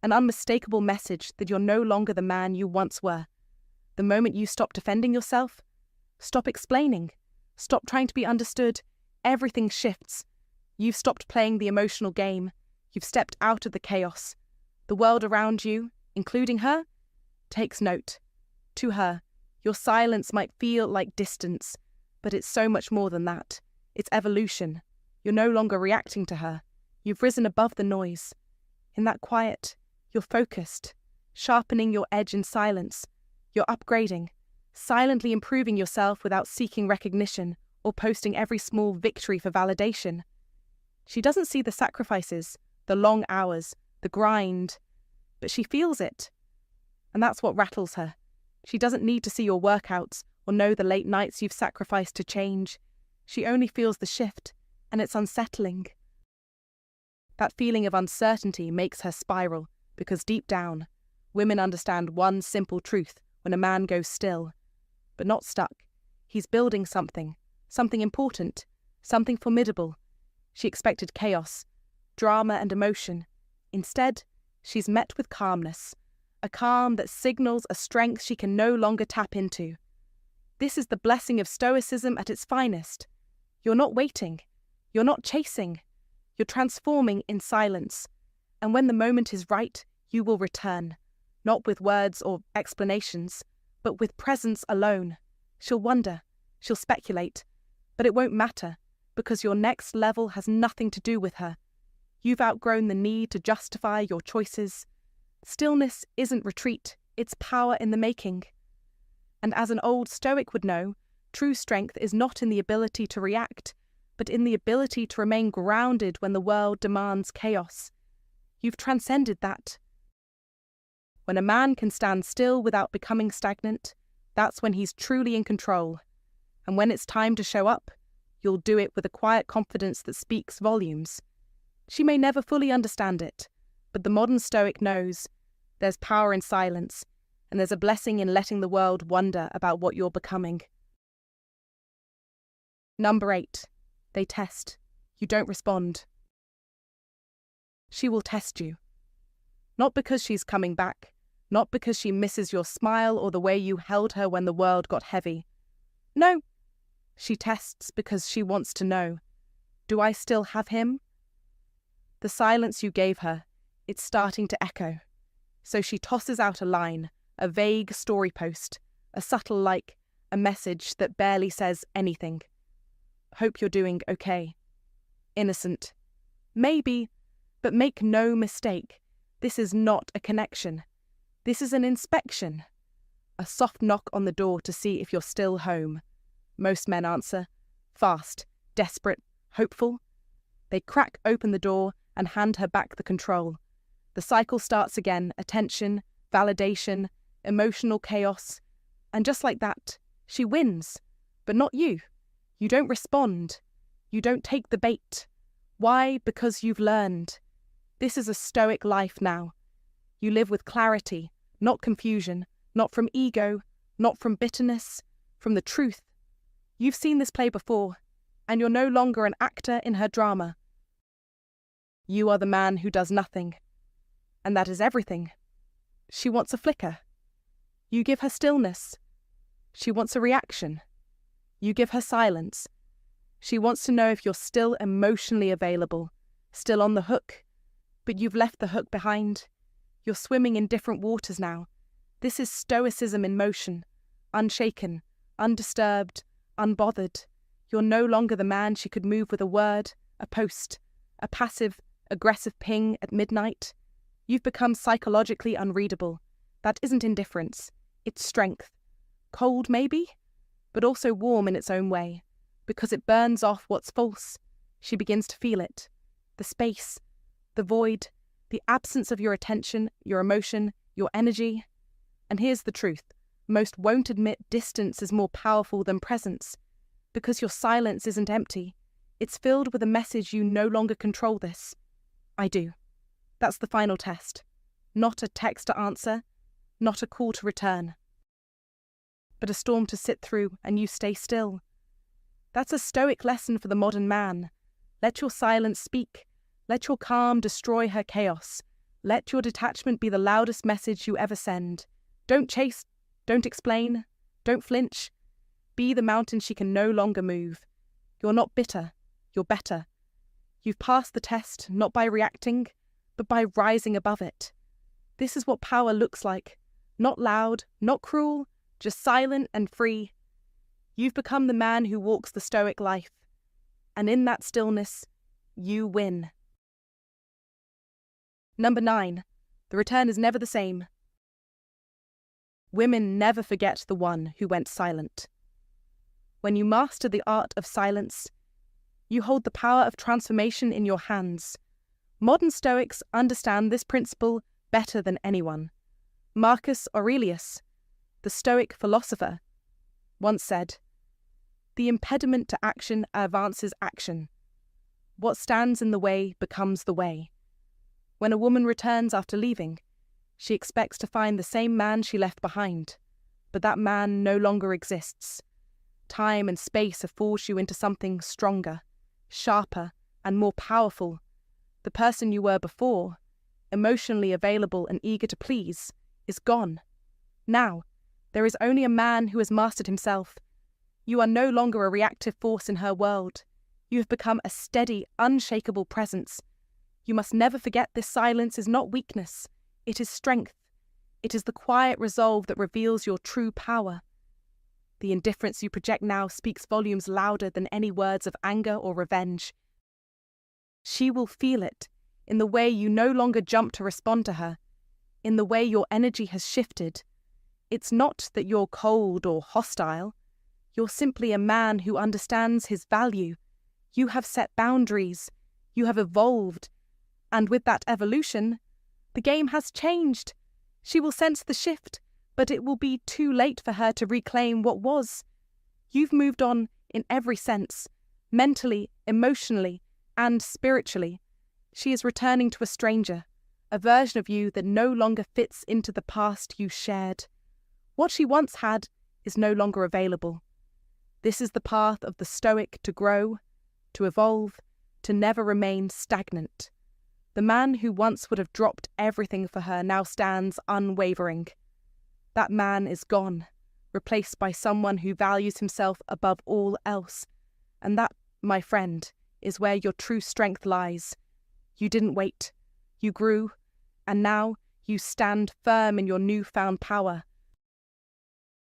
S1: an unmistakable message that you're no longer the man you once were. The moment you stop defending yourself, stop explaining, stop trying to be understood, everything shifts. You've stopped playing the emotional game. You've stepped out of the chaos. The world around you, including her, takes note. To her, your silence might feel like distance, but it's so much more than that. It's evolution. You're no longer reacting to her. You've risen above the noise. In that quiet, you're focused, sharpening your edge in silence. You're upgrading, silently improving yourself without seeking recognition or posting every small victory for validation. She doesn't see the sacrifices, the long hours, the grind, but she feels it. And that's what rattles her. She doesn't need to see your workouts or know the late nights you've sacrificed to change. She only feels the shift, and it's unsettling. That feeling of uncertainty makes her spiral, because deep down, women understand one simple truth when a man goes still, but not stuck. He's building something important, something formidable. She expected chaos, drama and emotion. Instead, she's met with calmness, a calm that signals a strength she can no longer tap into. This is the blessing of Stoicism at its finest. You're not waiting. You're not chasing. You're transforming in silence. And when the moment is right, you will return, not with words or explanations, but with presence alone. She'll wonder, she'll speculate, but it won't matter, because your next level has nothing to do with her. You've outgrown the need to justify your choices. Stillness isn't retreat, it's power in the making. And as an old Stoic would know, true strength is not in the ability to react, but in the ability to remain grounded when the world demands chaos. You've transcended that. When a man can stand still without becoming stagnant, that's when he's truly in control. And when it's time to show up, you'll do it with a quiet confidence that speaks volumes. She may never fully understand it, but the modern Stoic knows there's power in silence, and there's a blessing in letting the world wonder about what you're becoming. Number 8. They test. You don't respond. She will test you. Not because she's coming back, not because she misses your smile or the way you held her when the world got heavy. No. She tests because she wants to know, do I still have him? The silence you gave her, it's starting to echo. So she tosses out a line, a vague story post, a subtle like, a message that barely says anything. Hope you're doing okay. Innocent. Maybe, but make no mistake, this is not a connection. This is an inspection. A soft knock on the door to see if you're still home. Most men answer, fast, desperate, hopeful. They crack open the door and hand her back the control. The cycle starts again, attention, validation, emotional chaos. And just like that, she wins. But not you. You don't respond. You don't take the bait. Why? Because you've learned. This is a Stoic life now. You live with clarity, not confusion, not from ego, not from bitterness, from the truth. You've seen this play before, and you're no longer an actor in her drama. You are the man who does nothing, and that is everything. She wants a flicker. You give her stillness. She wants a reaction. You give her silence. She wants to know if you're still emotionally available, still on the hook, but you've left the hook behind. You're swimming in different waters now. This is Stoicism in motion, unshaken, undisturbed, unbothered. You're no longer the man she could move with a word, a post, a passive, aggressive ping at midnight. You've become psychologically unreadable. That isn't indifference, it's strength. Cold, maybe, but also warm in its own way. Because it burns off what's false, she begins to feel it. The space, the void, the absence of your attention, your emotion, your energy. And here's the truth. Most won't admit distance is more powerful than presence. Because your silence isn't empty. It's filled with a message you no longer control this. I do. That's the final test. Not a text to answer, not a call to return. But a storm to sit through and you stay still. That's a Stoic lesson for the modern man. Let your silence speak. Let your calm destroy her chaos. Let your detachment be the loudest message you ever send. Don't chase, don't explain, don't flinch. Be the mountain she can no longer move. You're not bitter, you're better. You've passed the test not by reacting, but by rising above it. This is what power looks like. Not loud, not cruel, just silent and free. You've become the man who walks the Stoic life. And in that stillness, you win. Number 9. The return is never the same. Women never forget the one who went silent. When you master the art of silence, you hold the power of transformation in your hands. Modern Stoics understand this principle better than anyone. Marcus Aurelius, the Stoic philosopher, once said, "The impediment to action advances action. What stands in the way becomes the way." When a woman returns after leaving, she expects to find the same man she left behind, but that man no longer exists. Time and space have forged you into something stronger, sharper, and more powerful. The person you were before, emotionally available and eager to please, is gone. Now, there is only a man who has mastered himself. You are no longer a reactive force in her world. You have become a steady, unshakable presence. You must never forget this silence is not weakness, it is strength. It is the quiet resolve that reveals your true power. The indifference you project now speaks volumes louder than any words of anger or revenge. She will feel it in the way you no longer jump to respond to her, in the way your energy has shifted. It's not that you're cold or hostile. You're simply a man who understands his value. You have set boundaries. You have evolved. And with that evolution, the game has changed. She will sense the shift, but it will be too late for her to reclaim what was. You've moved on in every sense, mentally, emotionally, and spiritually. She is returning to a stranger, a version of you that no longer fits into the past you shared. What she once had is no longer available. This is the path of the Stoic to grow, to evolve, to never remain stagnant. The man who once would have dropped everything for her now stands unwavering. That man is gone, replaced by someone who values himself above all else. And that, my friend, is where your true strength lies. You didn't wait. You grew, and now you stand firm in your newfound power.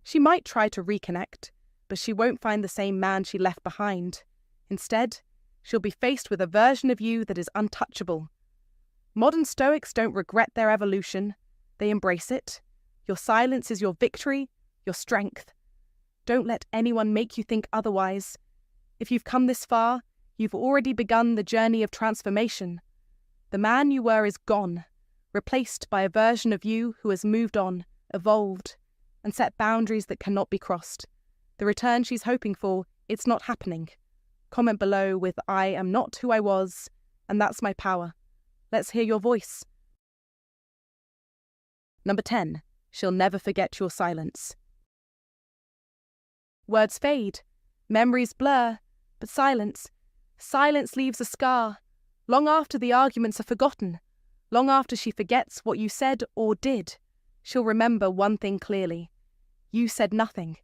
S1: She might try to reconnect, but she won't find the same man she left behind. Instead, she'll be faced with a version of you that is untouchable. Modern Stoics don't regret their evolution. They embrace it. Your silence is your victory, your strength. Don't let anyone make you think otherwise. If you've come this far, you've already begun the journey of transformation. The man you were is gone, replaced by a version of you who has moved on, evolved, and set boundaries that cannot be crossed. The return she's hoping for, it's not happening. Comment below with "I am not who I was, and that's my power." Let's hear your voice. Number 10. She'll never forget your silence. Words fade, memories blur, but silence leaves a scar. Long after the arguments are forgotten, long after she forgets what you said or did, she'll remember one thing clearly. You said nothing.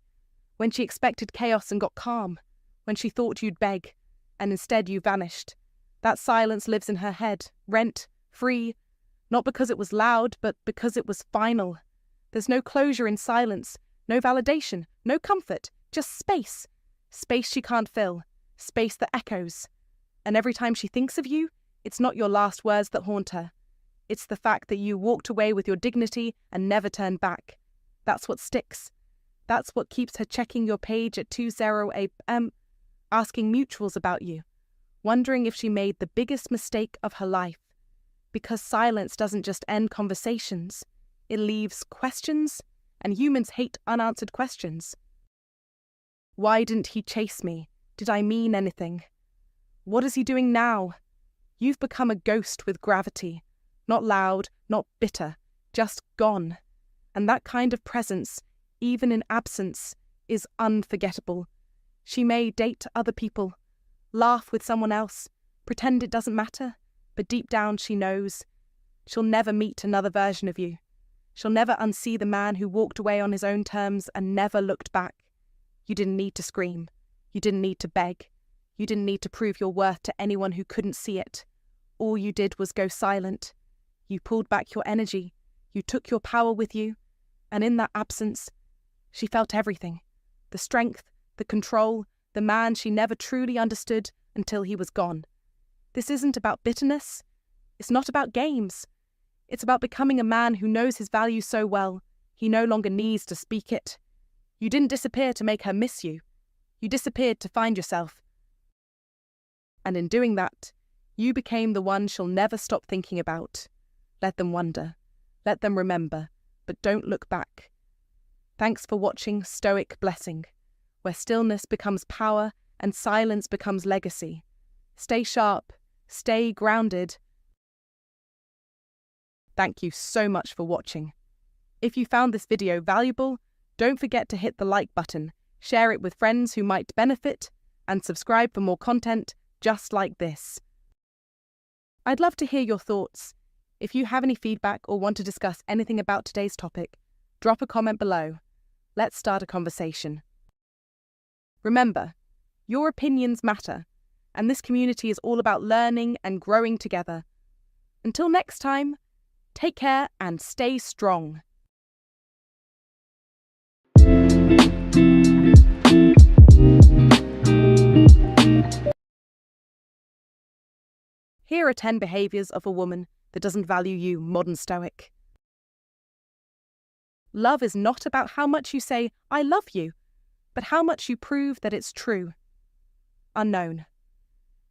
S1: When she expected chaos and got calm, when she thought you'd beg, and instead you vanished. That silence lives in her head, rent, free, not because it was loud, but because it was final. There's no closure in silence, no validation, no comfort, just space. Space she can't fill, space that echoes. And every time she thinks of you, it's not your last words that haunt her. It's the fact that you walked away with your dignity and never turned back. That's what sticks. That's what keeps her checking your page at 2:08 a.m, asking mutuals about you, wondering if she made the biggest mistake of her life. Because silence doesn't just end conversations, it leaves questions, and humans hate unanswered questions. Why didn't he chase me? Did I mean anything? What is he doing now? You've become a ghost with gravity, not loud, not bitter, just gone. And that kind of presence, even in absence, is unforgettable. She may date other people, laugh with someone else, pretend it doesn't matter, but deep down she knows she'll never meet another version of you. She'll never unsee the man who walked away on his own terms and never looked back. You didn't need to scream. You didn't need to beg. You didn't need to prove your worth to anyone who couldn't see it. All you did was go silent. You pulled back your energy. You took your power with you. And in that absence, she felt everything. The strength, the control, the man she never truly understood until he was gone. This isn't about bitterness. It's not about games. It's about becoming a man who knows his value so well, he no longer needs to speak it. You didn't disappear to make her miss you. You disappeared to find yourself. And in doing that, you became the one she'll never stop thinking about. Let them wonder. Let them remember. But don't look back. Thanks for watching Stoic Blessing, where stillness becomes power and silence becomes legacy. Stay sharp. Stay grounded. Thank you so much for watching. If you found this video valuable, don't forget to hit the like button, share it with friends who might benefit, and subscribe for more content just like this. I'd love to hear your thoughts. If you have any feedback or want to discuss anything about today's topic, drop a comment below. Let's start a conversation. Remember, your opinions matter, and this community is all about learning and growing together. Until next time, take care and stay strong. Here are 10 behaviors of a woman that doesn't value you, modern Stoic. Love is not about how much you say, "I love you," but how much you prove that it's true. Unknown.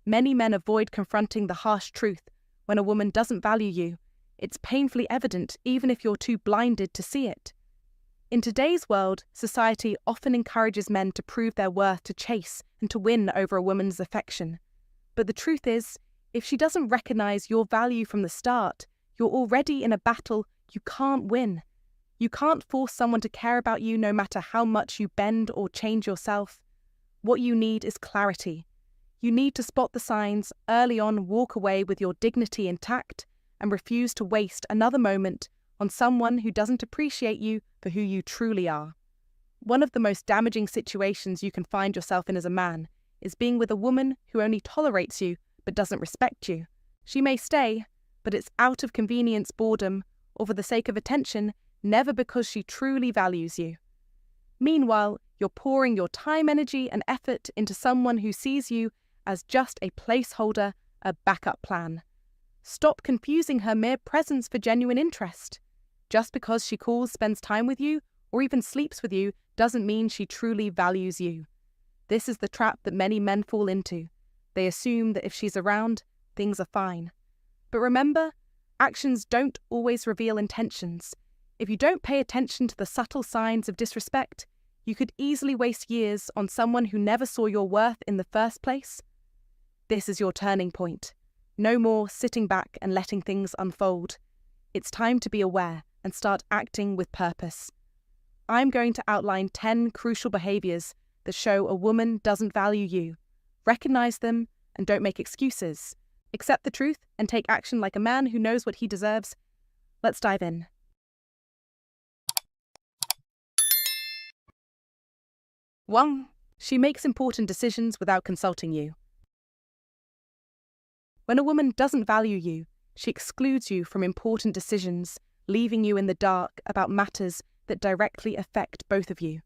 S1: Many men avoid confronting the harsh truth when a woman doesn't value you. It's painfully evident even if you're too blinded to see it. In today's world, society often encourages men to prove their worth, to chase and to win over a woman's affection. But the truth is, if she doesn't recognize your value from the start, you're already in a battle you can't win. You can't force someone to care about you no matter how much you bend or change yourself. What you need is clarity. You need to spot the signs, early on walk away with your dignity intact, and refuse to waste another moment on someone who doesn't appreciate you for who you truly are. One of the most damaging situations you can find yourself in as a man is being with a woman who only tolerates you but doesn't respect you. She may stay, but it's out of convenience, boredom, or for the sake of attention, never because she truly values you. Meanwhile, you're pouring your time, energy, and effort into someone who sees you as just a placeholder, a backup plan. Stop confusing her mere presence for genuine interest. Just because she calls, spends time with you, or even sleeps with you, doesn't mean she truly values you. This is the trap that many men fall into. They assume that if she's around, things are fine. But remember, actions don't always reveal intentions. If you don't pay attention to the subtle signs of disrespect, you could easily waste years on someone who never saw your worth in the first place. This is your turning point. No more sitting back and letting things unfold. It's time to be aware and start acting with purpose. I'm going to outline 10 crucial behaviors that show a woman doesn't value you. Recognize them and don't make excuses. Accept the truth and take action like a man who knows what he deserves. Let's dive in. 1. She makes important decisions without consulting you. When a woman doesn't value you, she excludes you from important decisions, leaving you in the dark about matters that directly affect both of you.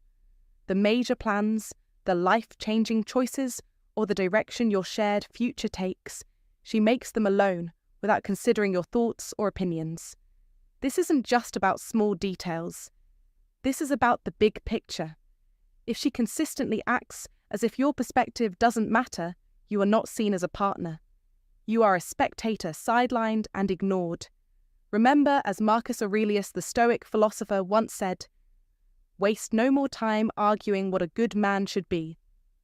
S1: The major plans, the life-changing choices, or the direction your shared future takes, she makes them alone without considering your thoughts or opinions. This isn't just about small details. This is about the big picture. If she consistently acts as if your perspective doesn't matter, you are not seen as a partner. You are a spectator, sidelined and ignored. Remember, as Marcus Aurelius, the Stoic philosopher, once said, "Waste no more time arguing what a good man should be.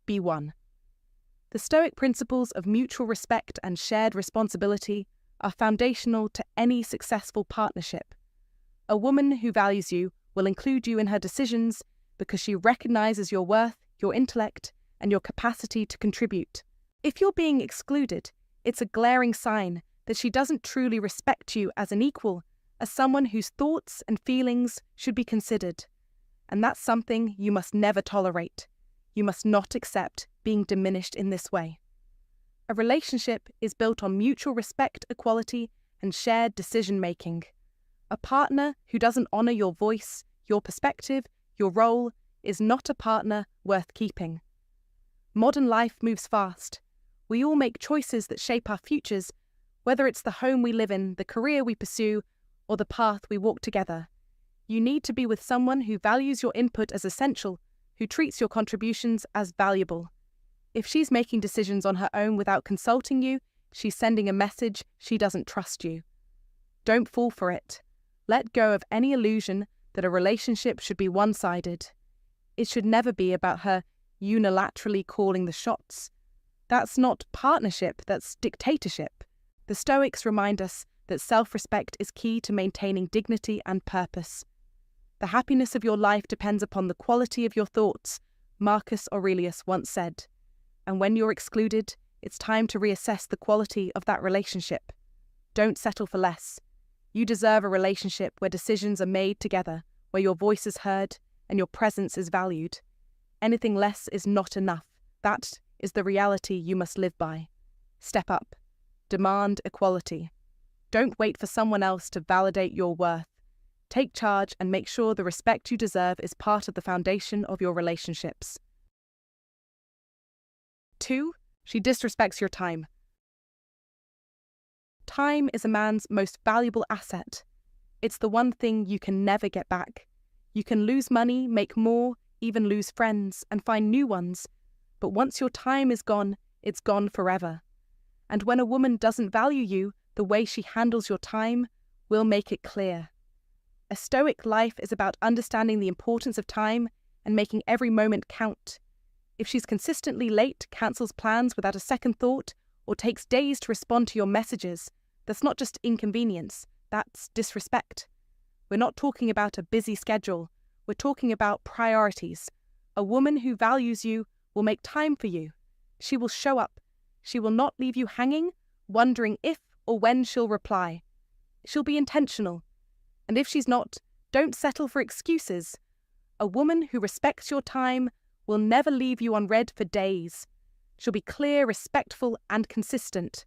S1: Be one." The Stoic principles of mutual respect and shared responsibility are foundational to any successful partnership. A woman who values you will include you in her decisions because she recognizes your worth, your intellect, and your capacity to contribute. If you're being excluded, It's a glaring sign that she doesn't truly respect you as an equal, as someone whose thoughts and feelings should be considered. And that's something you must never tolerate. You must not accept being diminished in this way. A relationship is built on mutual respect, equality, and shared decision-making. A partner who doesn't honor your voice, your perspective, your role, is not a partner worth keeping. Modern life moves fast. We all make choices that shape our futures, whether it's the home we live in, the career we pursue, or the path we walk together. You need to be with someone who values your input as essential, who treats your contributions as valuable. If she's making decisions on her own without consulting you, she's sending a message she doesn't trust you. Don't fall for it. Let go of any illusion that a relationship should be one-sided. It should never be about her unilaterally calling the shots. That's not partnership, that's dictatorship. The Stoics remind us that self-respect is key to maintaining dignity and purpose. The happiness of your life depends upon the quality of your thoughts, Marcus Aurelius once said. And when you're excluded, it's time to reassess the quality of that relationship. Don't settle for less. You deserve a relationship where decisions are made together, where your voice is heard and your presence is valued. Anything less is not enough. That is the reality you must live by. Step up. Demand equality. Don't wait for someone else to validate your worth. Take charge and make sure the respect you deserve is part of the foundation of your relationships. 2. She disrespects your time. Time is a man's most valuable asset. It's the one thing you can never get back. You can lose money, make more, even lose friends, and find new ones. But once your time is gone, it's gone forever. And when a woman doesn't value you, the way she handles your time will make it clear. A Stoic life is about understanding the importance of time and making every moment count. If she's consistently late, cancels plans without a second thought, or takes days to respond to your messages, that's not just inconvenience, that's disrespect. We're not talking about a busy schedule, we're talking about priorities. A woman who values you will make time for you. She will show up. She will not leave you hanging, wondering if or when she'll reply. She'll be intentional. And if she's not, don't settle for excuses. A woman who respects your time will never leave you unread for days. She'll be clear, respectful, and consistent.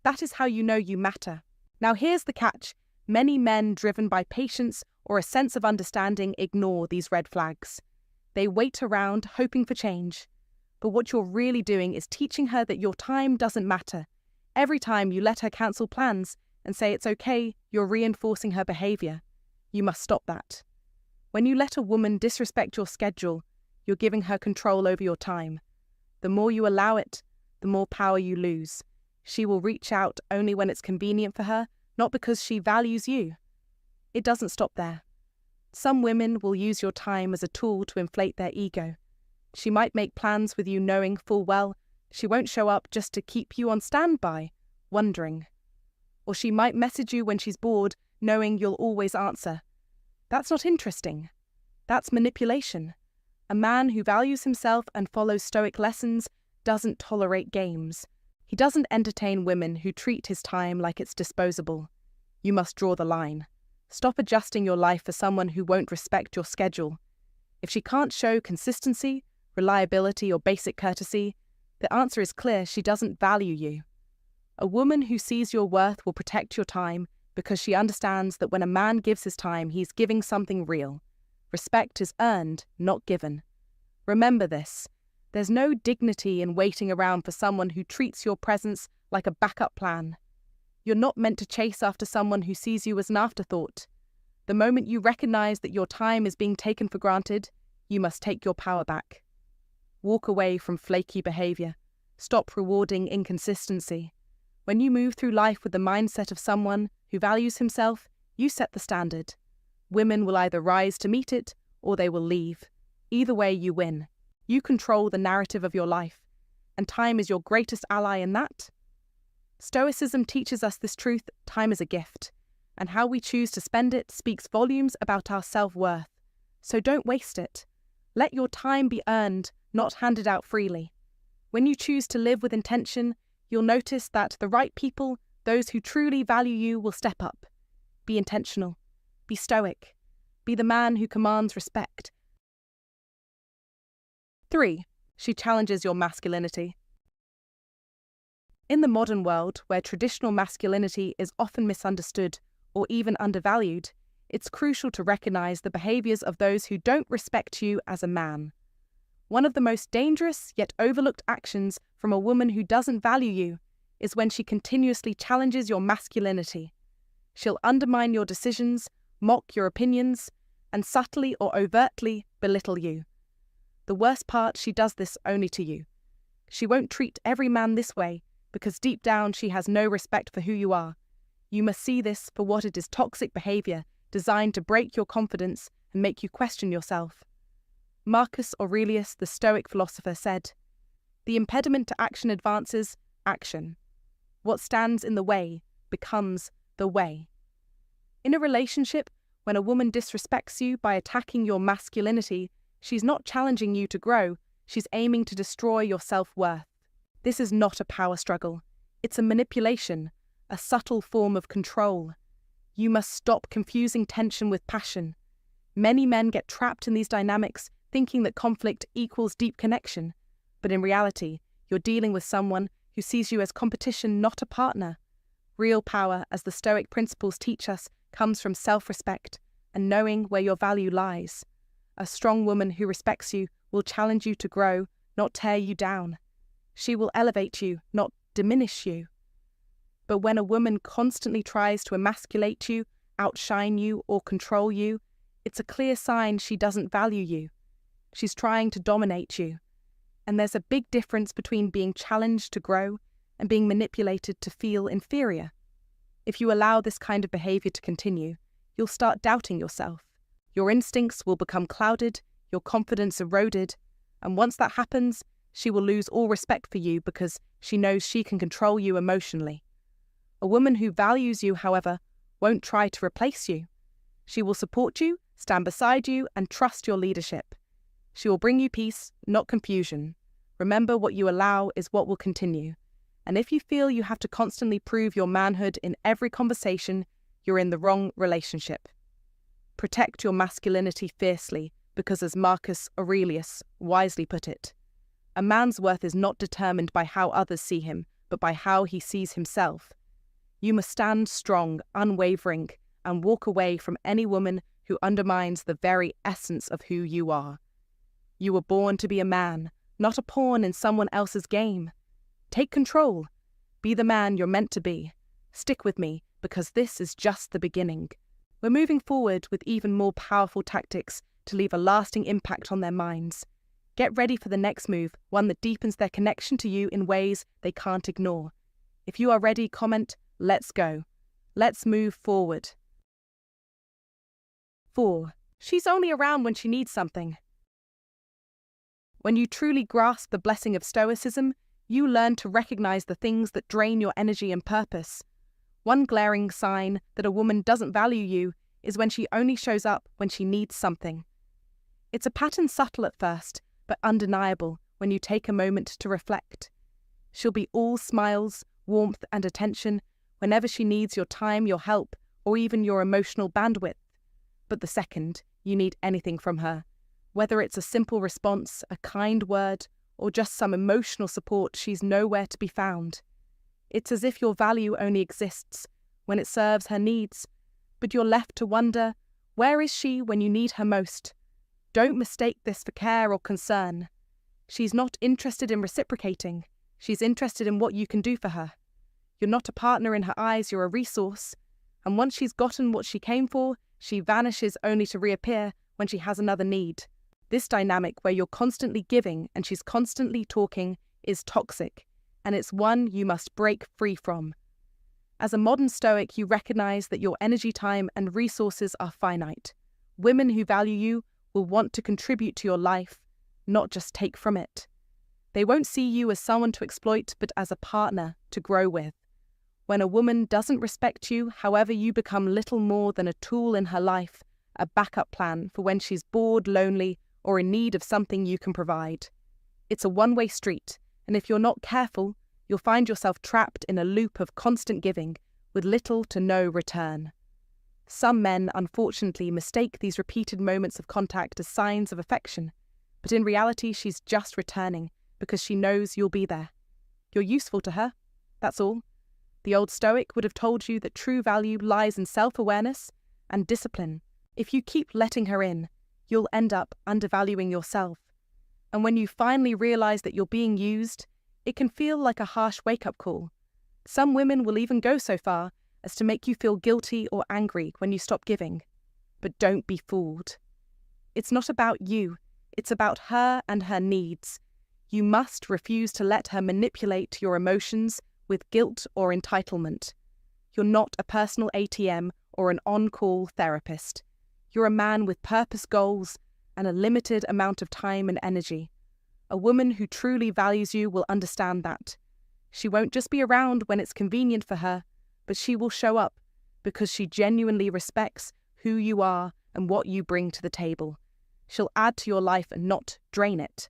S1: That is how you know you matter. Now here's the catch. Many men driven by patience or a sense of understanding ignore these red flags. They wait around, hoping for change. But what you're really doing is teaching her that your time doesn't matter. Every time you let her cancel plans and say it's okay, you're reinforcing her behavior. You must stop that. When you let a woman disrespect your schedule, you're giving her control over your time. The more you allow it, the more power you lose. She will reach out only when it's convenient for her, not because she values you. It doesn't stop there. Some women will use your time as a tool to inflate their ego. She might make plans with you knowing full well she won't show up just to keep you on standby, wondering. Or she might message you when she's bored, knowing you'll always answer. That's not interesting. That's manipulation. A man who values himself and follows Stoic lessons doesn't tolerate games. He doesn't entertain women who treat his time like it's disposable. You must draw the line. Stop adjusting your life for someone who won't respect your schedule. If she can't show consistency, reliability, or basic courtesy, the answer is clear: she doesn't value you. A woman who sees your worth will protect your time because she understands that when a man gives his time, he's giving something real. Respect is earned, not given. Remember this. There's no dignity in waiting around for someone who treats your presence like a backup plan. You're not meant to chase after someone who sees you as an afterthought. The moment you recognize that your time is being taken for granted, you must take your power back. Walk away from flaky behavior. Stop rewarding inconsistency. When you move through life with the mindset of someone who values himself, you set the standard. Women will either rise to meet it or they will leave. Either way, you win. You control the narrative of your life, and time is your greatest ally in that. Stoicism teaches us this truth: time is a gift, and how we choose to spend it speaks volumes about our self-worth. So don't waste it. Let your time be earned, not handed out freely. When you choose to live with intention, You'll notice that the right people, those who truly value you, will step up. Be intentional. Be stoic. Be the man who commands respect. 3. She challenges your masculinity. In the modern world, where traditional masculinity is often misunderstood or even undervalued, it's crucial to recognize the behaviors of those who don't respect you as a man. One of the most dangerous yet overlooked actions from a woman who doesn't value you is when she continuously challenges your masculinity. She'll undermine your decisions, mock your opinions, and subtly or overtly belittle you. The worst part, she does this only to you. She won't treat every man this way because deep down she has no respect for who you are. You must see this for what it is: toxic behavior designed to break your confidence and make you question yourself. Marcus Aurelius, the Stoic philosopher, said, "The impediment to action advances action. What stands in the way becomes the way." In a relationship, when a woman disrespects you by attacking your masculinity, she's not challenging you to grow, she's aiming to destroy your self-worth. This is not a power struggle. It's a manipulation, a subtle form of control. You must stop confusing tension with passion. Many men get trapped in these dynamics, thinking that conflict equals deep connection. But in reality, you're dealing with someone who sees you as competition, not a partner. Real power, as the Stoic principles teach us, comes from self-respect and knowing where your value lies. A strong woman who respects you will challenge you to grow, not tear you down. She will elevate you, not diminish you. But when a woman constantly tries to emasculate you, outshine you, or control you, it's a clear sign she doesn't value you. She's trying to dominate you. And there's a big difference between being challenged to grow and being manipulated to feel inferior. If you allow this kind of behavior to continue, you'll start doubting yourself. Your instincts will become clouded, your confidence eroded, and once that happens, she will lose all respect for you because she knows she can control you emotionally. A woman who values you, however, won't try to replace you. She will support you, stand beside you, and trust your leadership. She will bring you peace, not confusion. Remember, what you allow is what will continue. And if you feel you have to constantly prove your manhood in every conversation, you're in the wrong relationship. Protect your masculinity fiercely, because as Marcus Aurelius wisely put it, a man's worth is not determined by how others see him, but by how he sees himself. You must stand strong, unwavering, and walk away from any woman who undermines the very essence of who you are. You were born to be a man, not a pawn in someone else's game. Take control. Be the man you're meant to be. Stick with me, because this is just the beginning. We're moving forward with even more powerful tactics to leave a lasting impact on their minds. Get ready for the next move, one that deepens their connection to you in ways they can't ignore. If you are ready, comment, "Let's go." Let's move forward. 4. She's only around when she needs something. When you truly grasp the blessing of Stoicism, you learn to recognize the things that drain your energy and purpose. One glaring sign that a woman doesn't value you is when she only shows up when she needs something. It's a pattern subtle at first, but undeniable when you take a moment to reflect. She'll be all smiles, warmth, and attention whenever she needs your time, your help, or even your emotional bandwidth. But the second you need anything from her, whether it's a simple response, a kind word, or just some emotional support, she's nowhere to be found. It's as if your value only exists when it serves her needs, but you're left to wonder, where is she when you need her most? Don't mistake this for care or concern. She's not interested in reciprocating. She's interested in what you can do for her. You're not a partner in her eyes, you're a resource. And once she's gotten what she came for, she vanishes only to reappear when she has another need. This dynamic where you're constantly giving and she's constantly talking is toxic, and it's one you must break free from. As a modern Stoic, you recognize that your energy, time, and resources are finite. Women who value you will want to contribute to your life, not just take from it. They won't see you as someone to exploit, but as a partner to grow with. When a woman doesn't respect you, however, you become little more than a tool in her life, a backup plan for when she's bored, lonely, or in need of something you can provide. It's a one-way street, and if you're not careful, You'll find yourself trapped in a loop of constant giving with little to no return. Some men, unfortunately, mistake these repeated moments of contact as signs of affection, but in reality she's just returning because she knows you'll be there. You're useful to her, that's all. The old Stoic would have told you that true value lies in self-awareness and discipline. If you keep letting her in, you'll end up undervaluing yourself. And when you finally realize that you're being used, it can feel like a harsh wake-up call. Some women will even go so far as to make you feel guilty or angry when you stop giving. But don't be fooled. It's not about you, it's about her and her needs. You must refuse to let her manipulate your emotions with guilt or entitlement. You're not a personal ATM or an on-call therapist. You're a man with purpose, goals, and a limited amount of time and energy. A woman who truly values you will understand that. She won't just be around when it's convenient for her, but she will show up because she genuinely respects who you are and what you bring to the table. She'll add to your life and not drain it.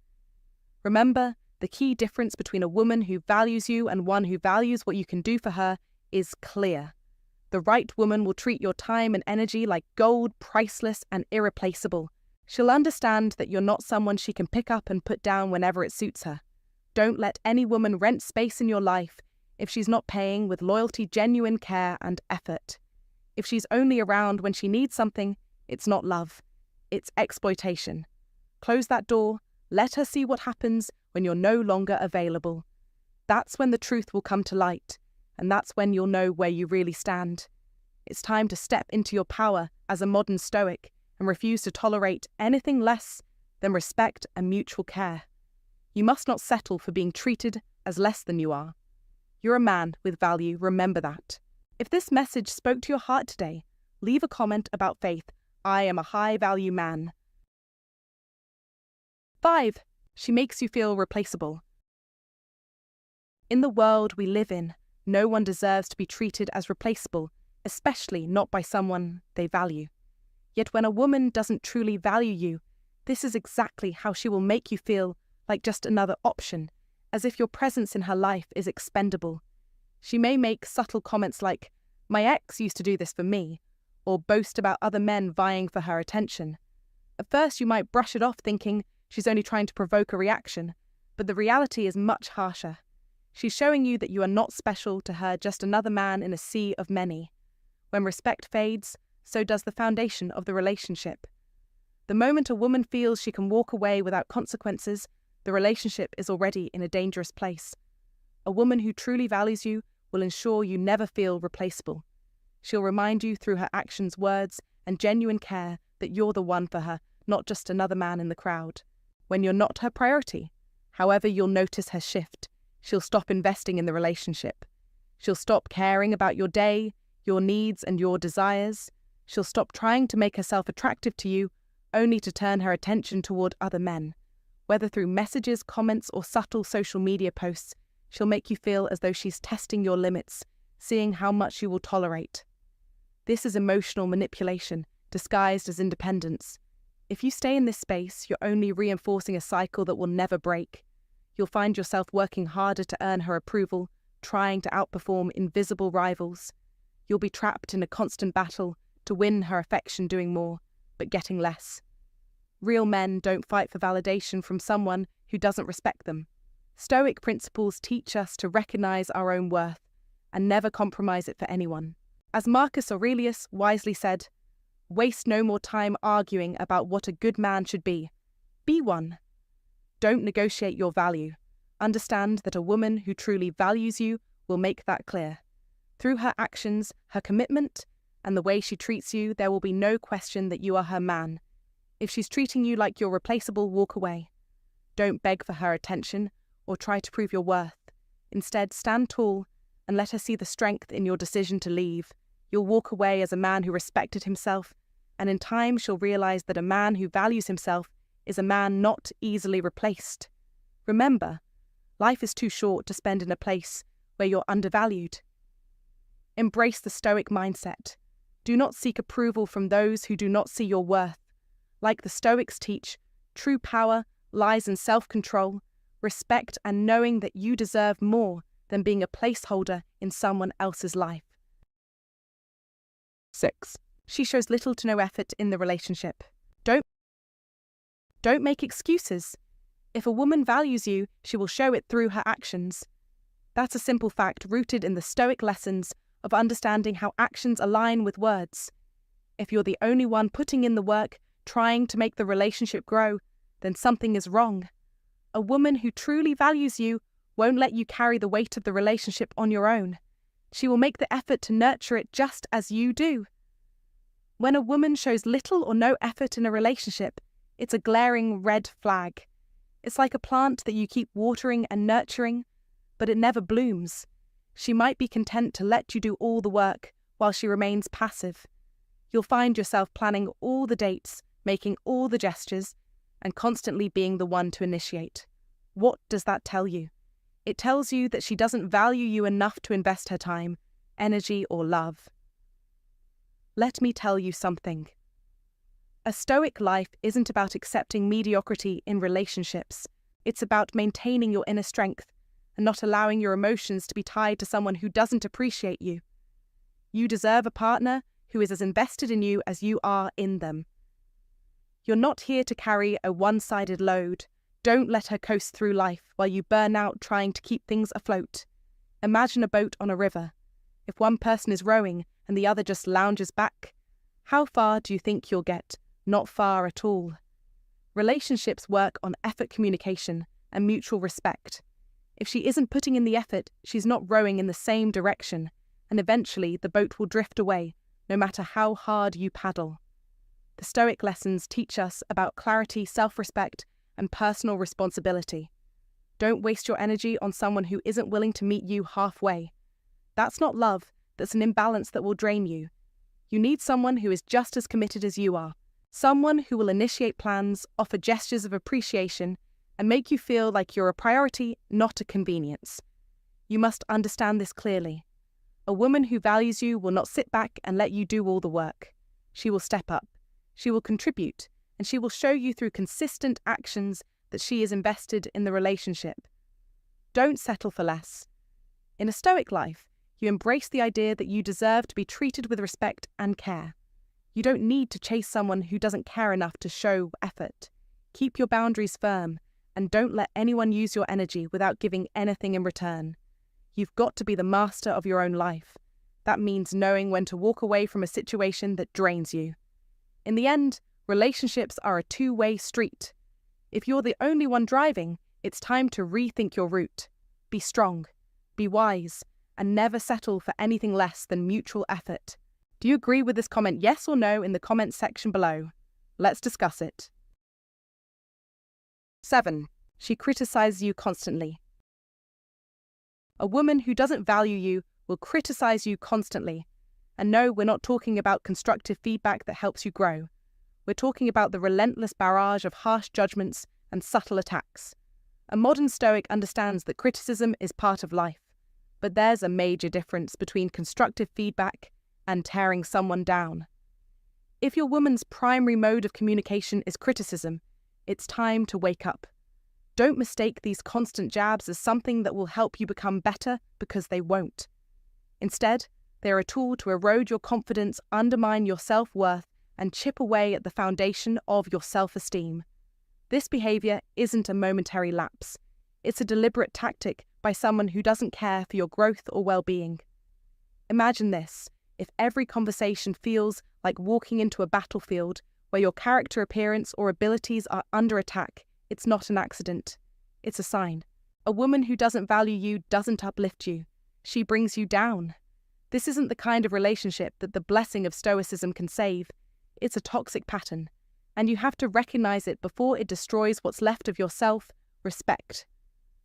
S1: Remember, the key difference between a woman who values you and one who values what you can do for her is clear. The right woman will treat your time and energy like gold, priceless and irreplaceable. She'll understand that you're not someone she can pick up and put down whenever it suits her. Don't let any woman rent space in your life if she's not paying with loyalty, genuine care and effort. If she's only around when she needs something, it's not love, it's exploitation. Close that door, let her see what happens when you're no longer available. That's when the truth will come to light, and that's when you'll know where you really stand. It's time to step into your power as a modern Stoic and refuse to tolerate anything less than respect and mutual care. You must not settle for being treated as less than you are. You're a man with value, remember that. If this message spoke to your heart today, leave a comment about faith. I am a high-value man. 5. She makes you feel replaceable. In the world we live in, no one deserves to be treated as replaceable, especially not by someone they value. Yet when a woman doesn't truly value you, this is exactly how she will make you feel, like just another option, as if your presence in her life is expendable. She may make subtle comments like, "My ex used to do this for me," or boast about other men vying for her attention. At first you might brush it off thinking she's only trying to provoke a reaction, but the reality is much harsher. She's showing you that you are not special to her, just another man in a sea of many. When respect fades, so does the foundation of the relationship. The moment a woman feels she can walk away without consequences, the relationship is already in a dangerous place. A woman who truly values you will ensure you never feel replaceable. She'll remind you through her actions, words, and genuine care that you're the one for her, not just another man in the crowd. When you're not her priority, however, you'll notice her shift. She'll stop investing in the relationship. She'll stop caring about your day, your needs, and your desires. She'll stop trying to make herself attractive to you, only to turn her attention toward other men. Whether through messages, comments, or subtle social media posts, she'll make you feel as though she's testing your limits, seeing how much you will tolerate. This is emotional manipulation, disguised as independence. If you stay in this space, you're only reinforcing a cycle that will never break. You'll find yourself working harder to earn her approval, trying to outperform invisible rivals. You'll be trapped in a constant battle to win her affection, doing more, but getting less. Real men don't fight for validation from someone who doesn't respect them. Stoic principles teach us to recognize our own worth and never compromise it for anyone. As Marcus Aurelius wisely said, "Waste no more time arguing about what a good man should be. Be one." Don't negotiate your value. Understand that a woman who truly values you will make that clear. Through her actions, her commitment, and the way she treats you, there will be no question that you are her man. If she's treating you like you're replaceable, walk away. Don't beg for her attention or try to prove your worth. Instead, stand tall and let her see the strength in your decision to leave. You'll walk away as a man who respected himself, and in time she'll realize that a man who values himself is a man not easily replaced. Remember, life is too short to spend in a place where you're undervalued. Embrace the Stoic mindset. Do not seek approval from those who do not see your worth. Like the Stoics teach, true power lies in self-control, respect, and knowing that you deserve more than being a placeholder in someone else's life. 6. She shows little to no effort in the relationship. Don't make excuses. If a woman values you, she will show it through her actions. That's a simple fact rooted in the Stoic lessons of understanding how actions align with words. If you're the only one putting in the work, trying to make the relationship grow, then something is wrong. A woman who truly values you won't let you carry the weight of the relationship on your own. She will make the effort to nurture it just as you do. When a woman shows little or no effort in a relationship, it's a glaring red flag. It's like a plant that you keep watering and nurturing, but it never blooms. She might be content to let you do all the work while she remains passive. You'll find yourself planning all the dates, making all the gestures, and constantly being the one to initiate. What does that tell you? It tells you that she doesn't value you enough to invest her time, energy, or love. Let me tell you something. A Stoic life isn't about accepting mediocrity in relationships. It's about maintaining your inner strength and not allowing your emotions to be tied to someone who doesn't appreciate you. You deserve a partner who is as invested in you as you are in them. You're not here to carry a one-sided load. Don't let her coast through life while you burn out trying to keep things afloat. Imagine a boat on a river. If one person is rowing and the other just lounges back, how far do you think you'll get? Not far at all. Relationships work on effort communication and mutual respect. If she isn't putting in the effort, she's not rowing in the same direction, and eventually the boat will drift away, no matter how hard you paddle. The Stoic lessons teach us about clarity, self-respect, and personal responsibility. Don't waste your energy on someone who isn't willing to meet you halfway. That's not love, that's an imbalance that will drain you. You need someone who is just as committed as you are. Someone who will initiate plans, offer gestures of appreciation, and make you feel like you're a priority, not a convenience. You must understand this clearly. A woman who values you will not sit back and let you do all the work. She will step up, she will contribute, and she will show you through consistent actions that she is invested in the relationship. Don't settle for less. In a Stoic life, you embrace the idea that you deserve to be treated with respect and care. You don't need to chase someone who doesn't care enough to show effort. Keep your boundaries firm, and don't let anyone use your energy without giving anything in return. You've got to be the master of your own life. That means knowing when to walk away from a situation that drains you. In the end, relationships are a two-way street. If you're the only one driving, it's time to rethink your route. Be strong, be wise, and never settle for anything less than mutual effort. Do you agree with this comment, yes or no, in the comments section below? Let's discuss it. 7. She criticizes you constantly. A woman who doesn't value you will criticize you constantly. And no, we're not talking about constructive feedback that helps you grow. We're talking about the relentless barrage of harsh judgments and subtle attacks. A modern Stoic understands that criticism is part of life, but there's a major difference between constructive feedback and tearing someone down. If your woman's primary mode of communication is criticism, it's time to wake up. Don't mistake these constant jabs as something that will help you become better, because they won't. Instead, they're a tool to erode your confidence, undermine your self-worth, and chip away at the foundation of your self-esteem. This behavior isn't a momentary lapse. It's a deliberate tactic by someone who doesn't care for your growth or well-being. Imagine this: if every conversation feels like walking into a battlefield where your character appearance or abilities are under attack, it's not an accident. It's a sign. A woman who doesn't value you doesn't uplift you. She brings you down. This isn't the kind of relationship that the Blessing of Stoicism can save. It's a toxic pattern, and you have to recognize it before it destroys what's left of your self-respect.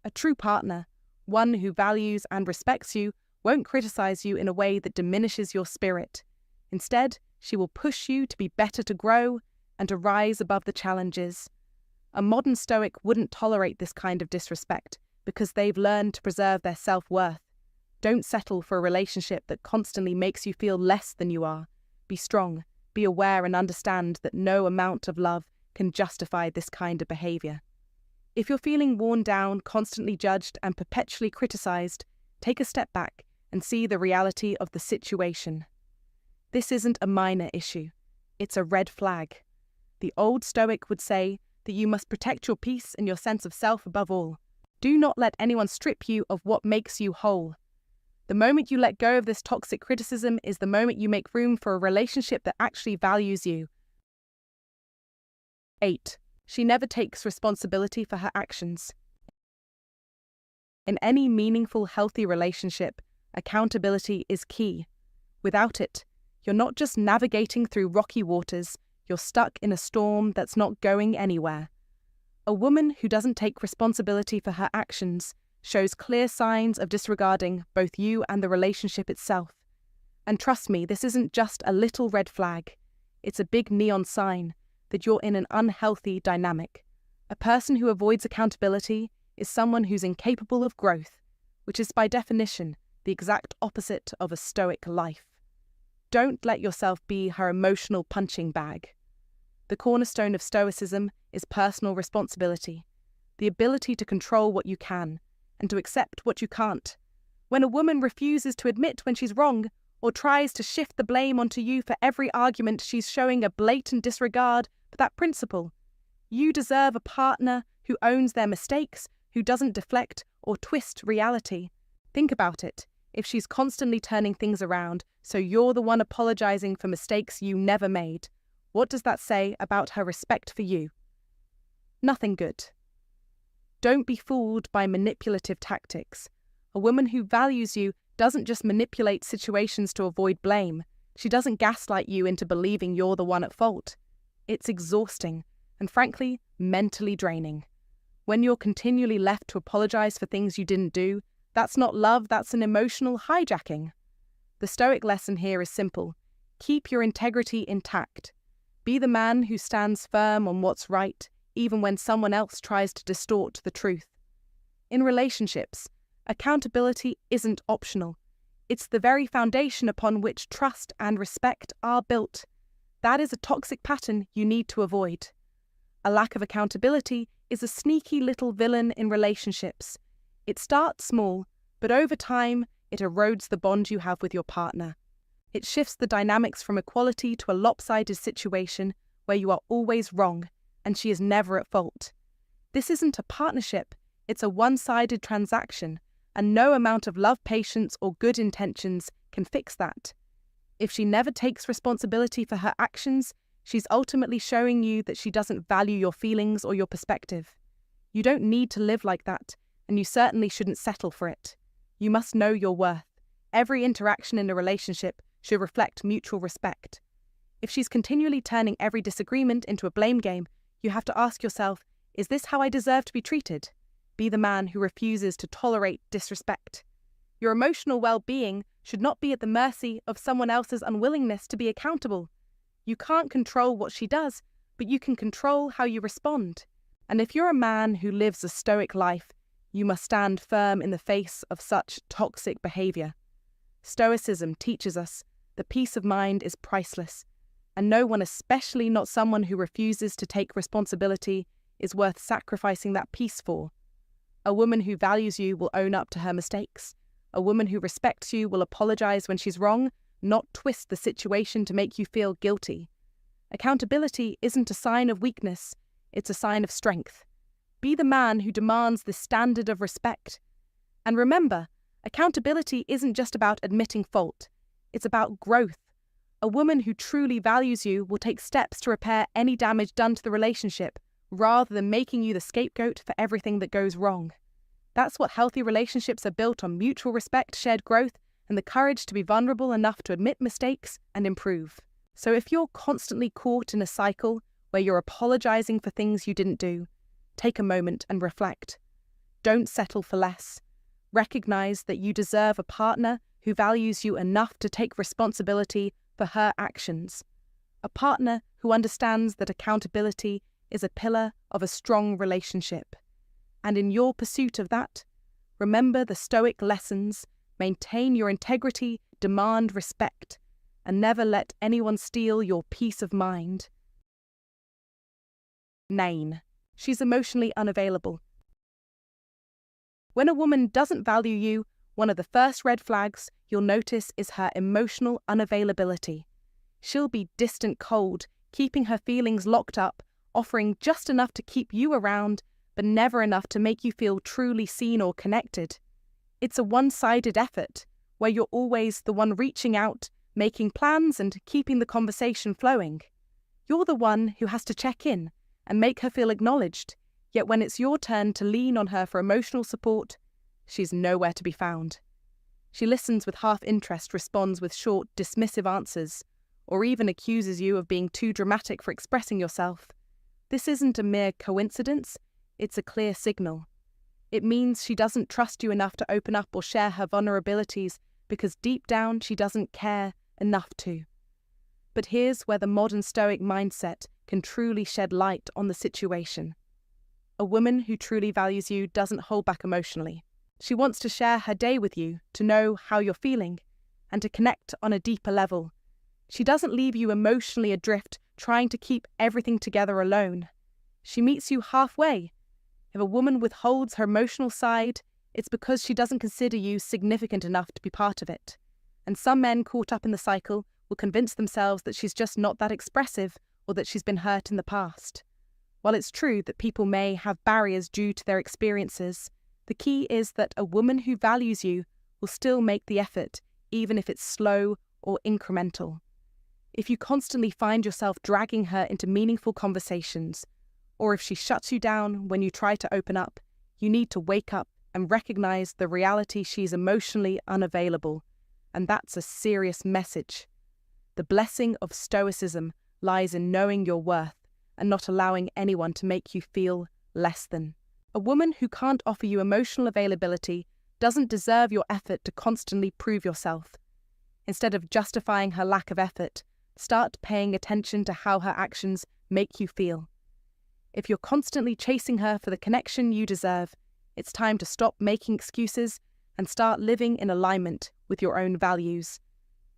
S1: A true partner, one who values and respects you, won't criticize you in a way that diminishes your spirit. Instead, she will push you to be better, to grow, and to rise above the challenges. A modern Stoic wouldn't tolerate this kind of disrespect because they've learned to preserve their self-worth. Don't settle for a relationship that constantly makes you feel less than you are. Be strong, be aware, and understand that no amount of love can justify this kind of behavior. If you're feeling worn down, constantly judged, and perpetually criticized, Take a step back and see the reality of the situation. This isn't a minor issue. It's a red flag. The old Stoic would say that you must protect your peace and your sense of self above all. Do not let anyone strip you of what makes you whole. The moment you let go of this toxic criticism is the moment you make room for a relationship that actually values you. 8. She never takes responsibility for her actions. In any meaningful, healthy relationship, accountability is key. Without it, you're not just navigating through rocky waters, you're stuck in a storm that's not going anywhere. A woman who doesn't take responsibility for her actions shows clear signs of disregarding both you and the relationship itself. And trust me, this isn't just a little red flag. It's a big neon sign that you're in an unhealthy dynamic. A person who avoids accountability is someone who's incapable of growth, which is by definition the exact opposite of a Stoic life. Don't let yourself be her emotional punching bag. The cornerstone of Stoicism is personal responsibility, the ability to control what you can and to accept what you can't. When a woman refuses to admit when she's wrong or tries to shift the blame onto you for every argument, she's showing a blatant disregard for that principle. You deserve a partner who owns their mistakes, who doesn't deflect or twist reality. Think about it. If she's constantly turning things around, so you're the one apologizing for mistakes you never made, what does that say about her respect for you? Nothing good. Don't be fooled by manipulative tactics. A woman who values you doesn't just manipulate situations to avoid blame. She doesn't gaslight you into believing you're the one at fault. It's exhausting and, frankly, mentally draining. When you're continually left to apologize for things you didn't do, that's not love, that's an emotional hijacking. The Stoic lesson here is simple. Keep your integrity intact. Be the man who stands firm on what's right, even when someone else tries to distort the truth. In relationships, accountability isn't optional. It's the very foundation upon which trust and respect are built. That is a toxic pattern you need to avoid. A lack of accountability is a sneaky little villain in relationships. It starts small, but over time, it erodes the bond you have with your partner. It shifts the dynamics from equality to a lopsided situation where you are always wrong and she is never at fault. This isn't a partnership, it's a one-sided transaction, and no amount of love, patience, or good intentions can fix that. If she never takes responsibility for her actions, she's ultimately showing you that she doesn't value your feelings or your perspective. You don't need to live like that, and you certainly shouldn't settle for it. You must know your worth. Every interaction in a relationship should reflect mutual respect. If she's continually turning every disagreement into a blame game, you have to ask yourself, is this how I deserve to be treated? Be the man who refuses to tolerate disrespect. Your emotional well-being should not be at the mercy of someone else's unwillingness to be accountable. You can't control what she does, but you can control how you respond. And if you're a man who lives a Stoic life, you must stand firm in the face of such toxic behavior. Stoicism teaches us that peace of mind is priceless, and no one, especially not someone who refuses to take responsibility, is worth sacrificing that peace for. A woman who values you will own up to her mistakes. A woman who respects you will apologize when she's wrong, not twist the situation to make you feel guilty. Accountability isn't a sign of weakness, it's a sign of strength. Be the man who demands this standard of respect. And remember, accountability isn't just about admitting fault, it's about growth. A woman who truly values you will take steps to repair any damage done to the relationship, rather than making you the scapegoat for everything that goes wrong. That's what healthy relationships are built on: mutual respect, shared growth, and the courage to be vulnerable enough to admit mistakes and improve. So if you're constantly caught in a cycle where you're apologizing for things you didn't do, take a moment and reflect. Don't settle for less. Recognize that you deserve a partner who values you enough to take responsibility for her actions. A partner who understands that accountability is a pillar of a strong relationship. And in your pursuit of that, remember the Stoic lessons: maintain your integrity, demand respect, and never let anyone steal your peace of mind. 9. She's emotionally unavailable. When a woman doesn't value you, One of the first red flags you'll notice is her emotional unavailability. She'll be distant cold, keeping her feelings locked up, offering just enough to keep you around, but never enough to make you feel truly seen or connected. It's a one-sided effort, where you're always the one reaching out, making plans and keeping the conversation flowing. You're the one who has to check in and make her feel acknowledged, yet when it's your turn to lean on her for emotional support, she's nowhere to be found. She listens with half interest, responds with short, dismissive answers, or even accuses you of being too dramatic for expressing yourself. This isn't a mere coincidence, it's a clear signal. It means she doesn't trust you enough to open up or share her vulnerabilities because deep down she doesn't care enough to. But here's where the modern Stoic mindset can truly shed light on the situation. A woman who truly values you doesn't hold back emotionally. She wants to share her day with you, to know how you're feeling, and to connect on a deeper level. She doesn't leave you emotionally adrift, trying to keep everything together alone. She meets you halfway. If a woman withholds her emotional side, it's because she doesn't consider you significant enough to be part of it. And some men caught up in the cycle will convince themselves that she's just not that expressive or that she's been hurt in the past. While it's true that people may have barriers due to their experiences, the key is that a woman who values you will still make the effort, even if it's slow or incremental. If you constantly find yourself dragging her into meaningful conversations, or if she shuts you down when you try to open up, you need to wake up and recognize the reality she's emotionally unavailable, and that's a serious message. The blessing of Stoicism lies in knowing your worth and not allowing anyone to make you feel less than. A woman who can't offer you emotional availability doesn't deserve your effort to constantly prove yourself. Instead of justifying her lack of effort, start paying attention to how her actions make you feel. If you're constantly chasing her for the connection you deserve, it's time to stop making excuses and start living in alignment with your own values.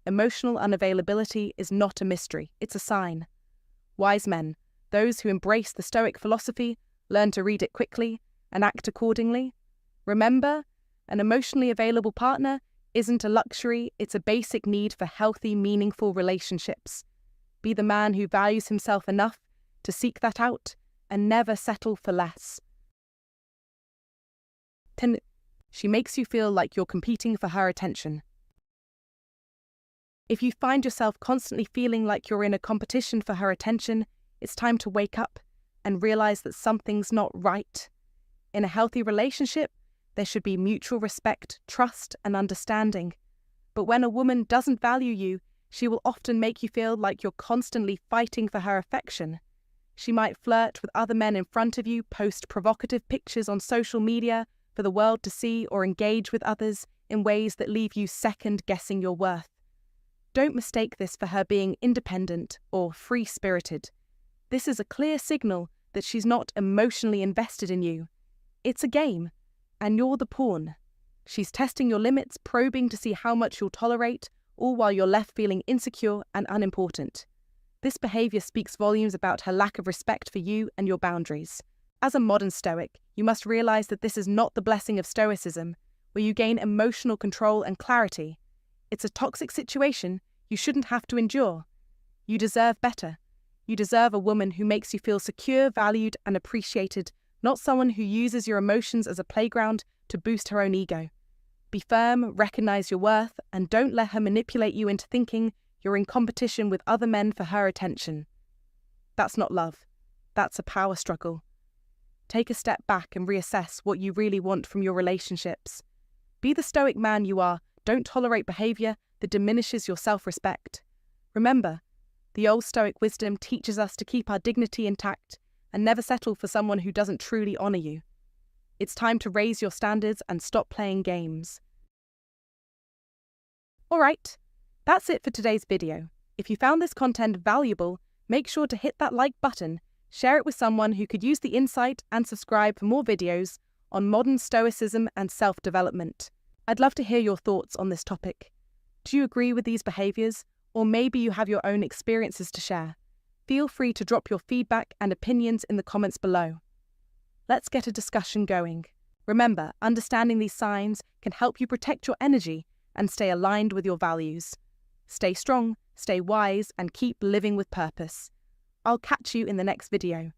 S1: Emotional unavailability is not a mystery, it's a sign. Wise men, those who embrace the Stoic philosophy, learn to read it quickly and act accordingly. Remember, an emotionally available partner isn't a luxury, it's a basic need for healthy, meaningful relationships. Be the man who values himself enough to seek that out and never settle for less. She makes you feel like you're competing for her attention. If you find yourself constantly feeling like you're in a competition for her attention, it's time to wake up and realize that something's not right. In a healthy relationship, there should be mutual respect, trust, and understanding. But when a woman doesn't value you, she will often make you feel like you're constantly fighting for her affection. She might flirt with other men in front of you, post provocative pictures on social media for the world to see, or engage with others in ways that leave you second-guessing your worth. Don't mistake this for her being independent or free-spirited. This is a clear signal that she's not emotionally invested in you. It's a game, and you're the pawn. She's testing your limits, probing to see how much you'll tolerate, all while you're left feeling insecure and unimportant. This behavior speaks volumes about her lack of respect for you and your boundaries. As a modern Stoic, you must realize that this is not the blessing of Stoicism, where you gain emotional control and clarity. It's a toxic situation you shouldn't have to endure. You deserve better. You deserve a woman who makes you feel secure, valued, and appreciated, not someone who uses your emotions as a playground to boost her own ego. Be firm, recognize your worth, and don't let her manipulate you into thinking you're in competition with other men for her attention. That's not love. That's a power struggle. Take a step back and reassess what you really want from your relationships. Be the Stoic man you are. Don't tolerate behavior that diminishes your self-respect. Remember, the old Stoic wisdom teaches us to keep our dignity intact and never settle for someone who doesn't truly honor you. It's time to raise your standards and stop playing games. Alright, that's it for today's video. If you found this content valuable, make sure to hit that like button, share it with someone who could use the insight, and subscribe for more videos on modern Stoicism and self-development. I'd love to hear your thoughts on this topic. Do you agree with these behaviors, or maybe you have your own experiences to share? Feel free to drop your feedback and opinions in the comments below. Let's get a discussion going. Remember, understanding these signs can help you protect your energy and stay aligned with your values. Stay strong, stay wise, and keep living with purpose. I'll catch you in the next video.